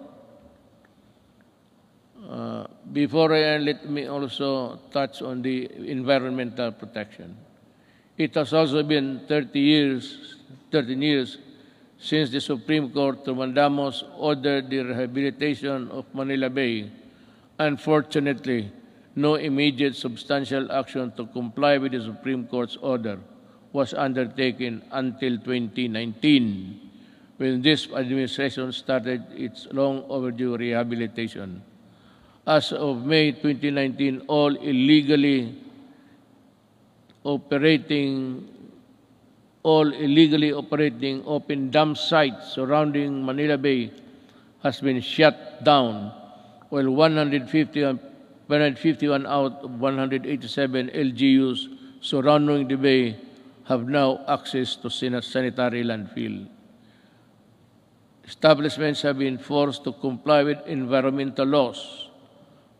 Speaker 7: Before I end, let me also touch on the environmental protection. It has also been 13 years since the Supreme Court Trumandamos ordered the rehabilitation of Manila Bay. Unfortunately, no immediate substantial action to comply with the Supreme Court's order was undertaken until 2019, when this administration started its long overdue rehabilitation. As of May 2019, all illegally operating open dump sites surrounding Manila Bay has been shut down, while 151 out of 187 LGUs surrounding the bay have now access to sanitary landfill. Establishments have been forced to comply with environmental laws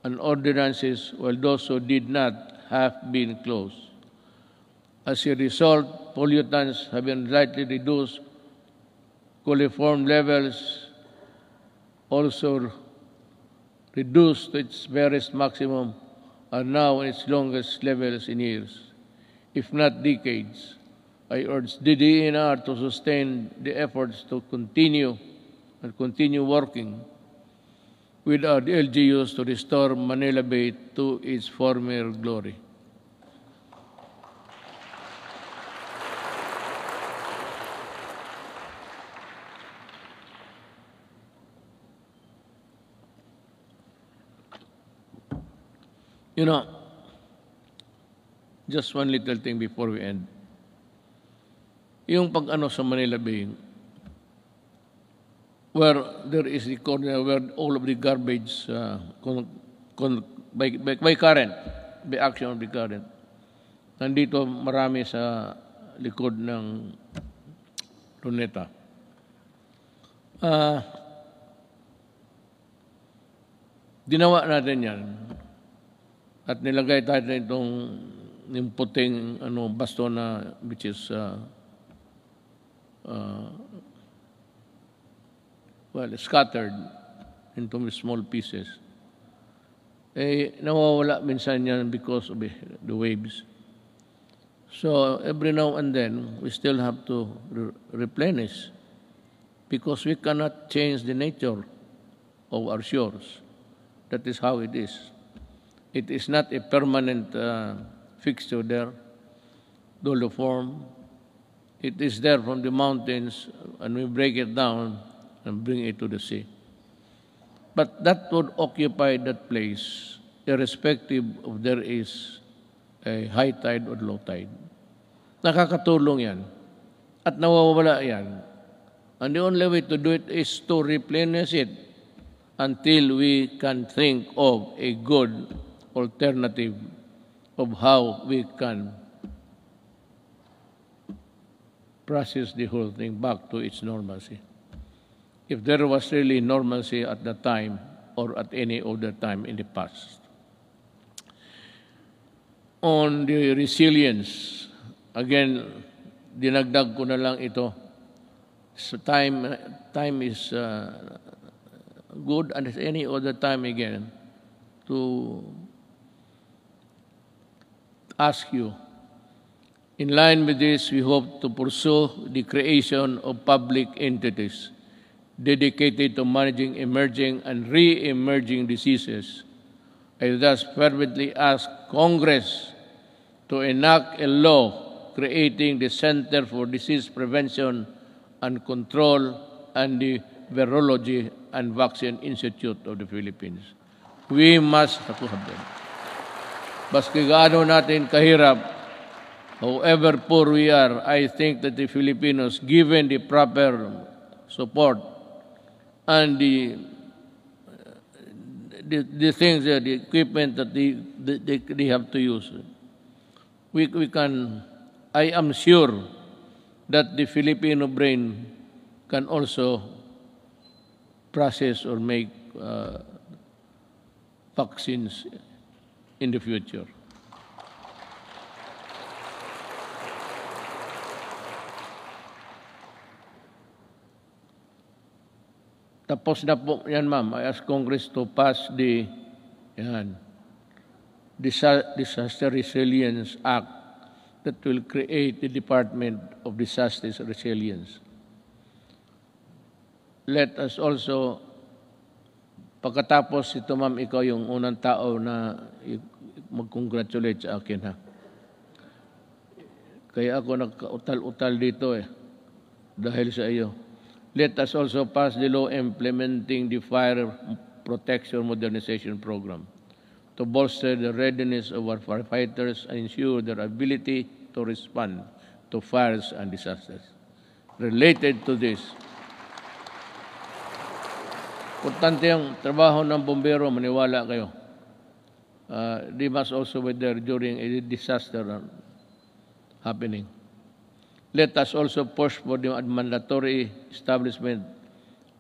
Speaker 7: and ordinances, while those who did not have been closed. As a result, pollutants have been slightly reduced, coliform levels also reduced to its barest maximum, are now in its longest levels in years, if not decades. I urge the DENR to sustain the efforts to continue working with our LGUs to restore Manila Bay to its former glory. You know, just one little thing before we end. Yung pag-ano sa Manila Bay, where there is the corner where all of the garbage by current, by action of the current, nandito marami sa likod ng Luneta. Ginawa natin yan. At nilagay tayo itong yung puting basto na which is scattered into small pieces. Nawawala minsan yan because of the waves. So every now and then we still have to replenish because we cannot change the nature of our shores. That is how it is. It is not a permanent fixture there, doliform. It is there from the mountains, and we break it down and bring it to the sea. But that would occupy that place, irrespective of there is a high tide or low tide. Nakakatulong yan. At nawawala yan. And the only way to do it is to replenish it until we can think of a good alternative of how we can process the whole thing back to its normalcy. If there was really normalcy at that time or at any other time in the past. On the resilience, again, dinagdag ko na lang ito. So time is good, and at any other time again to ask you, in line with this, we hope to pursue the creation of public entities dedicated to managing emerging and re-emerging diseases. I thus fervently ask Congress to enact a law creating the Center for Disease Prevention and Control and the Virology and Vaccine Institute of the Philippines. We must have them. Baski gaano natin kahirap, however poor we are, I think that the Filipinos, given the proper support and the things, the equipment that they have to use, we can, I am sure that the Filipino brain can also process or make vaccines in the future. Tapos na po yan, ma'am. I ask Congress to pass the Disaster Resilience Act that will create the Department of Disaster Resilience. Let us also, pagkatapos ito, ma'am, ikaw yung unang tao na mag-congratulate sa akin, ha? Kaya ako nagka-utal-utal dito dahil sa iyo. Let us also pass the law implementing the Fire Protection Modernization Program to bolster the readiness of our firefighters and ensure their ability to respond to fires and disasters. Related to this, importante ang trabaho ng bombero, maniwala kayo. They must also be there during a disaster happening. Let us also push for the mandatory establishment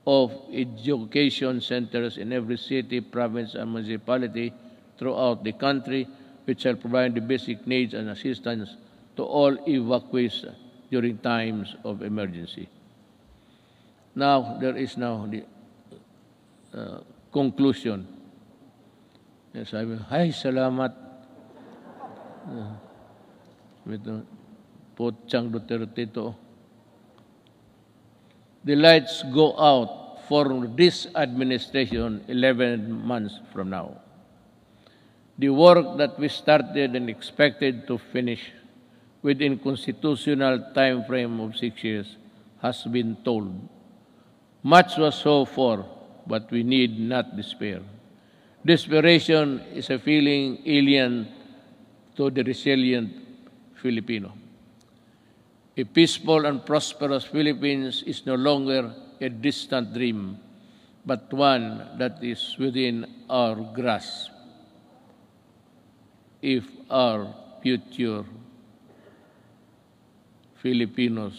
Speaker 7: of education centers in every city, province, and municipality throughout the country, which shall provide the basic needs and assistance to all evacuees during times of emergency. Now, there is now the conclusion. Yes, ay, salamat. Pochang Duterte ito. The lights go out for this administration 11 months from now. The work that we started and expected to finish within constitutional time frame of 6 years has been told. Much was so for, but we need not despair. Desperation is a feeling alien to the resilient Filipino. A peaceful and prosperous Philippines is no longer a distant dream, but one that is within our grasp. If our future Filipinos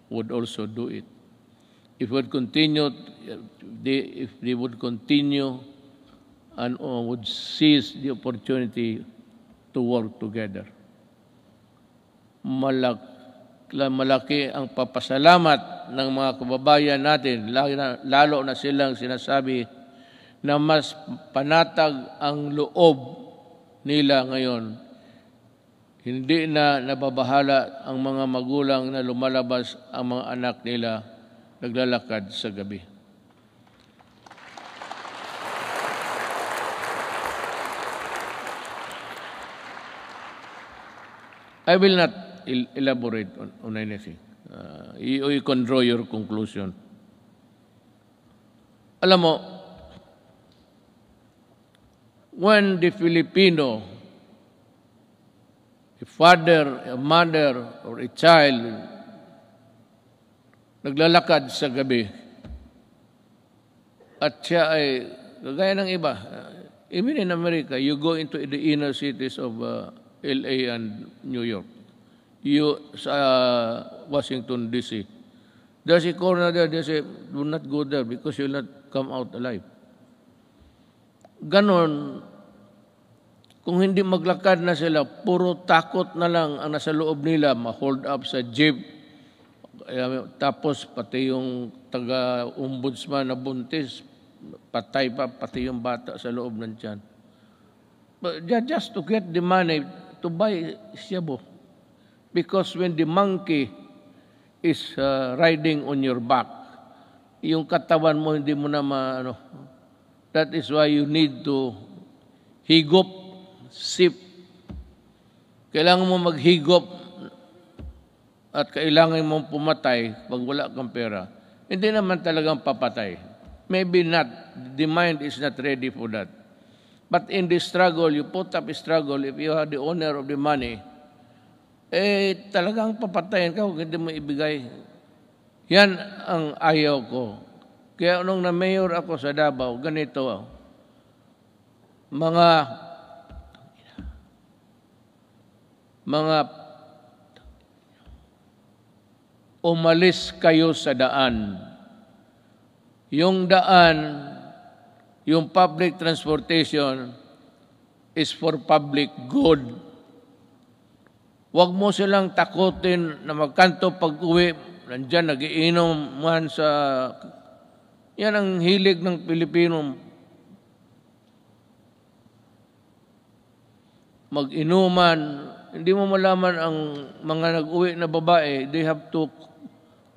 Speaker 7: would also do it. If they would continue and would seize the opportunity to work together. Malaki ang papasalamat ng mga kababayan natin, lalo na silang sinasabi na mas panatag ang loob nila ngayon. Hindi na nababahala ang mga magulang na lumalabas ang mga anak nila naglalakad sa gabi. I will not elaborate on anything. You can draw your conclusion. Alam mo, when the Filipino, a father, a mother, or a child, naglalakad sa gabi, at siya ay, gaya ng iba, even in America, you go into the inner cities of LA and New York, Washington, D.C. There's a corner there, they say, do not go there because you'll not come out alive. Ganon, kung hindi maglakad na sila, puro takot na lang ang nasa loob nila, ma-hold up sa jeep, tapos pati yung taga-ombudsman na buntis, patay pa, pati yung bata sa loob ng tiyan. But just to get the money to buy shabu. Because when the monkey is riding on your back, yung katawan mo hindi mo na maano. That is why you need to higop, sip. Kailangan mo maghigop at kailangan mong pumatay pag wala kang pera. Hindi naman talagang papatay. Maybe not. The mind is not ready for that. But in the struggle, you put up a struggle, if you are the owner of the money, talagang papatayin ka kung hindi mo ibigay. Yan ang ayaw ko. Kaya nung na-mayor ako sa Davao, ganito, mga umalis kayo sa daan. Yung daan, yung public transportation is for public good. Huwag mo silang takutin na magkanto pag-uwi. Nandyan, nagiinom man sa... Yan ang hilig ng Pilipino. Mag-inuman. Hindi mo malaman ang mga nag-uwi na babae, they have to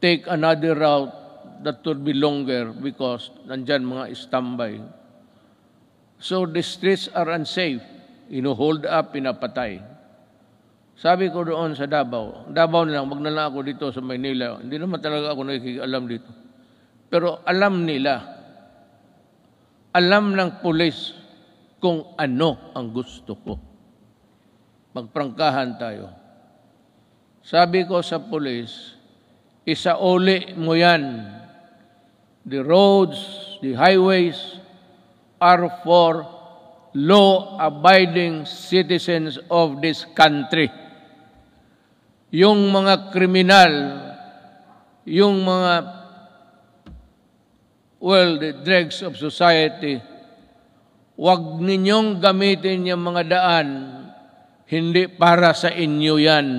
Speaker 7: take another route that would be longer because nandyan mga standby. So the streets are unsafe. Hold up, pinapatay. Sabi ko doon sa Davao na lang, wag na lang ako dito sa Maynila. Hindi naman talaga ako nakikialam dito. Pero alam nila, alam ng pulis kung ano ang gusto ko. Magprangkahan tayo. Sabi ko sa pulis, isauli mo yan. The roads, the highways are for law-abiding citizens of this country. Yung mga kriminal, yung mga, the dregs of society, wag ninyong gamitin yung mga daan, hindi para sa inyo yan.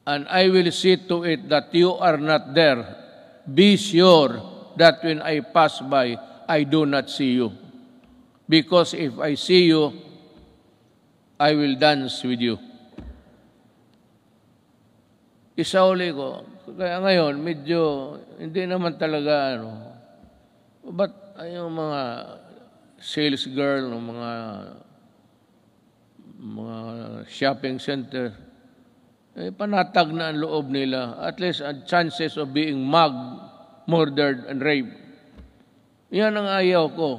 Speaker 7: And I will see to it that you are not there. Be sure that when I pass by, I do not see you. Because if I see you, I will dance with you. Isauli ko. Kaya ngayon, medyo, hindi naman talaga, but yung mga sales girl, mga shopping center, panatag na ang loob nila. At least, chances of being mugged, murdered, and raped. Yan ang ayaw ko.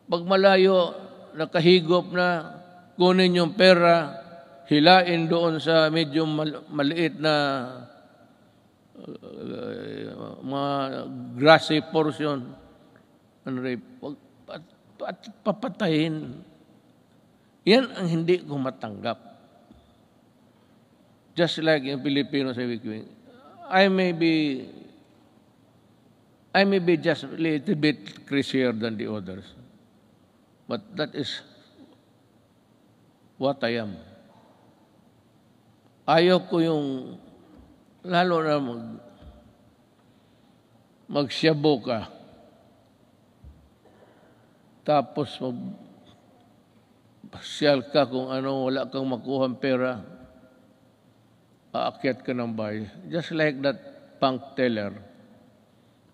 Speaker 7: Pag malayo, nakahigop na, kunin yung pera, hilain doon sa medyo maliit na mga grassy portion, and rape. At papatayin. Yan ang hindi ko matanggap. Just like in Filipino sabi ko, I may be just a little bit crazier than the others. But that is what I am. Ayaw ko yung, lalo na magsyabo ka, tapos pasyal ka kung ano, wala kang makuhang pera, aakyat ka ng bahay. Just like that bank teller.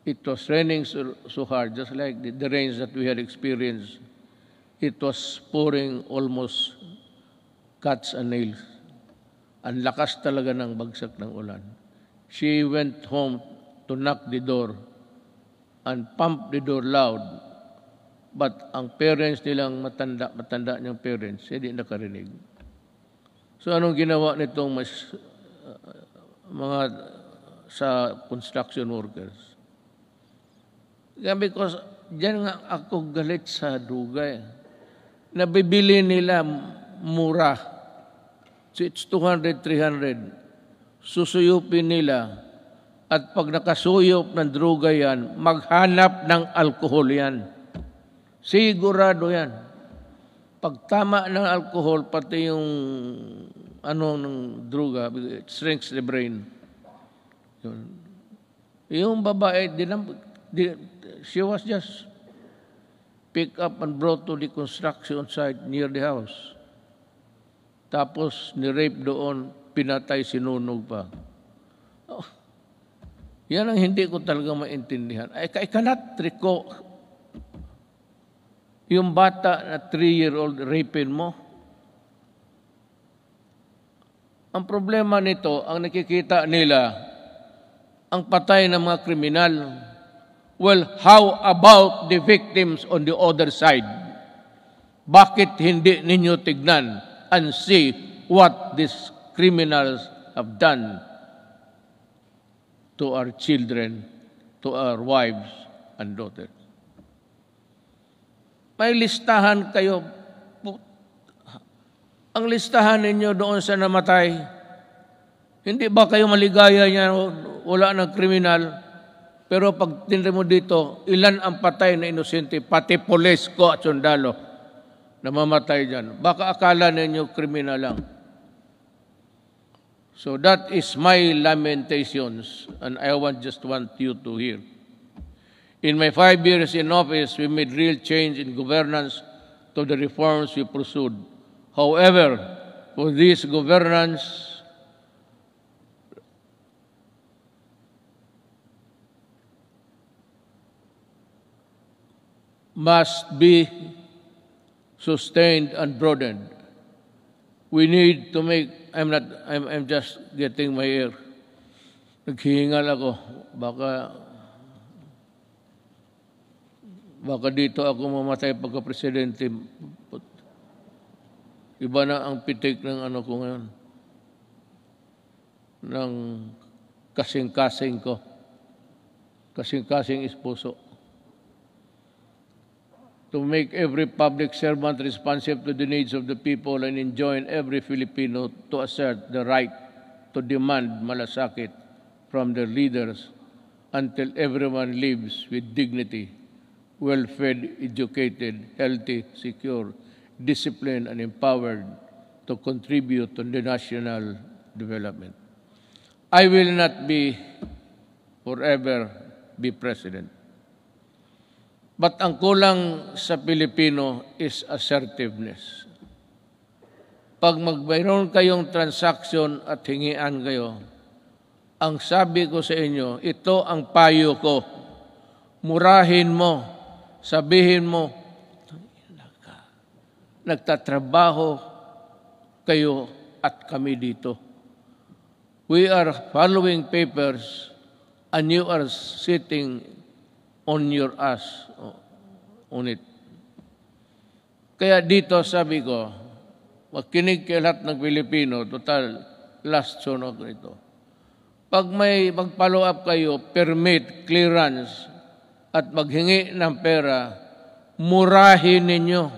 Speaker 7: It was raining so hard, just like the rains that we had experienced. It was pouring almost cuts and nails. Ang lakas talaga ng bagsak ng ulan. She went home to knock the door and pump the door loud. But ang parents nilang matanda niyang parents, hindi nakarinig. So anong ginawa nitong mga sa construction workers? Because diyan nga ako galit sa dugay. Nabibili nila mura. So it's 200, 300. Susuyupin nila. At pag nakasuyop ng droga yan, maghanap ng alkohol yan. Sigurado yan. Pag tama ng alcohol, pati yung ng droga, it shrinks the brain. Yung babae, she was just picked up and brought to the construction site near the house. Tapos, ni-rape doon, pinatay, sinunog pa. Oh, yan ang hindi ko talaga maintindihan. I cannot recall yung bata na 3-year-old rapin mo. Ang problema nito, ang nakikita nila, ang patay ng mga kriminal. Well, how about the victims on the other side? Bakit hindi ninyo tignan and see what these criminals have done to our children, to our wives and daughters? May listahan kayo. Ang listahan ninyo doon sa namatay, hindi ba kayo maligaya niya, wala ng kriminal? Pero pag tinre mo dito, ilan ang patay na inosente, pati pulis ko at sundalo na mamatay dyan. Baka akala ninyo kriminal lang. So that is my lamentations, and I just want you to hear. In my 5 years in office, we made real change in governance to the reforms we pursued. However, for this governance, must be sustained and broadened. We need to make, I'm just getting my ear. Naghihingal ako. Baka dito ako mamatay pagka-presidente. Iba na ang pitik ng ano ko ngayon. Ng kasing-kasing ko. Kasing-kasing esposo. To make every public servant responsive to the needs of the people and enjoin every Filipino to assert the right to demand malasakit from their leaders until everyone lives with dignity, well-fed, educated, healthy, secure, disciplined, and empowered to contribute to the national development. I will not forever be president. But ang kulang sa Pilipino is assertiveness. Pag mayroon kayong transaction at hingian kayo, ang sabi ko sa inyo, ito ang payo ko. Murahin mo, sabihin mo, nagtatrabaho kayo at kami dito. We are following papers and you are sitting on your ass on it. Kaya dito sabi ko, makinig kayo lahat ng Pilipino, total last zone ako ito. Pag may mag-follow up kayo, permit, clearance, at maghingi ng pera, murahin ninyo,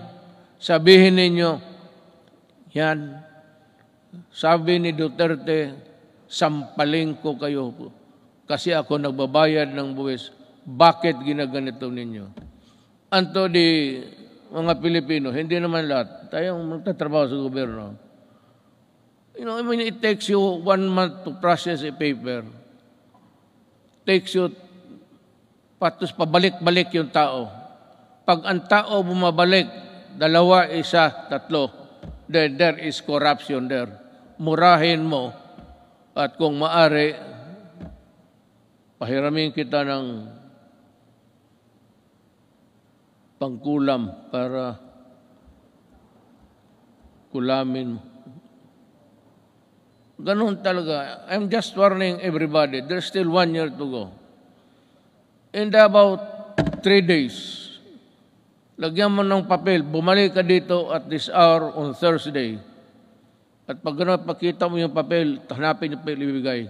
Speaker 7: sabihin ninyo, yan, sabi ni Duterte, sampaling ko kayo kasi ako nagbabayad ng buwis. Bakit ginaganito ninyo? Anto di mga Pilipino, hindi naman lahat. Tayong magtatrabaho sa gobyerno. You know, I mean, it takes you 1 month to process a paper. Takes you, patos pabalik-balik yung tao. Pag ang tao bumabalik, 2, 1, 3, then there is corruption there. Murahin mo at kung maari, pahiramin kita ng pangkulam para kulamin. Ganun talaga. I'm just warning everybody. There's still 1 year to go. In about 3 days, lagyan mo ng papel, bumalik ka dito at this hour on Thursday. At pag gano'n, pakita mo yung papel, hanapin yung papel ibigay.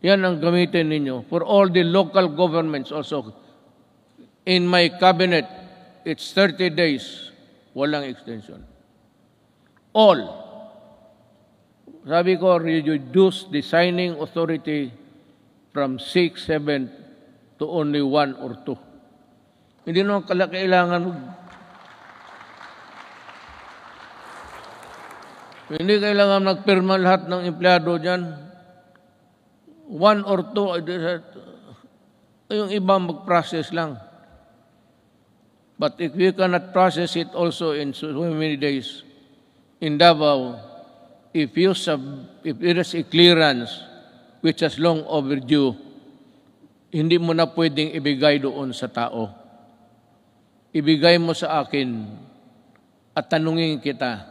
Speaker 7: Yan ang gamitin ninyo. For all the local governments also. In my cabinet, it's 30 days. Walang extension. All. Sabi ko, reduce the signing authority from 6, 7 to only 1 or 2. Hindi naman kailangan hindi kailangan nagpirma lahat ng empleyado dyan. 1 or 2, yung iba mag-process lang. But if we cannot process it also in so many days, in Davao, if there is a clearance which is long overdue, hindi mo na pwedeng ibigay doon sa tao. Ibigay mo sa akin at tanungin kita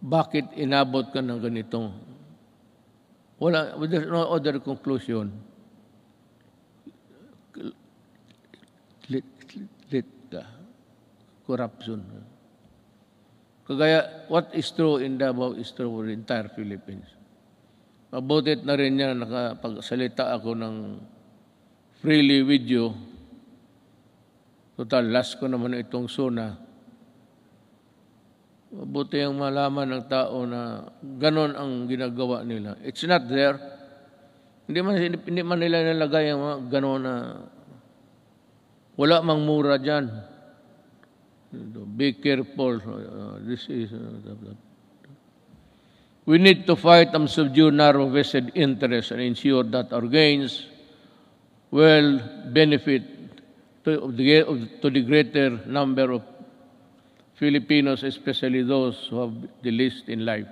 Speaker 7: bakit inabot ka ng ganitong There's no other conclusion. Corruption. Kagaya, what is true in Davao is true for the entire Philippines. Mabutit na rin yan, nakapagsalita ako ng freely with you. Total, last ko naman itong Sona. Mabuti ang malaman ng tao na ganon ang ginagawa nila. It's not there. Hindi man nila nalagay ang mga ganon na wala mang mura dyan. Be careful. We need to fight and subdue narrow vested interests and ensure that our gains will benefit to the greater number of Filipinos, especially those who have the least in life.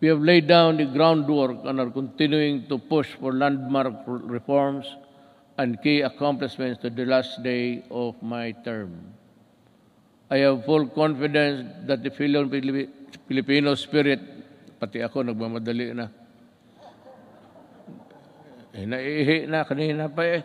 Speaker 7: We have laid down the groundwork and are continuing to push for landmark reforms and key accomplishments to the last day of my term. I have full confidence that the Filipino spirit, pati ako nagmamadali na. Naiihi na kanina pa eh.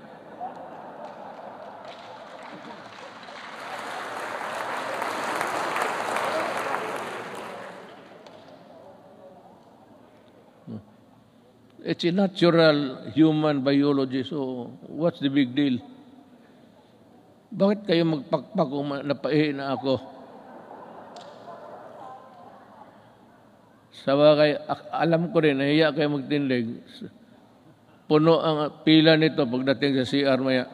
Speaker 7: It's a natural human biology, so what's the big deal? Bakit kayo magpakpak kung napaihi na ako? Sa bagay, alam ko rin, nahiya kayo magtindig. Puno ang pila nito pagdating sa CR maya.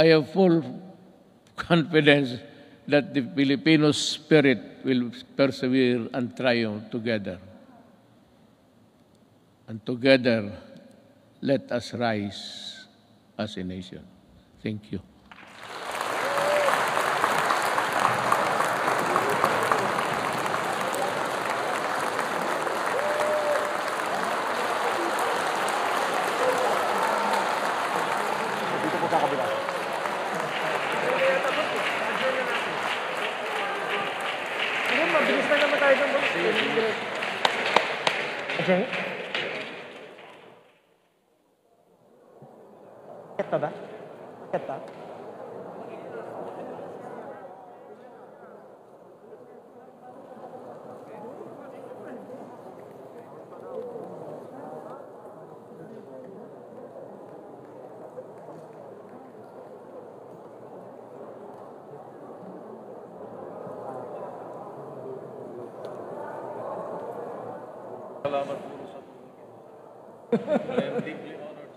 Speaker 7: I have full confidence that the Filipino spirit will persevere and triumph together. And together, let us rise as a nation. Thank you.
Speaker 3: Adjourn. Keta ba? Keta.
Speaker 2: Salamat po sa I am deeply honored.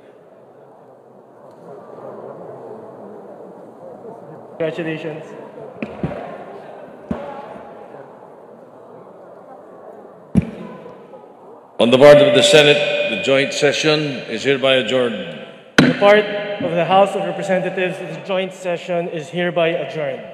Speaker 3: Congratulations.
Speaker 2: On the part of the Senate, the joint session is hereby adjourned.
Speaker 3: On the part of the House of Representatives, the joint session is hereby adjourned.